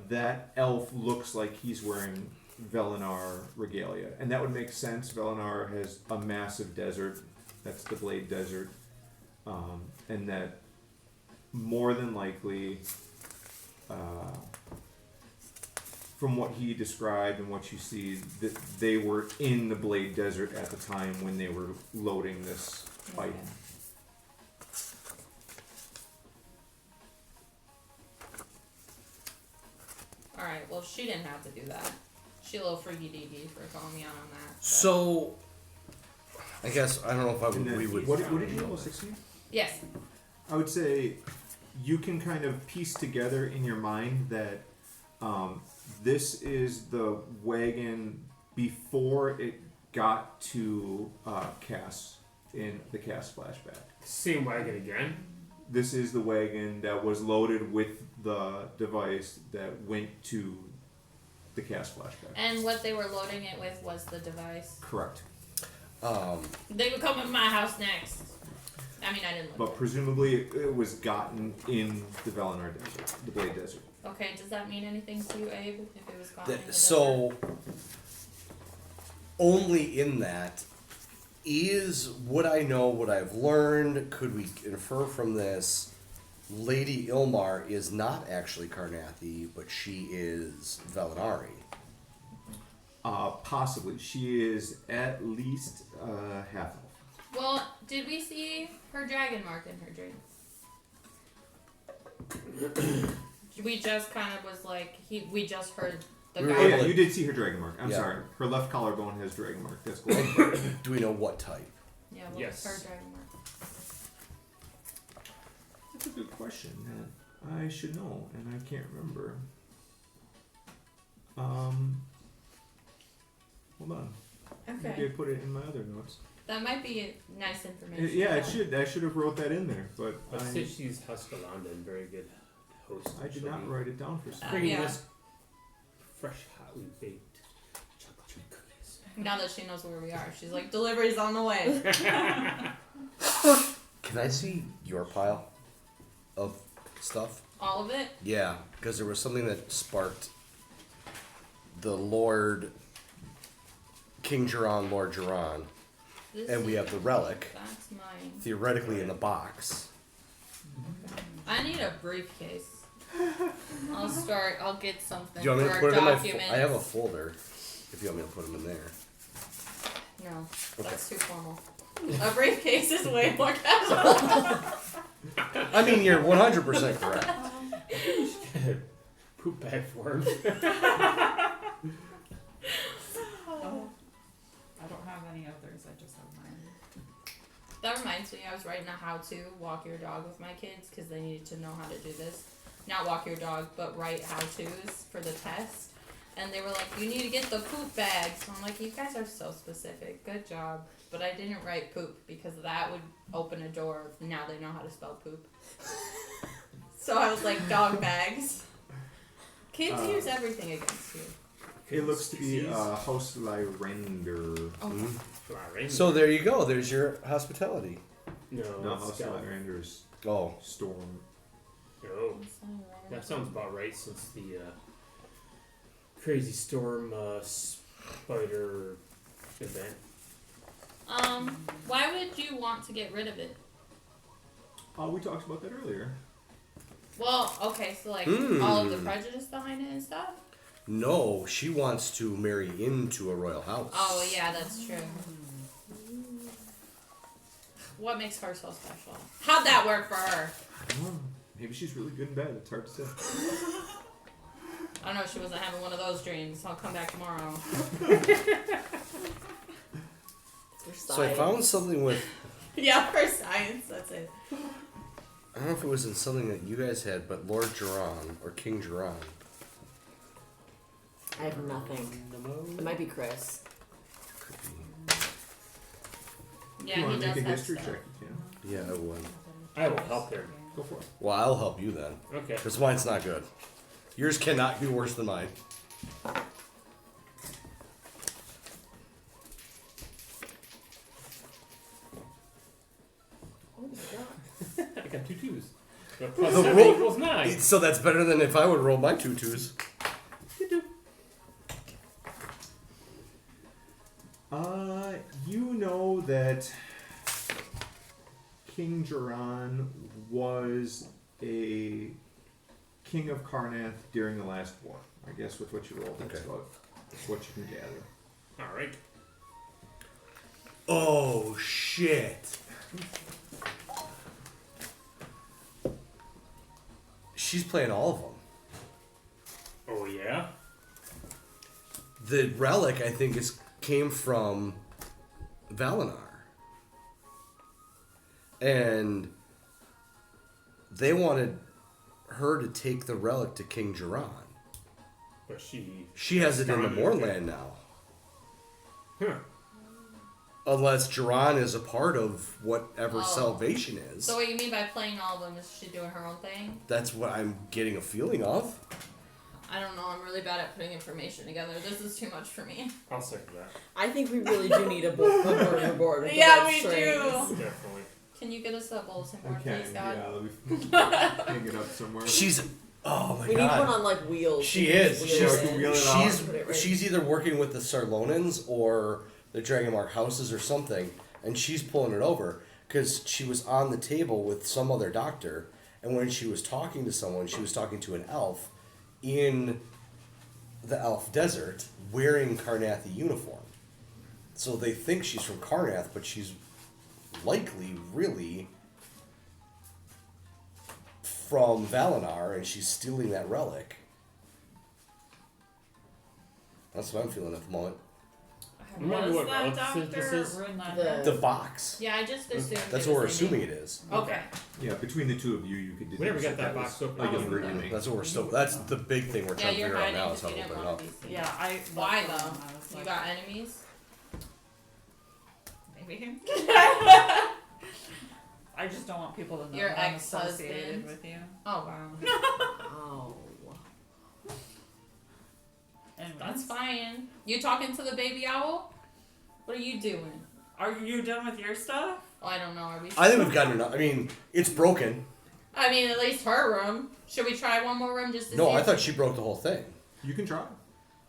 That elf looks like he's wearing Velenar regalia, and that would make sense. Velenar has a massive desert, that's the Blade Desert, and that more than likely, from what he described and what you see, that they were in the Blade Desert at the time when they were loading this item. Alright, well, she didn't have to do that. She a little freaky deaky for calling me out on that. So, I guess I don't know if And then, we would. what did you roll, 16? Yes. I would say you can kind of piece together in your mind that this is the wagon before it got to Cass in the Cass flashback. Same wagon again. This is the wagon that was loaded with the device that went to the Cass flashback. And what they were loading it with was the device. Correct. They would come to my house next. I mean, I didn't look. But presumably it was gotten in the Velenar Desert, the Blade Desert. Okay, does that mean anything to you, Abe? If it was gotten in the So, only in that is what I know, what I've learned. Could we infer from this? Lady Ilmar is not actually Karnathi, but she is Velinari. Possibly. She is at least half elf. Well, did we see her dragon mark in her dream? We just kind of was like, we just heard the guy. Oh yeah, you did see her dragon mark. I'm Yeah. sorry. Her left collarbone has dragon mark. That's cool. Do we know what type? Yeah, what Yes. was her dragon mark? That's a good question that I should know, and I can't remember. Hold on. Maybe I Okay. put it in my other notes. That might be nice information. Yeah, it should. I should have wrote that in there, but I'd say she's Huskalanda and very good host. I did She'll not be write it down for some. Bringing Yeah. us fresh, hotly baked chocolate chip cookies. Now that she knows where we are, she's like, delivery's on the way. Can I see your pile of stuff? All of it? Yeah, because there was something that sparked the Lord King Jiran, Lord Jiran, This and we is- have the relic That's mine. theoretically in the box. I need a briefcase. I'll get something Do you want me to for put it in my? documents. I have a folder. If you want me to put them in there. No, that's too formal. A briefcase is way more casual. I mean, you're 100% correct. Poop bag for him. I don't have any others. I just have mine. That reminds me, I was writing a how-to walk your dog with my kids because they needed to know how to do this. Not walk your dog, but write how-tos for the test. And they were like, you need to get the poop bag. So I'm like, you guys are so specific. Good job. But I didn't write poop because that would open a door. Now they know how to spell poop. So I was like, dog bags. Kids use everything against you. It looks to be House Lyrender. Oh, So there you go. There's your hospitality. No, House Scout. Skylanders Oh, Storm. Oh, that sounds about right since the Crazy Storm spider event. Why would you want to get rid of it? We talked about that earlier. Well, okay, so like all of the prejudice behind it and stuff? no, she wants to marry into a royal house. Oh, yeah, that's true. What makes her so special? How'd that work for her? I don't know. Maybe she's really good in bed. It's hard to say. I don't know, she wasn't having one of those dreams. I'll come back tomorrow. So I found something with, Yeah, for science, that's it. I don't know if it was in something that you guys had, but Lord Geron, or King Geron. I have nothing. It might be Chris. Could be. Yeah, you he want to does make a have history stuff. check? Yeah. Yeah, I would. I will help him. Go for it. Well, I'll help you then. Okay. Because mine's not good. Yours cannot be worse than mine. Oh my god. I got 2 2s. But plus The 7 roll- equals 9. So that's better than if I would roll my 2-2s. You know that King Geron was a king of Karnath during the last war. I guess with what you rolled, that's Okay. about what you can gather. Alright. Oh, shit. She's playing all of them. Oh, yeah? The relic, I think, came from Valinar. And they wanted her to take the relic to King Geron. But She has it in the Mournland now. Huh. Unless Geron is a part of whatever Oh. salvation is. So what you mean by playing all of them is she doing her own thing? That's what I'm getting a feeling of. I don't know, I'm really bad at putting information together. This is too much for me. I'll second that. I think we really do need a bulletin board. With the Yeah, red we strings. do. Definitely. Can you get us a bulletin I board, can, please, God? yeah, let me hang it up somewhere. She's oh my We god. need one on like wheels. She We can is. just She's, wheel Sure, it we can in. wheel it out. she's, Put it right- she's either working with the Sarlonans or the Dragonmark houses or something, and she's pulling it over because she was on the table with some other doctor, and when she was talking to someone, she was talking to an elf in the elf desert wearing Karnathi uniform. So they think she's from Karnath, but she's likely really from Valinar, and she's stealing that relic. That's what I'm feeling at the moment. Remember Was what that relative this doctor is? in that The- head? The box. Yeah, I just assumed That's it what we're was assuming Amy. it is. Okay. Yeah, between the two of you, you could. We never got deduce that was box open. a younger Yeah, enemy. That's what we're still. That's the big thing we're Yeah, trying to you're figure out hiding now is because how you to didn't open it want up. to be seen. Yeah, I. Why left though? them. I was You like, got enemies? maybe. I just don't want people to know Your that I'm ex-husband? associated with you. Oh wow. Oh. Anyways, That's fine. You talking to the baby owl? What are you doing? Are you done with your stuff? Oh, I don't know. Are we? I think we've gotten enough. I mean, it's broken. I mean, at least her room. Should we try one more room just to see? No, I if thought she broke the whole thing. You can try.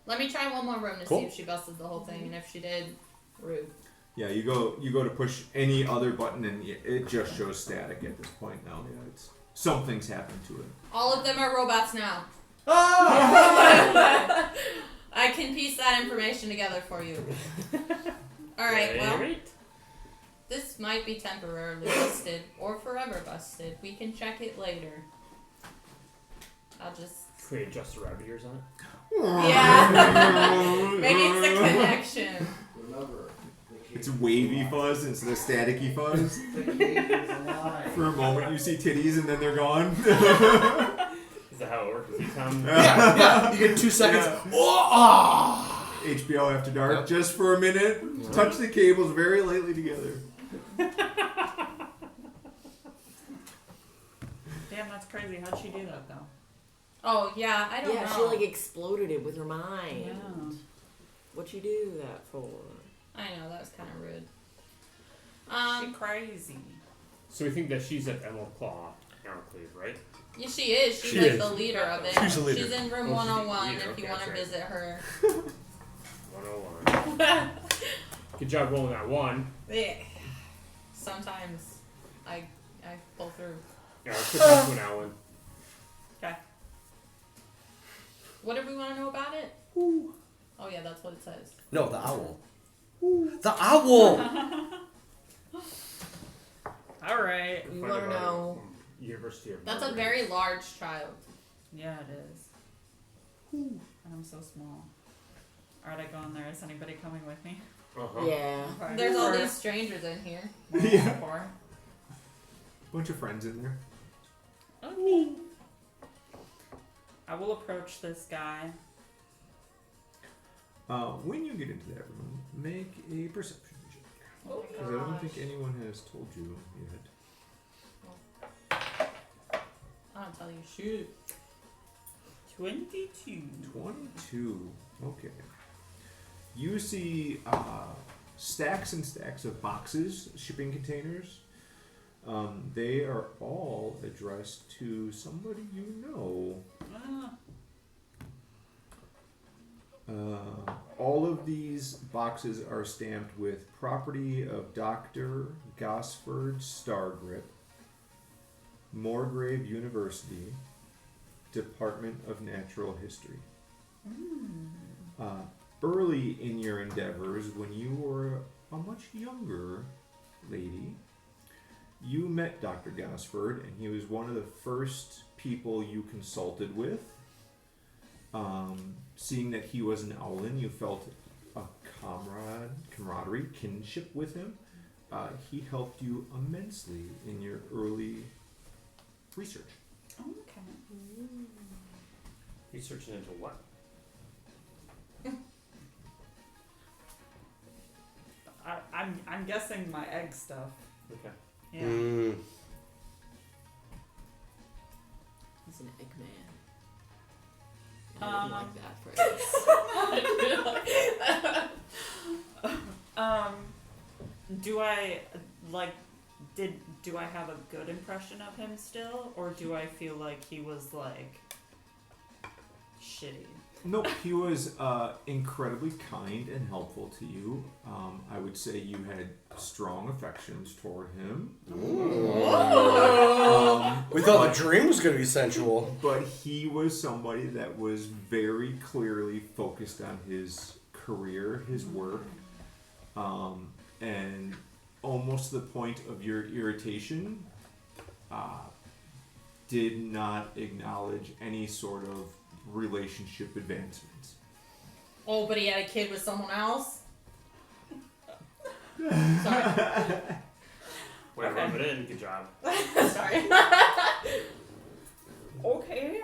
Let me try one more room to Cool. see if she busted the whole thing, and if she did, rude. Yeah, you go to push any other button and it just shows static at this point now. Yeah, it's something's happened to it. All of them are robots now. Ah! I can piece that information together for you. Alright, well, Great. this might be temporarily busted or forever busted. We can check it later. I'll just. Can we adjust the rabbit ears on it? Yeah! Maybe it's a connection. Remember, It's wavy fuzz instead of staticky fuzz. For a moment, you see titties and then they're gone. Is that how it works? Is it Tom? Yeah, you get 2 seconds. Yeah. Oh, ah! HBO After Dark, Yep. just for a minute. Touch the cables very lightly together. Damn, that's crazy. How'd she do that though? Oh, yeah, I don't Yeah, know. she like exploded it with her mind. Yeah. What'd you do that for? I know, that was kind of rude. She crazy. So we think that she's at Emerald Claw, Enclave, right? Yeah, she is. She's She like is. the leader of it. She's the leader. She's in room Oh, she's the 101 leader. if you Okay, want to that's right. visit her. 101. Good job rolling that one. Yeah. Sometimes I pull through. Yeah, let's put that one out one. Okay. What did we want to know about it? Oh yeah, that's what it says. No, the owl. The owl! All right. You Find want to about know? University of That's a Margaret. very large child. Yeah, it is. And I'm so small. All right, I go in there. Is anybody coming with me? Uh-huh. Yeah. Okay. There's all Or- these strangers in here. Yeah. or- Bunch of friends in there. Okay. I will approach this guy. When you get into that room, make a perception check. Oh Because I don't think anyone has told you yet. I'll tell you, shoot. 22. 22. Okay. You see stacks and stacks of boxes, shipping containers. They are all addressed to somebody you know. Ah, All of these boxes are stamped with property of Dr. Gosford Stargrip, Moorgrave University, Department of Natural History. Early in your endeavors, when you were a much younger lady, you met Dr. Gosford, and he was one of the first people you consulted with. Seeing that he was an Owlin, you felt a camaraderie, kinship with him. He helped you immensely in your early research. okay. Researching into what? I'm guessing my egg stuff. Okay. Yeah. Mm. He's an Eggman. Um, I didn't like that phrase. Do I do I have a good impression of him still, or do I feel like he was like shitty? Nope, he was incredibly kind and helpful to you. I would say you had strong affections toward him. We thought the dream was going to be sensual. But he was somebody that was very clearly focused on his career, his work, and almost to the point of your irritation, did not acknowledge any sort of relationship advancements. Oh, but he had a kid with someone else? Sorry. Way to Okay. rub it in. Good job. Sorry. Okay,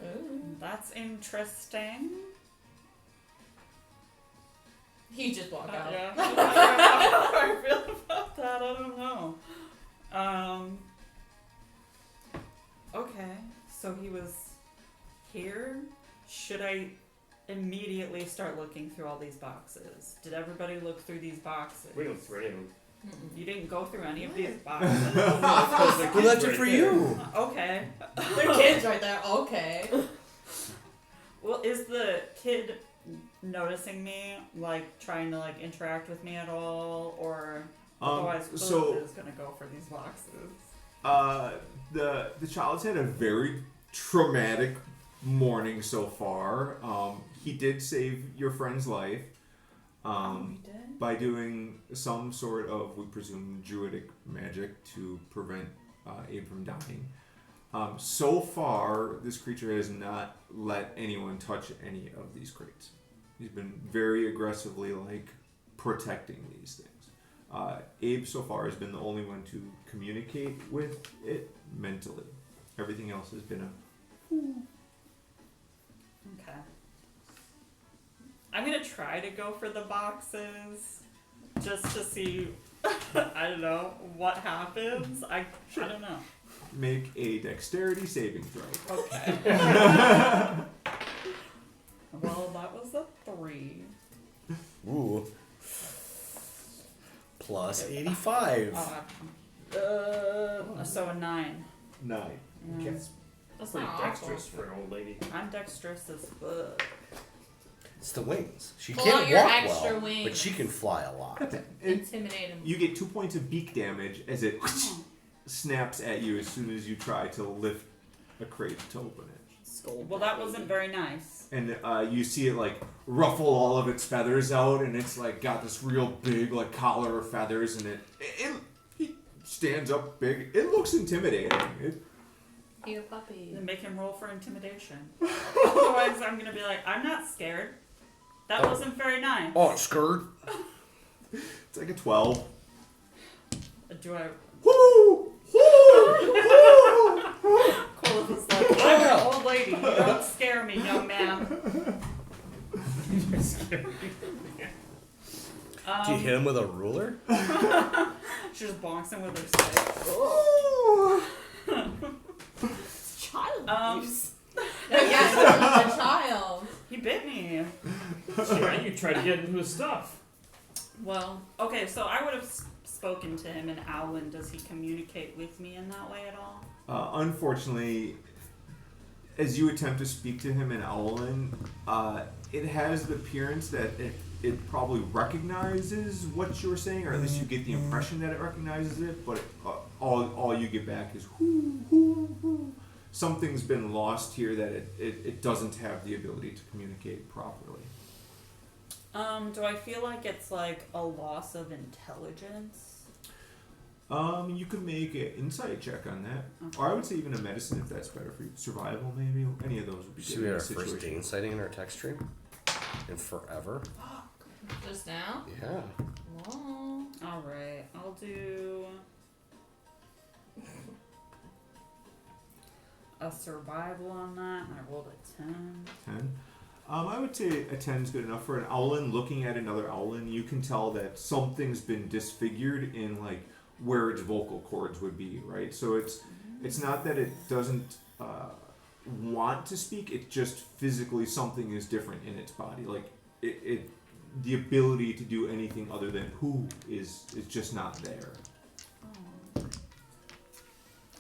Ooh. that's interesting. He just walked out. Yeah. How I feel about that, I don't know. Okay, so he was here. Should I immediately start looking through all these boxes? Did everybody look through these boxes? We don't throw anyone. You didn't go through any of these boxes. We left it for you. Okay. Their kid's right there. Okay. Well, is the kid noticing me, like trying to like interact with me at all, or otherwise so- is gonna go for these boxes? The child's had a very traumatic morning so far. He did save your friend's life We did. by doing some sort of, we presume, druidic magic to prevent Abe from dying. So far, this creature has not let anyone touch any of these crates. He's been very aggressively protecting these things. Abe so far has been the only one to communicate with it mentally. Everything else has been a Okay. I'm gonna try to go for the boxes, just to see. I don't know what happens. I don't know. make a dexterity saving throw. Okay. Well, that was a 3. Ooh. Plus 85. So a 9. 9. Yeah. That's Pretty not dexterous awful. for an old lady. I'm dexterous as fuck. It's the wings. She Pull can't out your walk extra well, wings. but she can fly a lot. Intimidate him. You get 2 points of beak damage as it snaps at you as soon as you try to lift a crate to open it. Skull Well, that wasn't very nice. And you see it like ruffle all of its feathers out, and it's like got this real big like collar of feathers, and it stands up big. It looks intimidating. You puppy. Then make him roll for intimidation. Otherwise, I'm gonna be like, I'm not scared. That wasn't very nice. Oh, skirt. It's like a 12. Do I? Woo! Cole was like, I'm an old lady. You don't scare me, young man. Do you hit him with a ruler? She just bonks him with her stick. Child Um, abuse. Yes, a child. He bit me. Yeah, you tried to get into his stuff. Well, okay, so I would have spoken to him in Owlin. Does he communicate with me in that way at all? Unfortunately, as you attempt to speak to him in Owlin, it has the appearance that it probably recognizes what you're saying, or at least you get the impression that it recognizes it, but all you get back is hoo, hoo, hoo. Something's been lost here that it doesn't have the ability to communicate properly. Do I feel like it's like a loss of intelligence? You could make an insight check on that. Okay. Or I would say even a medicine if that's better for you. Survival, maybe. Any of those would be good. Should we in have this our first situation. Dane sighting in our text stream? In forever? Just now? Yeah. Whoa. Alright, I'll do a survival on that, and I rolled a 10. 10. I would say a 10 is good enough for an owlin. Looking at another owlin, you can tell that something's been disfigured in like where its vocal cords would be, right? So it's not that it doesn't want to speak. It just physically something is different in its body. Like it the ability to do anything other than who is just not there.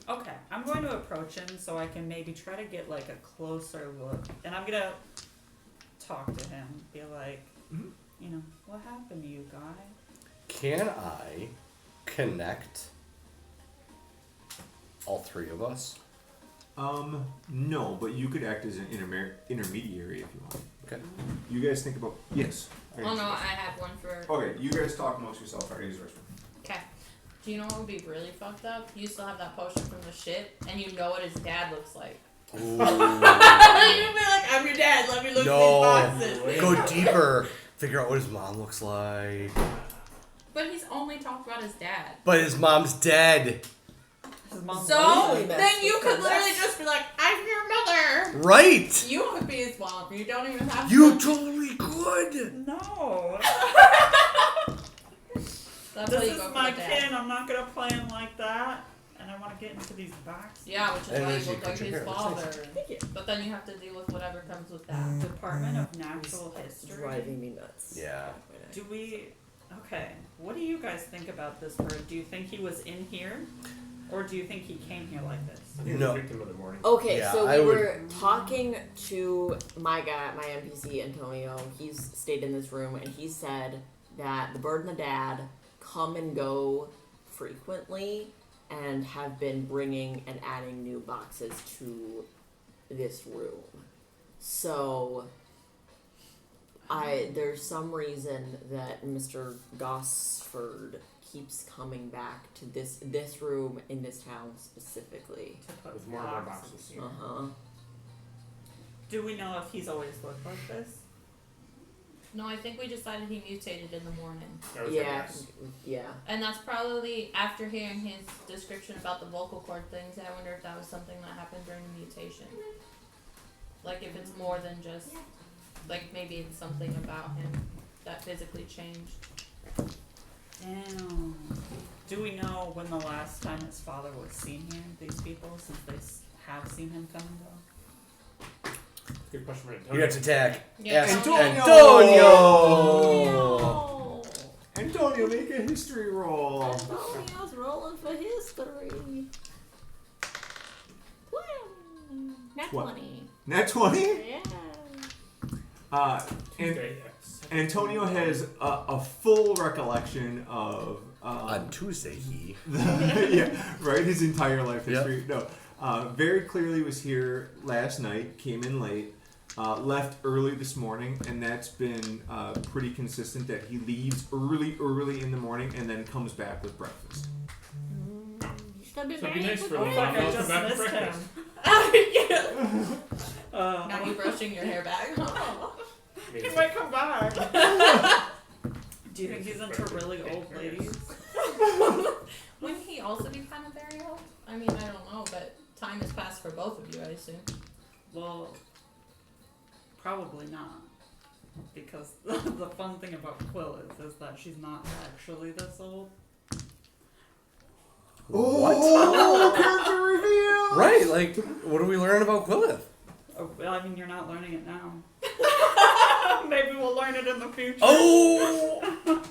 Okay, I'm going to approach him so I can maybe try to get like a closer look. And I'm gonna talk to him, be like, you know, what happened to you, guy? Can I connect all three of us? No, but you could act as an intermediary if you want. Okay. You guys think about yes. Oh no, I have one for. Okay, you guys talk amongst yourself. I use the restroom. Okay. Do you know what would be really fucked up? You still have that potion from the ship, and you know what his dad looks like. Ooh. You'd be like, I'm your dad. Let me look No. at these boxes. Go deeper. Figure out what his mom looks like. But he's only talked about his dad. But his mom's dead. His mom's So really then messed you with could him. literally just be like, I'm your mother. Right. You could be his mom. You don't even have You to. totally could. No. That's This why you is go for my the dad. kid. I'm not gonna play him like that. And I want to get into these boxes. Yeah, which is And why then you she look like cut your his hair. That's father. Thank you. But then you have to deal with whatever comes with that. Department of Natural History. Driving me nuts. Yeah. Do we? Okay. What do you guys think about this bird? Do you think he was in here, or do you think he came here like this? No. Victim of the morning. Okay, Yeah, so I we would- were talking to my guy, my NPC Antonio. He's stayed in this room, and he said that the bird and the dad come and go frequently, and have been bringing and adding new boxes to this room. So, there's some reason that Mr. Gosford keeps coming back to this room in this town specifically. To put With more and more boxes. Uh-huh. Do we know if he's always looked like this? No, I think we decided he mutated in the morning. That was Yeah, nice. yeah. And that's probably after hearing his description about the vocal cord things, I wonder if that was something that happened during the mutation. Like if it's more than just, like maybe it's something about him that physically changed. Damn. Do we know when the last time his father was seen here? These people, since they have seen him come and go. Good question for You Antonio. have to attack. Yeah, Yes, Antonio! Antonio! No. Antonio! Antonio, make a history roll. Antonio's rolling for history. Nat What? 20. Nat 20? Yeah. And Okay, Antonio has a full recollection of On Tuesday, he. yeah, right. His entire life Yep. history. No, very clearly was here last night. Came in late. Left early this morning, and that's been pretty consistent. That he leaves early in the morning, and then comes back with breakfast. That'd be So it'd be very nice for good. the Oh, fuck, I mom to just come back missed for him. breakfast. Now you brushing your hair back. He might come back. Do you think he's into really old ladies? Wouldn't he also be kind of very old? I mean, I don't know, but time has passed for both of you, I assume. Well, probably not. Because the fun thing about Quill is that she's not actually this old. Oh, character reveal! Right, like, what do we learn about Quillith? Oh, well, I mean, you're not learning it now. Maybe we'll learn it in the future. Oh!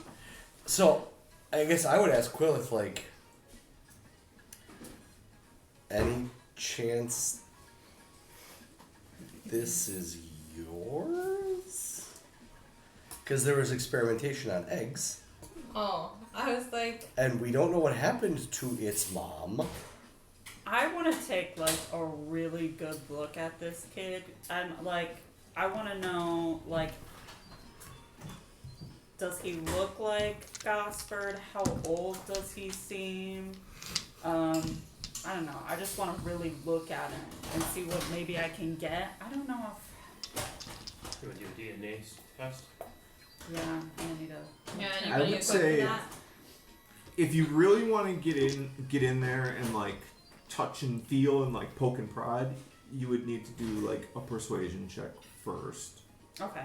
So, I guess I would ask Quillith, like, any chance this is yours? Because there was experimentation on eggs, Oh, I was like, and we don't know what happened to its mom. I want to take like a really good look at this kid, and like I want to know like, does he look like Gosford? How old does he seem? I don't know. I just want to really look at him and see what maybe I can get. I don't know if You want to do a DNA test? yeah, I'm gonna need a. yeah, I anybody would equipped say- for that? If you really want to get in there and like touch and feel and like poke and prod, you would need to do like a persuasion check first. Okay.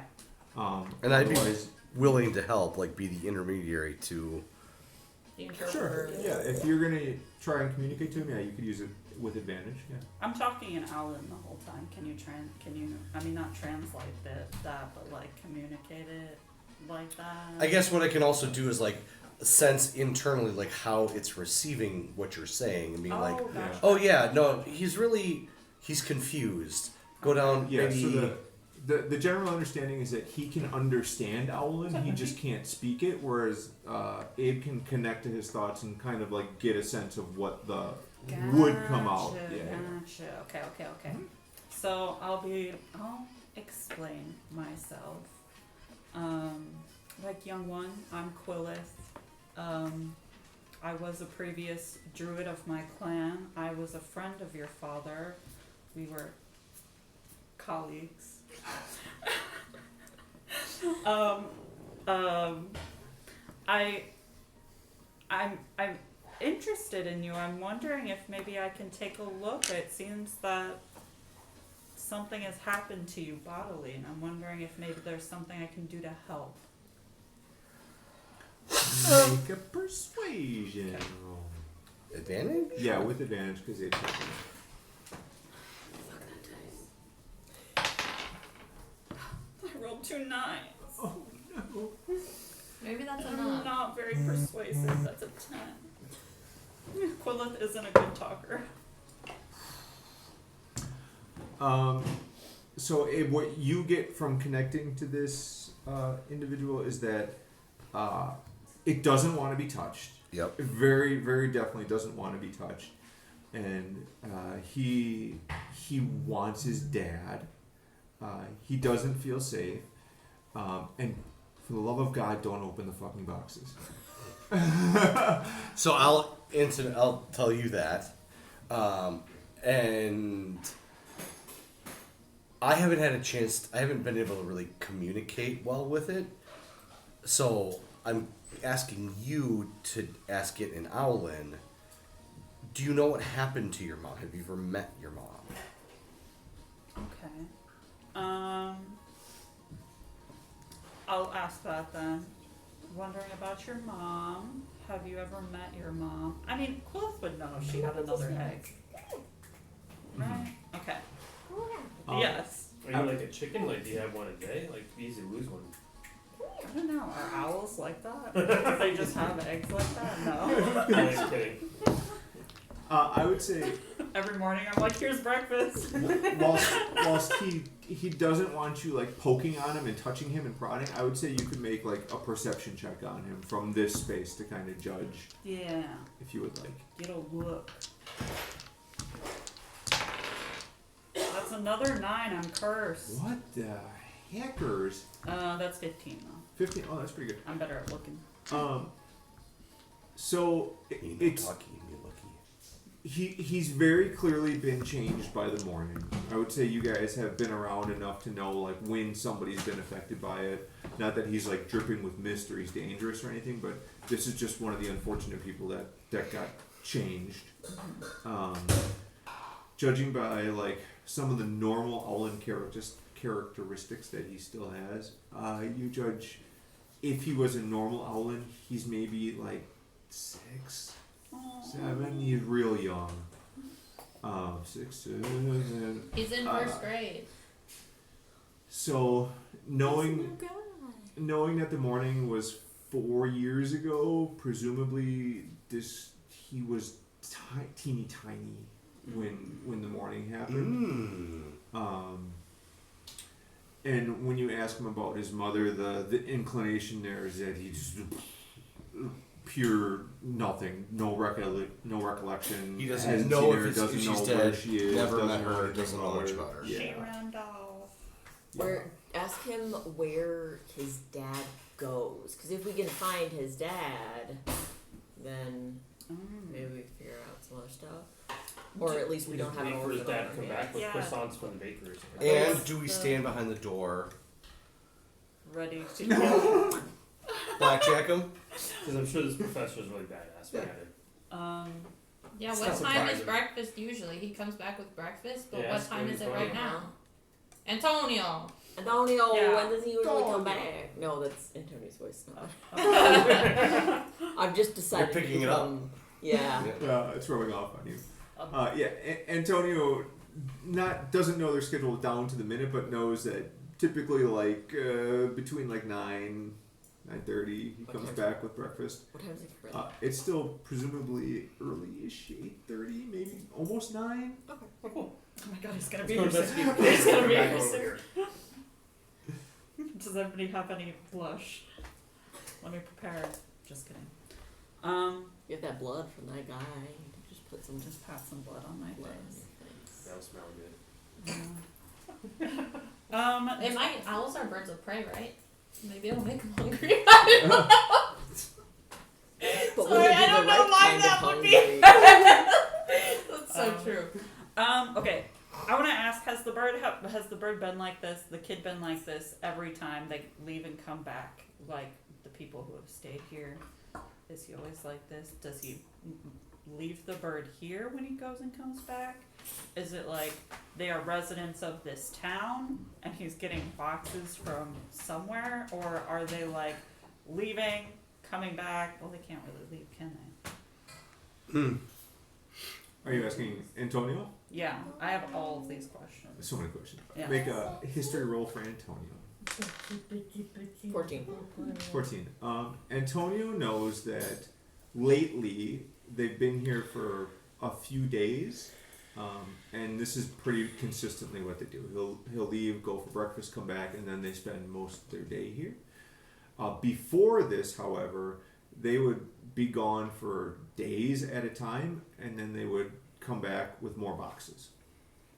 And I'd be otherwise- willing to help, like, be the intermediary to... The Sure. interpreter. Yeah. If you're gonna try and communicate to him, yeah, you could use it with advantage. Yeah. I'm talking in Alan the whole time. Can you I mean not translate that, but like communicate it like that? I guess what I can also do is, like, sense internally, like, how it's receiving what you're saying and being like, gotcha. oh yeah, no, he's confused. Go down, Yeah. maybe... So the general understanding is that he can understand Owlin, he just can't speak it. Whereas Abe can connect to his thoughts and kind of like get a sense of what the would come out. Gotcha, Yeah. Gotcha. Okay. So I'll explain myself. Like young one, I'm Quillith. I was a previous druid of my clan. I was a friend of your father. We were colleagues. I'm interested in you. I'm wondering if maybe I can take a look. It seems that something has happened to you bodily, and I'm wondering if maybe there's something I can do to help. Make a persuasion roll. Advantage? Yeah, with advantage because it's. I rolled 2 9s. Oh no. Maybe that's I'm enough. not very persuasive. That's a 10. Quillith isn't a good talker. So Abe, what you get from connecting to this individual is that it doesn't want to be touched. Yep. It very, very definitely doesn't want to be touched, and he wants his dad. He doesn't feel safe, and for the love of God, don't open the fucking boxes. So I'll tell you that, and I haven't had a chance. I haven't been able to really communicate well with it, so I'm asking you to ask it in Owlin. Do you know what happened to your mom? Have you ever met your mom? Okay. I'll ask that then. Wondering about your mom. Have you ever met your mom? I mean, Quillith would know if she had another egg. Right? Okay. Yes. Are you like a chicken? Like, do you have one a day? Like, you easily lose one. I don't know. Are owls else like that? Do they just have eggs like that? No. Just kidding. I would say Every morning I'm like, here's breakfast. whilst he doesn't want you like poking on him and touching him and prodding, I would say you could make like a perception check on him from this space to kind of judge Yeah. if you would like. Get a look. That's another 9. I'm cursed. What the heckers? That's 15 though. 15. Oh, that's pretty good. I'm better at looking. So it's he's very clearly been changed by the morning. I would say you guys have been around enough to know like when somebody's been affected by it. Not that he's like dripping with mist or he's dangerous or anything, but this is just one of the unfortunate people that got changed. Judging by like some of the normal Owlin characteristics that he still has, you judge if he was a normal Owlin, he's maybe like 6, 7. He's real young. 6, 7. He's in first grade. So knowing that the morning was 4 years ago, presumably he was teeny tiny when the morning happened. And when you ask him about his mother, the inclination there is that he just pure nothing, no recollection. He doesn't hasn't know seen her, if doesn't she's know where dead, she is, never met doesn't her, anything doesn't know about much her. about her. She Yeah. ran off. Ask him where his dad goes. Because if we can find his dad, then maybe we can figure out some other stuff. Or at least we don't have an Wait for his orphan dad on to come our back with Yeah. croissants from the bakery. And do we stand behind the door, Ready to go. blackjack him? Because I'm sure this professor is really badass. We gotta- Yeah, It's what not time is surprising. breakfast usually? He comes back with breakfast, but Yeah, what it's time is it really right funny. now? Antonio! Antonio, Yeah. when does he usually come Antonio. back? No, that's Antonio's voice. Not Oh. I've just decided You're picking to it up. become, Yeah. It's rubbing off on you. Antonio doesn't know their schedule down to the minute, but knows that typically like between like 9:30 he comes Okay. back with breakfast. What time is it for? It's still presumably early-ish, 8:30, maybe almost 9. Okay. Oh my god, he's gonna Let's be go here soon. investigate. He's gonna be Back here over soon. here. Does everybody have any blush? Let me prepare. Just kidding. You have that blood from that guy. You just put some Just pat some blood on my blood on face. your face. That'll smell good. It might, owls are birds of prey, right? Maybe it'll make them hungry. But Sorry, will it be I don't the know right why kind that of would be. hungry? That's so true. Okay. I want to ask: has the bird been like this? The kid been like this every time they leave and come back? Like the people who have stayed here, is he always like this? Does he leave the bird here when he goes and comes back? Is it like they are residents of this town and he's getting boxes from somewhere, or are they like leaving, coming back? Well, they can't really leave, can they? Are you asking Antonio? Yeah, I have all of these questions. So many questions. Yeah. Make a history roll for Antonio. 14. 14. Antonio knows that lately they've been here for a few days, and this is pretty consistently what they do. He'll leave, go for breakfast, come back, and then they spend most of their day here. Before this, however, they would be gone for days at a time, and then they would come back with more boxes.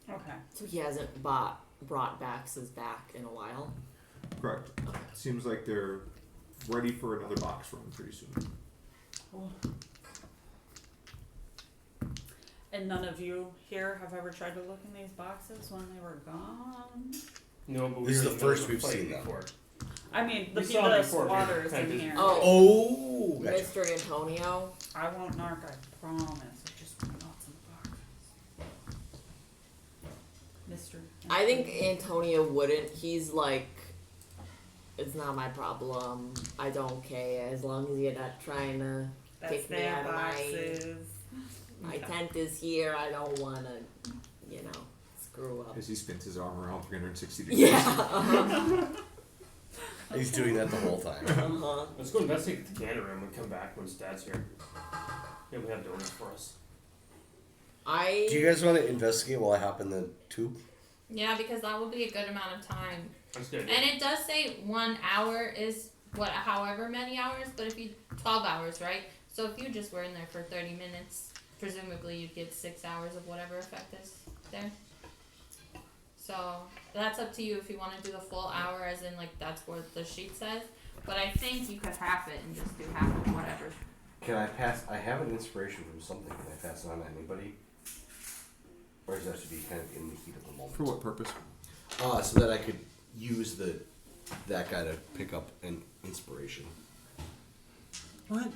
Okay. So he hasn't brought boxes back in a while? Correct. Okay. Seems like they're ready for another box run pretty soon. And none of you here have ever tried to look in these boxes when they were gone? No, but This is we the were first in the we've fight seen them. before. I mean, the We people saw that before, squatters kind in of- here. Oh, Oh, gotcha. Mr. Antonio. I won't narc, I promise. I just want lots of boxes. Mr. I think Antonio wouldn't. He's like, it's not my problem. I don't care as long as you're not trying to That's kick me their out of boxes. my Okay. tent is here. I don't want to, screw up. As he spins his arm around 360 degrees. Yeah. He's doing that the whole time. Uh-huh. Let's go investigate the cannon room and come back when Dad's here. Maybe we have donuts for us. Do you guys want to investigate while I hop in the tube? Yeah, because that will be a good amount of time. That's good. And it does say 1 hour is however many hours, but if you 12 hours, right? So if you just were in there for 30 minutes, presumably you'd get 6 hours of whatever effect is there. So that's up to you if you want to do the full hour, as in like that's what the sheet says. But I think you could half it and just do half of whatever. Can I pass? I have an inspiration from something. Can I pass it on to anybody? Or does that have to be kind of in the heat of the moment? For what purpose? So that I could use that guy to pick up an inspiration. What?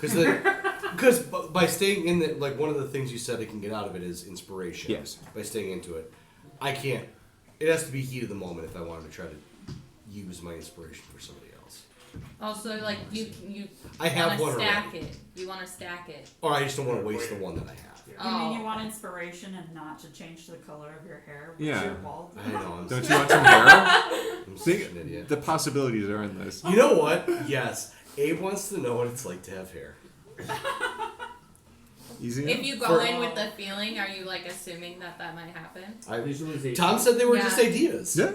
Because by staying in the, like, one of the things you said I can get out of it is inspiration. Yes. By staying into it, I can't. It has to be heat of the moment if I wanted to try to use my inspiration for somebody else. Also, like you I have want one to stack already. it. You want to stack it. Or I just don't want to waste the one that I have. You mean you want inspiration and not to change the color of your hair because Yeah. you're bald? I know. I'm Don't such- you want some hair? I'm such an idiot. The possibilities are endless. You know what? Yes. Abe wants to know what it's like to have hair. Easy. If you go in with the feeling, are you like assuming that might happen? Visualization. Tom said they were Yeah. just ideas. Yeah.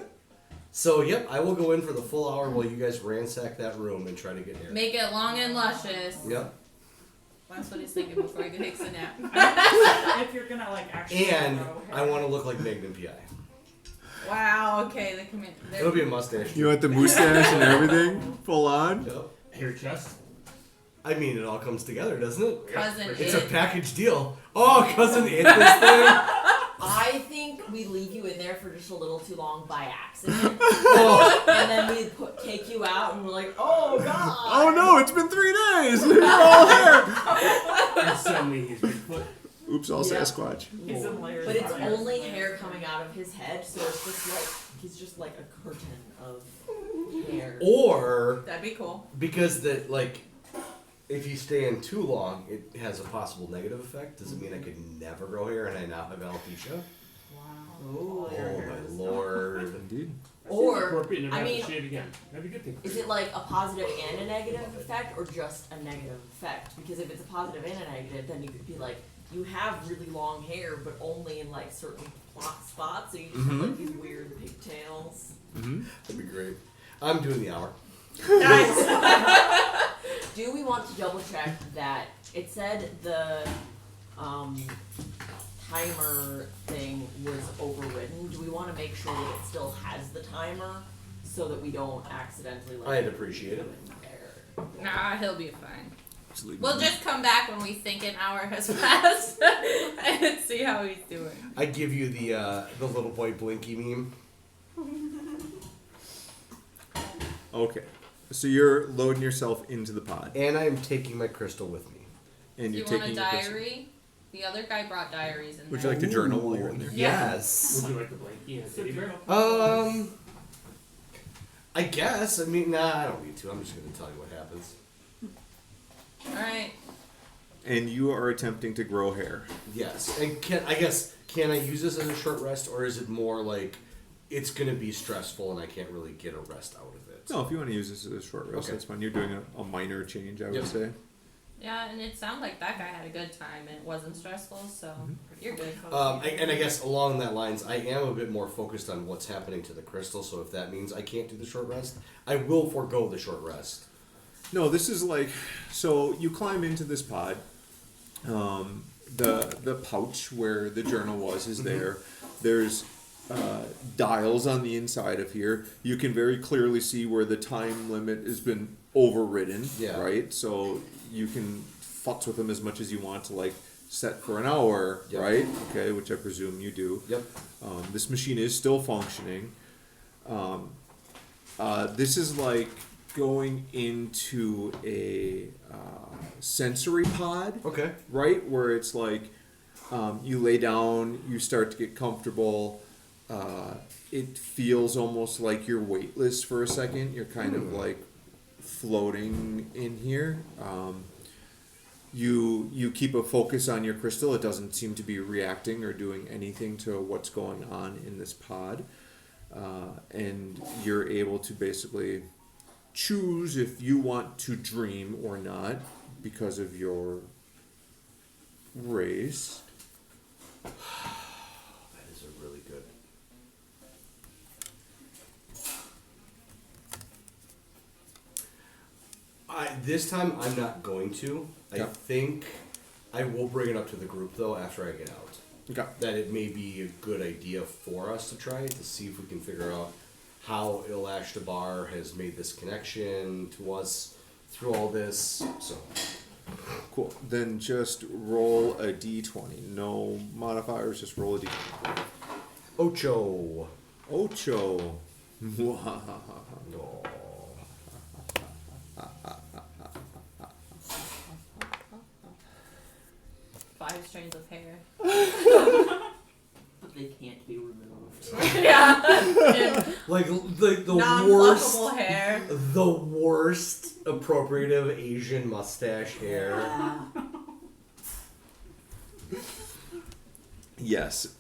So, yep, I will go in for the full hour while you guys ransack that room and try to get hair. Make it long and luscious. Yep. That's what he's thinking before he takes a nap. If you're gonna like actually And grow hair. I want to look like Magnum P.I. Wow. Okay. The commit. It'll be a mustache. You want the mustache and everything? Full on? Yep. Hair chest. I mean, it all comes together, doesn't it? Cousin. It's a It. package deal. Oh, cousin, it this thing. I think we leave you in there for just a little too long by accident, Oh, and then we take you out, and we're like, "Oh God!" Oh no, it's been 3 days! You're all hair! And suddenly he's Bigfoot. Oops, all Yeah. Sasquatch. He's in layers. But it's of layers. only hair coming out of his head, so it's just like he's just like a curtain of hair. or That'd be cool. because that, like, if you stay in too long, it has a possible negative effect. Does it mean I could never grow hair and I now have alopecia? Wow. Ooh. All your Oh hair my is lord. Indeed. Or, Appropriate, never I have mean, to shave again. That'd be a good thing. is it like a positive and a negative effect, or just a negative effect? Because if it's a positive and a negative, then you could be like, you have really long hair, but only in like certain plot spots, so you just have like these weird pigtails. Mm-hmm. That'd be great. I'm doing the hour. Do we want to double check that it said the timer thing was overridden? Do we want to make sure that it still has the timer so that we don't accidentally like I'd appreciate it. do an error? Nah, he'll be fine. Absolutely. We'll just come back when we think an hour has passed and see how he's doing. I give you the little boy Blinky meme. Okay. So you're loading yourself into the pod. And I am taking my crystal with me. And Do you're you want a taking your crystal. diary? The other guy brought diaries in Would you there. like to journal while you're in there? Yes. Would you like the blankie and a So teddy do bear? you I guess. I mean, nah, I don't need to. I'm just going to tell you what happens. Alright. And you are attempting to grow hair. Yes. And can I use this as a short rest, or is it more like it's going to be stressful and I can't really get a rest out of it? No, if you want to use this as a short rest, Okay. that's fine. You're doing a minor change, I would Yep. say. Yeah, and it sounded like that guy had a good time and it wasn't stressful, so you're good. And I guess along that lines, I am a bit more focused on what's happening to the crystal, so if that means I can't do the short rest, I will forego the short rest. No, this is like, so you climb into this pod. The pouch where the journal was is there. There's dials on the inside of here. You can very clearly see where the time limit has been overridden. Yeah. Right. So you can futz with them as much as you want to, like, set for an hour. Yep. Right. Okay. Which I presume you do. Yep. This machine is still functioning. This is like going into a sensory pod, Okay. right? Where it's like you lay down, you start to get comfortable. It feels almost like you're weightless for a second. You're kind of like floating in here. You keep a focus on your crystal. It doesn't seem to be reacting or doing anything to what's going on in this pod. and you're able to basically choose if you want to dream or not because of your race. That is a really good. This time I'm not going to. I think I will bring it up to the group though after I get out. Okay. That it may be a good idea for us to try to see if we can figure out how Ilash Dabar has made this connection to us through all this. So Cool. Then just roll a d20. No modifiers, just roll a d20. Ocho. Ocho. No. Five strands of hair. But they can't be removed. Yeah. Like the Non-pluckable worst, hair. the worst appropriative Asian mustache hair. Yes.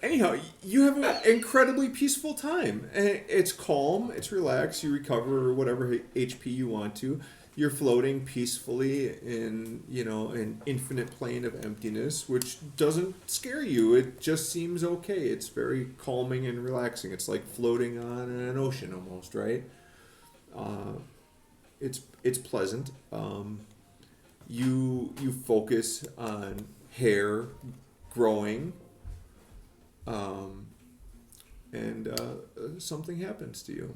Anyhow, you have an incredibly peaceful time. It's calm, it's relaxed, you recover whatever HP you want to. You're floating peacefully in, an infinite plane of emptiness, which doesn't scare you. It just seems okay. It's very calming and relaxing. It's like floating on an ocean almost, right? It's pleasant. You focus on hair growing, and something happens to you.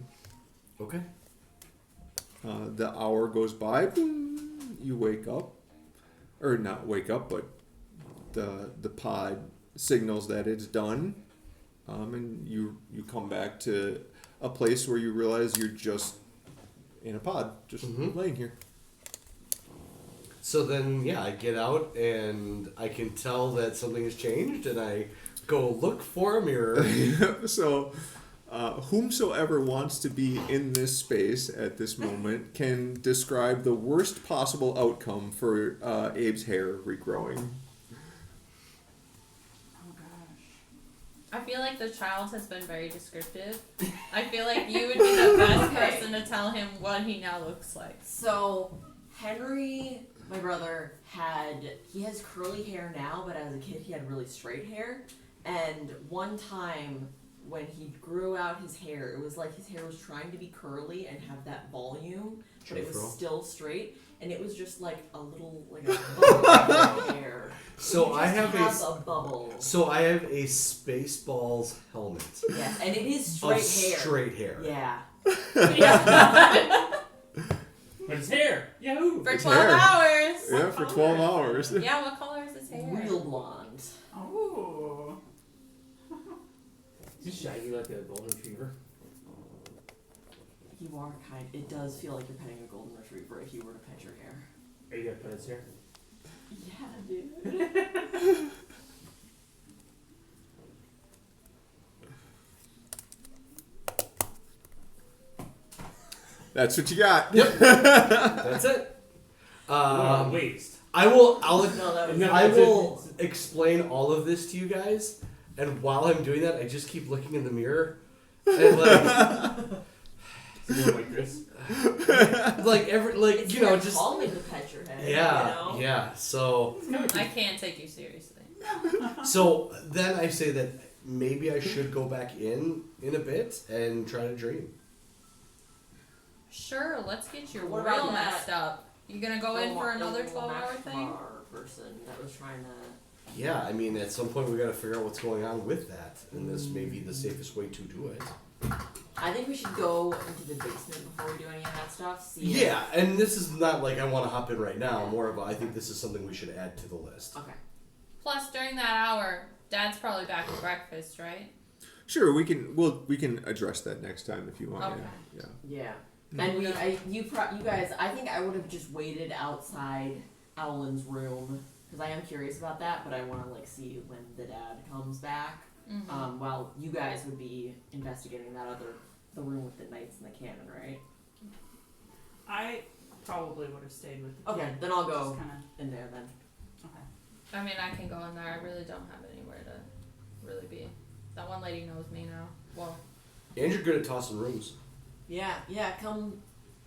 Okay. The hour goes by, boom, you wake up, or not wake up, but the pod signals that it's done, and you come back to a place where you realize you're just in a pod, just laying here. So then, I get out and I can tell that something has changed, and I go look for a mirror. So, whomsoever wants to be in this space at this moment can describe the worst possible outcome for Abe's hair regrowing. Oh gosh. I feel like the child has been very descriptive. I feel like you would be the best Okay. person to tell him what he now looks like. So, Henry, my brother, he has curly hair now, but as a kid he had really straight hair. And one time when he grew out his hair, it was like his hair was trying to be curly and have that volume, but it was Afro. still straight. And it was just like a little, like a bubble of hair. So I have a bubble. So I have a Spaceballs helmet. Yes, and it is Of straight hair. straight hair. Yeah. Yeah. But it's hair. Yahoo! For It's 12 hair. hours. Yeah, for 12 hours. Yeah, what color is his hair? Real blonde. Oh. Is it shiny like a golden retriever? You are it does feel like you're petting a golden retriever if you were to pet your hair. Are you gonna put its hair? Yeah, dude. That's what you got. Yep. That's it. Waste. I'll No, that was No. I will explain all of this to you guys, and while I'm doing that, I just keep looking in the mirror, and Something like this. it's very just calming to pet your head. yeah, You know? yeah. So I can't take you seriously. then I say that maybe I should go back in a bit and try to dream. Sure, let's get you What real about that? messed up. You gonna go in for another 12-hour thing? Person that was trying to. Yeah, I mean, at some point we got to figure out what's going on with that, and this may be the safest way to do it. I think we should go into the basement before we do any of that stuff. See. Yeah, and this is not like I want to hop in right now. More of I think this is something we should add to the list. Okay. Plus, during that hour, Dad's probably back at breakfast, right? Sure, we can address that next time if you want. Okay. Yeah. Yeah. And you guys, I think I would have just waited outside Owlin's room because I am curious about that, but I want to see when the dad comes back. Mm-hmm. While you guys would be investigating the room with the knights and the cannon, right? I probably would have stayed with the Okay, kid. then I'll go Just kinda, in there then. okay. I mean, I can go in there. I really don't have anywhere to really be. That one lady knows me now. Well, And you're good at tossing rooms. Yeah, come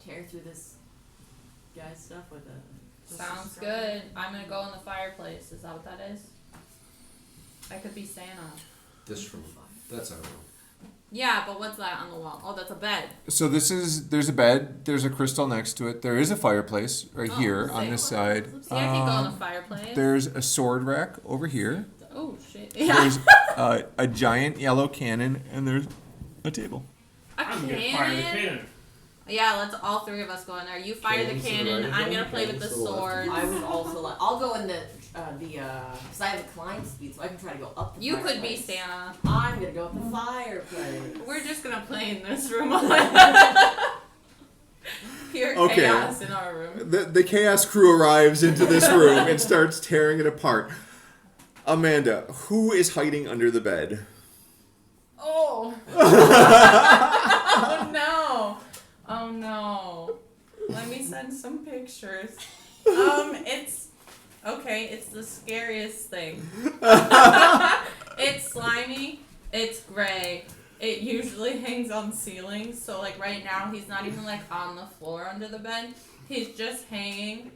tear through this guy's stuff with a... Sounds good. I'm gonna go in the fireplace. Is that what that is? I could be Santa. This room. That's our room. Yeah, but what's that on the wall? Oh, that's a bed. So there's a bed, there's a crystal next to it, there is a fireplace right here on this side. See, I can go in the fireplace. There's a sword rack over here. Oh, shit. Yeah. There's a giant yellow cannon, and there's a table. I'm gonna fire the cannon. Yeah, let's all three of us go in there. You fire Cannons the to the cannon. right of I'm them, gonna play with the cannons to the left. sword. I would also like... I'll go in because I have a climb speed, so I can try to go up the You could be fireplace. Santa. I'm gonna go up the fireplace. We're just gonna play in this room. Pure Okay. chaos in our room. The chaos crew arrives into this room and starts tearing it apart. Amanda, who is hiding under the bed? Oh. Oh no. Oh no. Let me send some pictures. It's okay, it's the scariest thing. It's slimy, it's gray. It usually hangs on ceilings, so like right now he's not even like on the floor under the bed. He's just hanging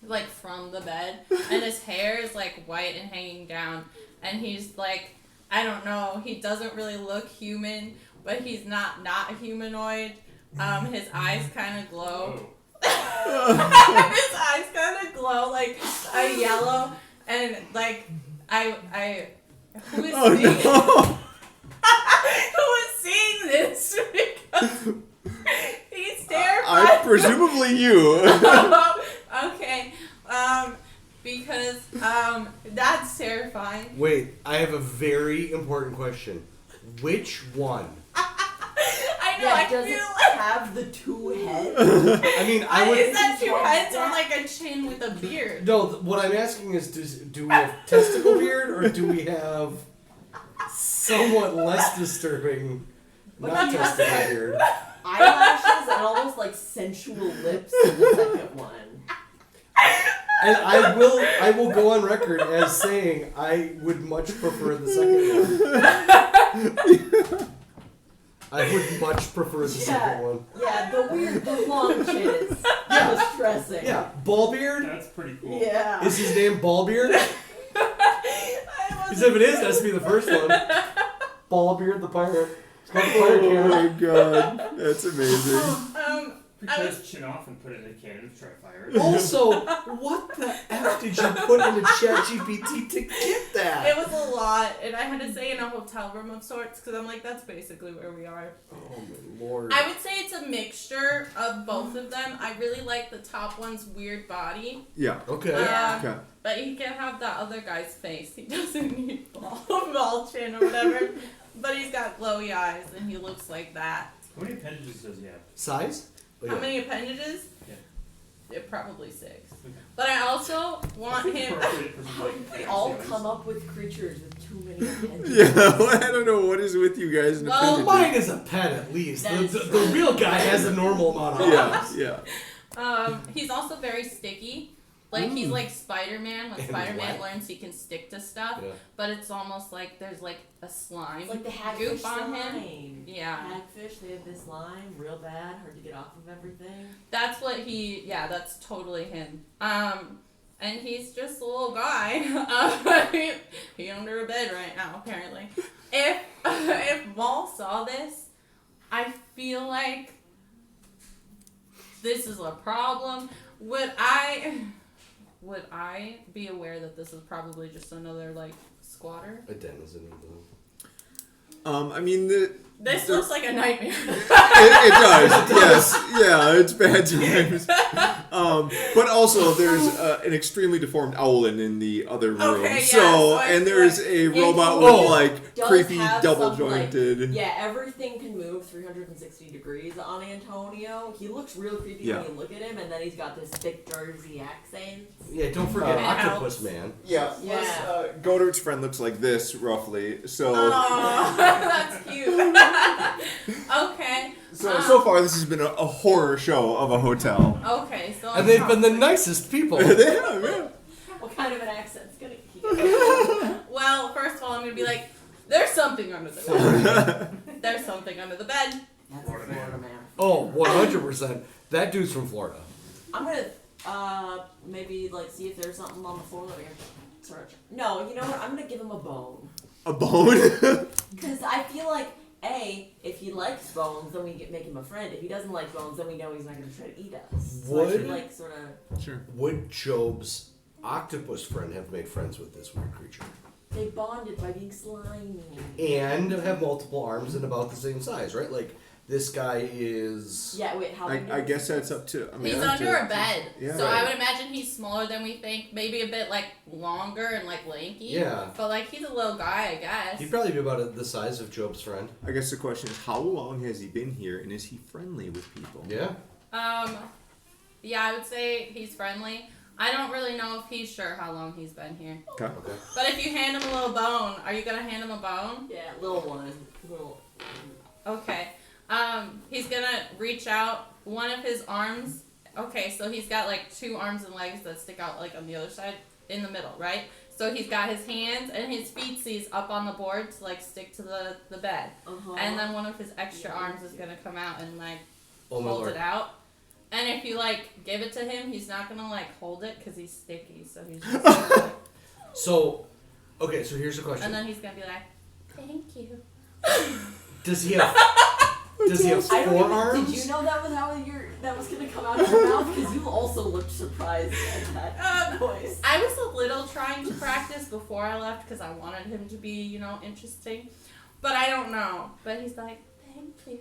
like from the bed, and his hair is like white and hanging down, and he's like, I don't know, he doesn't really look human, but he's not humanoid. His eyes kind of glow. His eyes kind of glow like a yellow, and like who is seeing no! who is seeing this because he's terrified. Presumably you. Okay, because that's terrifying. Wait, I have a very important question. Which one? I know. Yeah, I does feel it like have the two heads? I mean, I would. is that two heads or like a chin with a beard? No, what I'm asking is, do we have testicle beard or do we have somewhat less disturbing, not testicle beard? Eyelashes and almost like sensual lips in the second one. And I will go on record as saying I would much prefer the second one. I would much prefer the second one. Yeah, the long chin is distressing. Yeah, Ballbeard? That's pretty cool. Yeah. Is his name Ballbeard? Because if it is, that has to be the first one. Ballbeard the pirate. It's called the pirate Oh cannon. my god, that's amazing. We I cut was- his chin off and put it in a cannon to try to fire it. Also, what the F did you put into ChatGPT to get that? It was a lot, and I had to say in a hotel room of sorts because I'm like, that's basically where we are. Oh my lord. I would say it's a mixture of both of them. I really like the top one's weird body, Yeah. Okay. Okay. but he can have that other guy's face. He doesn't need ball chin or whatever, but he's got glowy eyes and he looks like that. How many appendages does he have? Size? Oh, How yeah. many appendages? Yeah. Probably 6. But I also want him. Appropriate for some, like, They all come up with creatures with too many appendages. Yeah, I don't know what is with you guys in Well, appendages. Mine is a pen at least. That is The real guy has a normal amount of Yeah, eyes. yeah. He's also very sticky. Like he's like Spider-Man. When And Spider-Man wet. learns he can stick to stuff, Yeah. but it's almost like there's like a slime It's like the goop hagfish on slime. him. Yeah, Hagfish, they have this slime, real bad, hard to get off of everything. that's what he. Yeah, that's totally him. And he's just a little guy. He under a bed right now, apparently. If Maul saw this, I feel like this is a problem. Would I be aware that this is probably just another like squatter? A denizen of the... I mean, This looks like a nightmare. it does. Yes, yeah, it's bad times. But also, there's an extremely deformed owlin in the other room. Okay, yeah, so, so I and feel there's like- a Yeah, robot he with like does creepy have double some, like- jointed. Yeah, everything can move 360 degrees on Antonio. He looks real creepy Yeah. when you look at him, and then he's got this thick Jersey accent. Yeah, don't forget It Octopus helps. Man. Yeah. Yeah. Goddard's friend looks like this roughly. So. Oh, that's cute. Okay. So far, this has been a horror show of a hotel. Okay, so And they've been the nicest people. They have, yeah. What kind of an accent's gonna keep? Well, first of all, I'm gonna be like, there's something under the bed. There's something under the bed. That's Florida a Florida man. Oh, 100%. That dude's from Florida. I'm gonna maybe like see if there's something on the floor that we can search. No, you know what? I'm gonna give him a bone. A bone? Because I feel like if he likes bones, then we make him a friend. If he doesn't like bones, then we know he's not gonna try to eat us. So I should like sort of. Sure. Would Job's octopus friend have made friends with this weird creature? They bonded by being slimy. And have multiple arms and about the same size, right? Like, this guy is... Yeah, wait, how big I is guess he? that's up to. I mean, He's that's under it. a bed. Yeah. So Right. I would imagine he's smaller than we think. Maybe a bit, like, longer and, like, lanky. Yeah. But, like, he's a little guy, I guess. He'd probably be about the size of Job's friend. I guess the question is, how long has he been here, and is he friendly with people? Yeah. Yeah, I would say he's friendly. I don't really know if he's sure how long he's been here. Okay. Okay. But if you hand him a little bone, are you gonna hand him a bone? Yeah, little one. Little. Okay. He's gonna reach out one of his arms. Okay, so he's got like 2 arms and legs that stick out like on the other side in the middle, right? So he's got his hands and his feetsies up on the board to like stick to the bed. Uh-huh. And then one of his extra arms is gonna come out and like Oh, my hold lord. it out. And if you like give it to him, he's not gonna like hold it because he's sticky. So he's just gonna, like, So, okay, so here's the question. and then he's gonna be like, "Thank you." Does he have... Does he have I don't 4 even, arms? Did you know that was how that was gonna come out of your mouth? Because you also looked surprised at that voice. I was a little trying to practice before I left because I wanted him to be, you know, interesting. But I don't know. But he's like, "Thank you."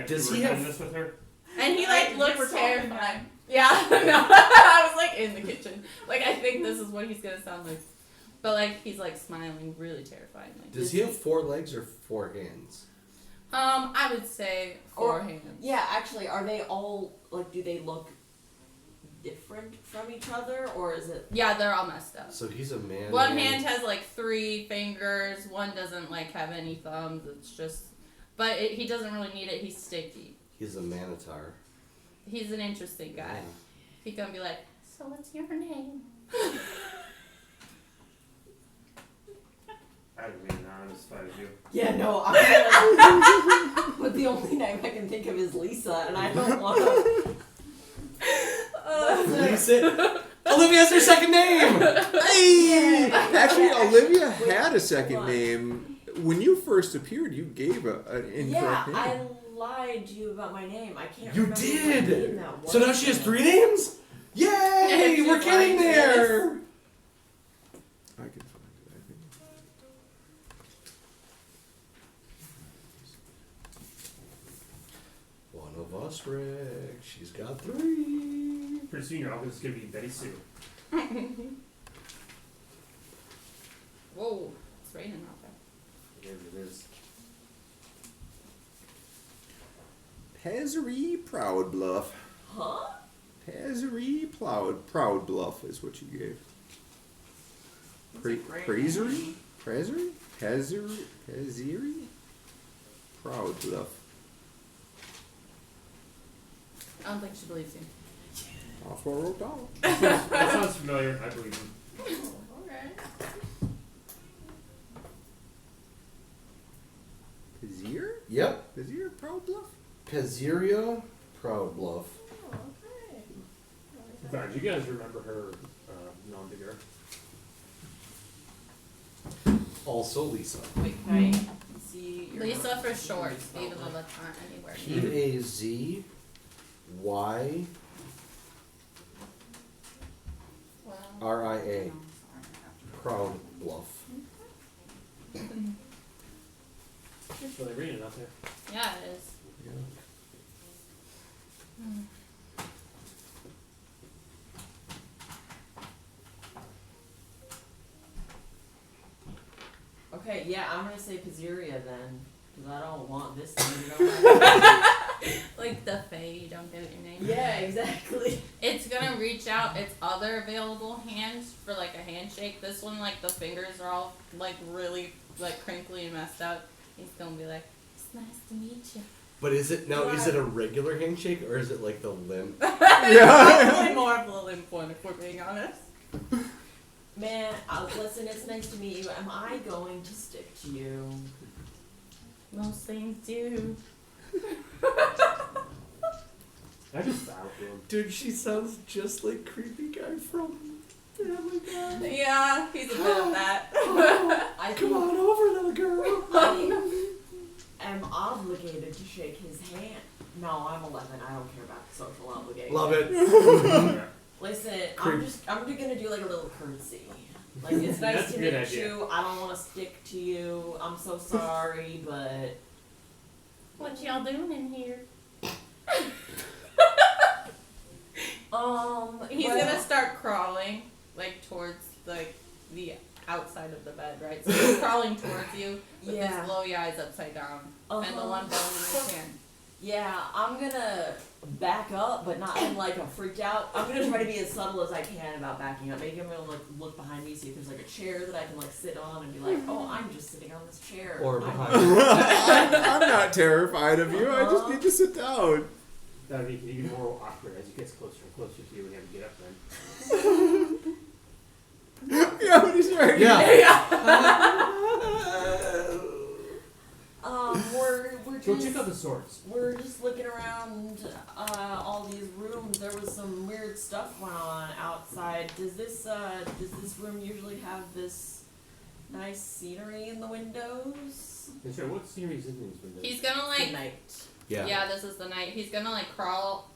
Does he have have- this with her? And he Right, like we looks were talking terrified. Yeah, no, I was like in the kitchen. Like I think this is what he's gonna sound like. But like he's like smiling really terrifyingly. Does he have 4 legs or 4 hands? I would say 4 Or- hands. Yeah, actually, are they all like? Do they look different from each other, or is it? Yeah, they're all messed up. So he's a man. One and- hand has like 3 fingers. One doesn't like have any thumbs. It's just, but he doesn't really need it. He's sticky. He's a manitar. He's an interesting guy. He gonna be like, "So what's your name?" I didn't mean that as far as you. Yeah, no. But the only name I can think of is Lisa, and I don't want to. Lisa. Olivia has her second name! Hey! Actually, Olivia had a second name. When you first appeared, you gave an Yeah, incorrect name. I lied to you about my name. I can't. You remember did! my name that So now was. she has 3 names? Yay! She's We're getting like there! I can find it, I think. One of us, Rick. She's got 3. Pretty soon your office is gonna be Betty Sue. Whoa, it's raining out there. It is. Pezzery Proud Bluff. Huh? Pezzery Proud Bluff is what you gave. That's a great Prazzery? name. Prazzery? Pezzery? Proud Bluff. I don't think she believes you. Off what I wrote down. That sounds familiar. I believe him. Okay. Pezzeria? Yep. Pezzeria Proud Bluff? Pizzeria Proud Bluff. Sorry, do you guys remember her non-bigger? Also Lisa. Wait, can I see your Lisa notes? for short, even though that's not anywhere P near. A Z Y Well, R I A. Proud Bluff. It's really raining out there. yeah, it is. Yeah. Okay, yeah, I'm gonna say Pizzeria then, because I don't want this thing. You know? Like the Fae, you don't get your name. Yeah, exactly. It's gonna reach out its other available hands for like a handshake. This one, like the fingers are all like really like crinkly and messed up. He's gonna be like, "It's nice to meet you." But is it a regular handshake or is it like the limp? Probably more of a limp one, if we're being honest. Man, listen, it's nice to meet you. Am I going to stick to you? Most things do. I just found him. Dude, she sounds just like creepy guy from Family Guy. Yeah, he's a bit of that. I Come think on over, little girl. I am obligated to shake his hand. No, I'm 11. I don't care about social obligation. Love it. Listen, Creep. I'm gonna do like a little courtesy. Like, it's nice That's to a good meet idea. you. I don't want to stick to you. I'm so sorry, but What y'all doing in here? He's well, gonna start crawling, like, towards, like, the outside of the bed, right? So he's crawling towards you with Yeah. his glowy eyes upside down and the one bone in his hand. Yeah, I'm gonna back up, but not in like a freaked out. I'm gonna try to be as subtle as I can about backing up. Maybe I'm gonna like look behind me, see if there's like a chair that I can like sit on, and be like, "Oh, I'm just sitting on this chair." Or I'm- behind. I'm not terrified of you. I just need to sit down. That would be even more awkward as he gets closer and closer to you when you have to get up then. Yeah, when he's ready. We're Go check just out the swords. we're just looking around all these rooms. There was some weird stuff going on outside. Does this room usually have this nice scenery in the windows? And so what scenery is in these windows? He's gonna, Good like, night. yeah, this is the night. He's gonna, like, crawl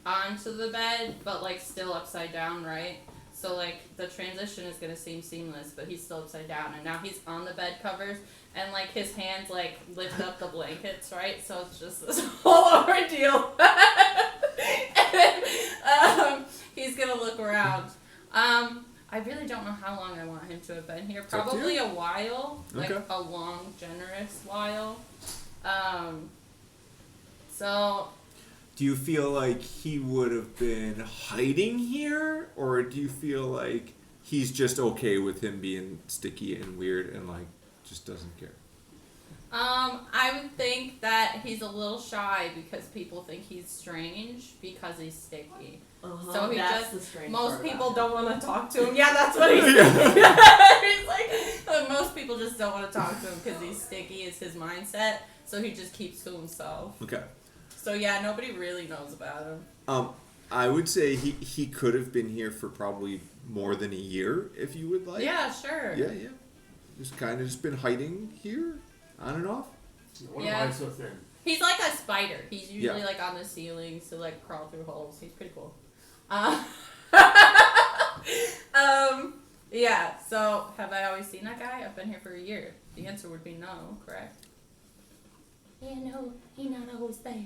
onto the bed, but, like, still upside down, right? So, like, the transition is gonna seem seamless, but he's still upside down, and now he's on the bed covers, and, like, his hands, like, lift up the blankets, right? So it's just this whole ordeal. And then, he's gonna look around. I really don't know how long I want him to have been here. It's up to Probably you. a while, like Okay. a long, generous while. So Do you feel like he would have been hiding here, or do you feel like he's just okay with him being sticky and weird and like just doesn't care? I would think that he's a little shy because people think he's strange because he's sticky. So he that's just- the strange Most part people about don't want to talk to him. Yeah, that's what he's He's like, most people just don't want to talk to him because he's sticky is his mindset. So he just keeps to himself. Okay. So yeah, nobody really knows about him. I would say he could have been here for probably more than a year if you would like. Yeah, sure. Yeah. Just kind of just been hiding here, on and off. What Yeah. am I so thin? He's like a spider. He's usually Yeah. like on the ceiling, so like crawl through holes. He's pretty cool. Yeah. So have I always seen that guy? I've been here for a year. The answer would be no, correct? Yeah, no, he's not always there.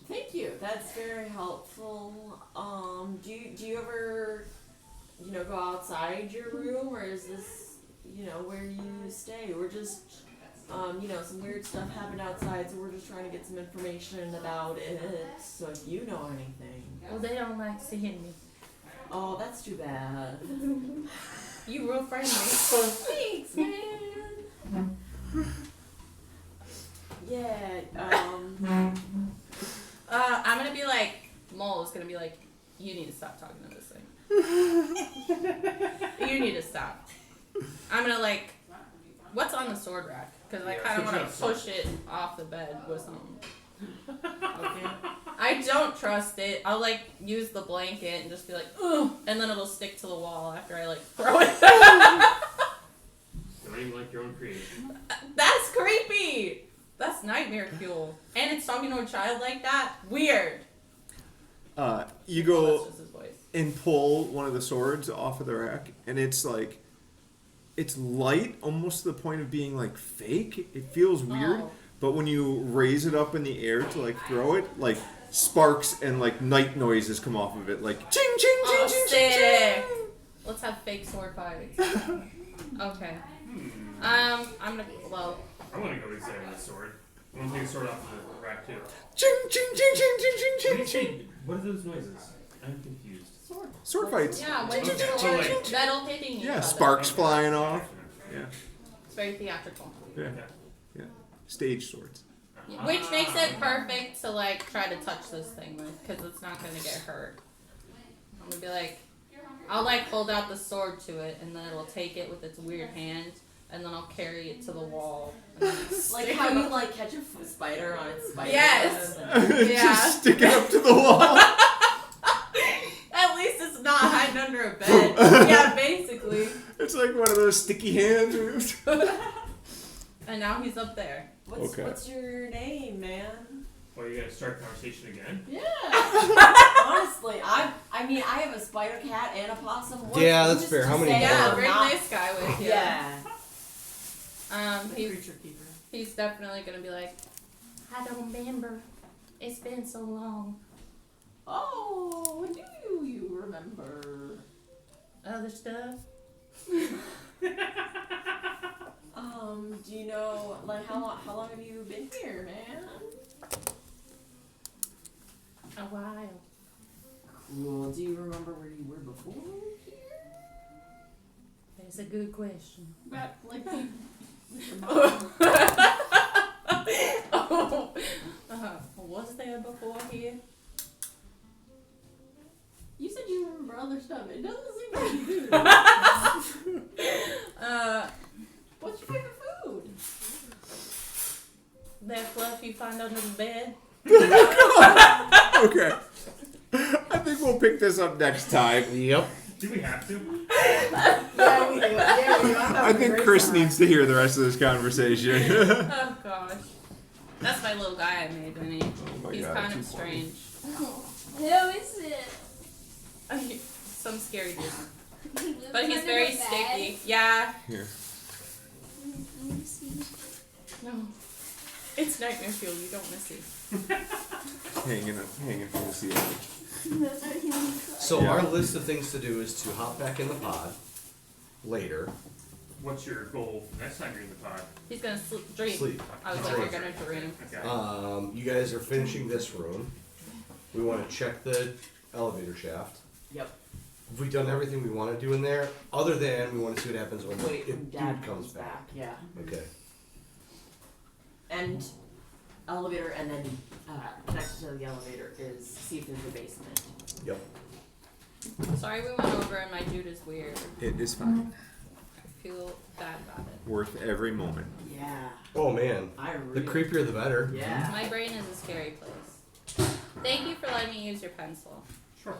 Thank you. That's very helpful. Do you ever, go outside your room, or is this, where you stay? We're just, some weird stuff happened outside, so we're just trying to get some information about it. So if you know anything. Well, they don't like seeing me. Oh, that's too bad. You real friendly. Thanks, man. Yeah. I'm gonna be like, Mole is gonna be like, you need to stop talking to this thing. You need to stop. I'm gonna like, what's on the sword rack? Because I Yeah, kind of want switch to push it off the bed with something. Okay. I don't trust it. I'll like use the blanket and just be like, ugh, and then it'll stick to the wall after I like throw it. Don't even like your own creation. That's creepy. That's nightmare fuel. And it's talking to a child like that? Weird. You Well, go that's just his voice. and pull one of the swords off of the rack, and it's like, it's light almost to the point of being like fake. It feels weird, Oh. but when you raise it up in the air to like throw it, like sparks and like night noises come off of it, like ching ching ching Oh, ching sick. ching. Let's have fake sword fights. Okay. I'm gonna, well, I want to go examine the sword. I want to take a sword off the rack too. Ching ching ching ching ching What ching do you ching. say? What are those noises? I'm confused. Sword fights. yeah, when Okay, it's so, like like- metal hitting each Yeah, other. sparks flying off. Yeah, It's very theatrical. yeah, Okay. yeah. Stage swords. Which makes it perfect to like try to touch this thing with, because it's not gonna get hurt. I'm gonna be like, I'll like hold out the sword to it, and then it'll take it with its weird hand, and then I'll carry it to the wall. And then Like stick how it you up. like catch a spider on its spider Yes. web and- Yeah. Just stick it up to the wall. At least it's not hiding under a bed. Yeah, basically. It's like one of those sticky hands. And now he's up there. Okay. What's your name, man? Well, you gotta start a conversation again. Yeah. Honestly, I mean, I have a spider cat and a possum. Yeah, that's fair. How many Yeah, more? bring not- this guy with you. Yeah. He's Creature keeper. he's definitely gonna be like, I don't remember. It's been so long. Oh, do you remember? Other stuff. Do you know like how long have you been here, man? A while. Cool. Do you remember where you were before here? That's a good question. Back like Oh, was there before here? you said you remember other stuff. It doesn't seem like you do. What's your favorite food? That fluff you find under the bed. Okay. I think we'll pick this up next time. Yep. Do we have to? Yeah, we do. I think Chris needs to hear the rest of this conversation. Oh gosh. That's my little guy I made, Winnie. my He's God, kind too of funny. strange. Who is it? Some scary dude. He lives But he's under very the bed. sticky. Yeah. Here. Let me see. No. It's nightmare fuel. You don't want to see. Hanging from the ceiling. Those are him. So Yeah. our list of things to do is to hop back in the pod later. What's your goal next time you're in the pod? He's gonna dream. Sleep. I was like, Sleep. you're gonna dream. Okay. You guys are finishing this room. We want to check the elevator shaft. Yep. Have we done everything we want to do in there? Other than we want to see what happens when Wait, if when Dad dude comes back. Yeah. Okay. And elevator, and then connected to the elevator is see if there's a basement. Yep. Sorry we went over and my dude is weird. It is fine. I feel bad about it. Worth every moment. Yeah. Oh man. I The really. creepier the better. Yeah. My brain is a scary place. Thank you for letting me use your pencil. Sure.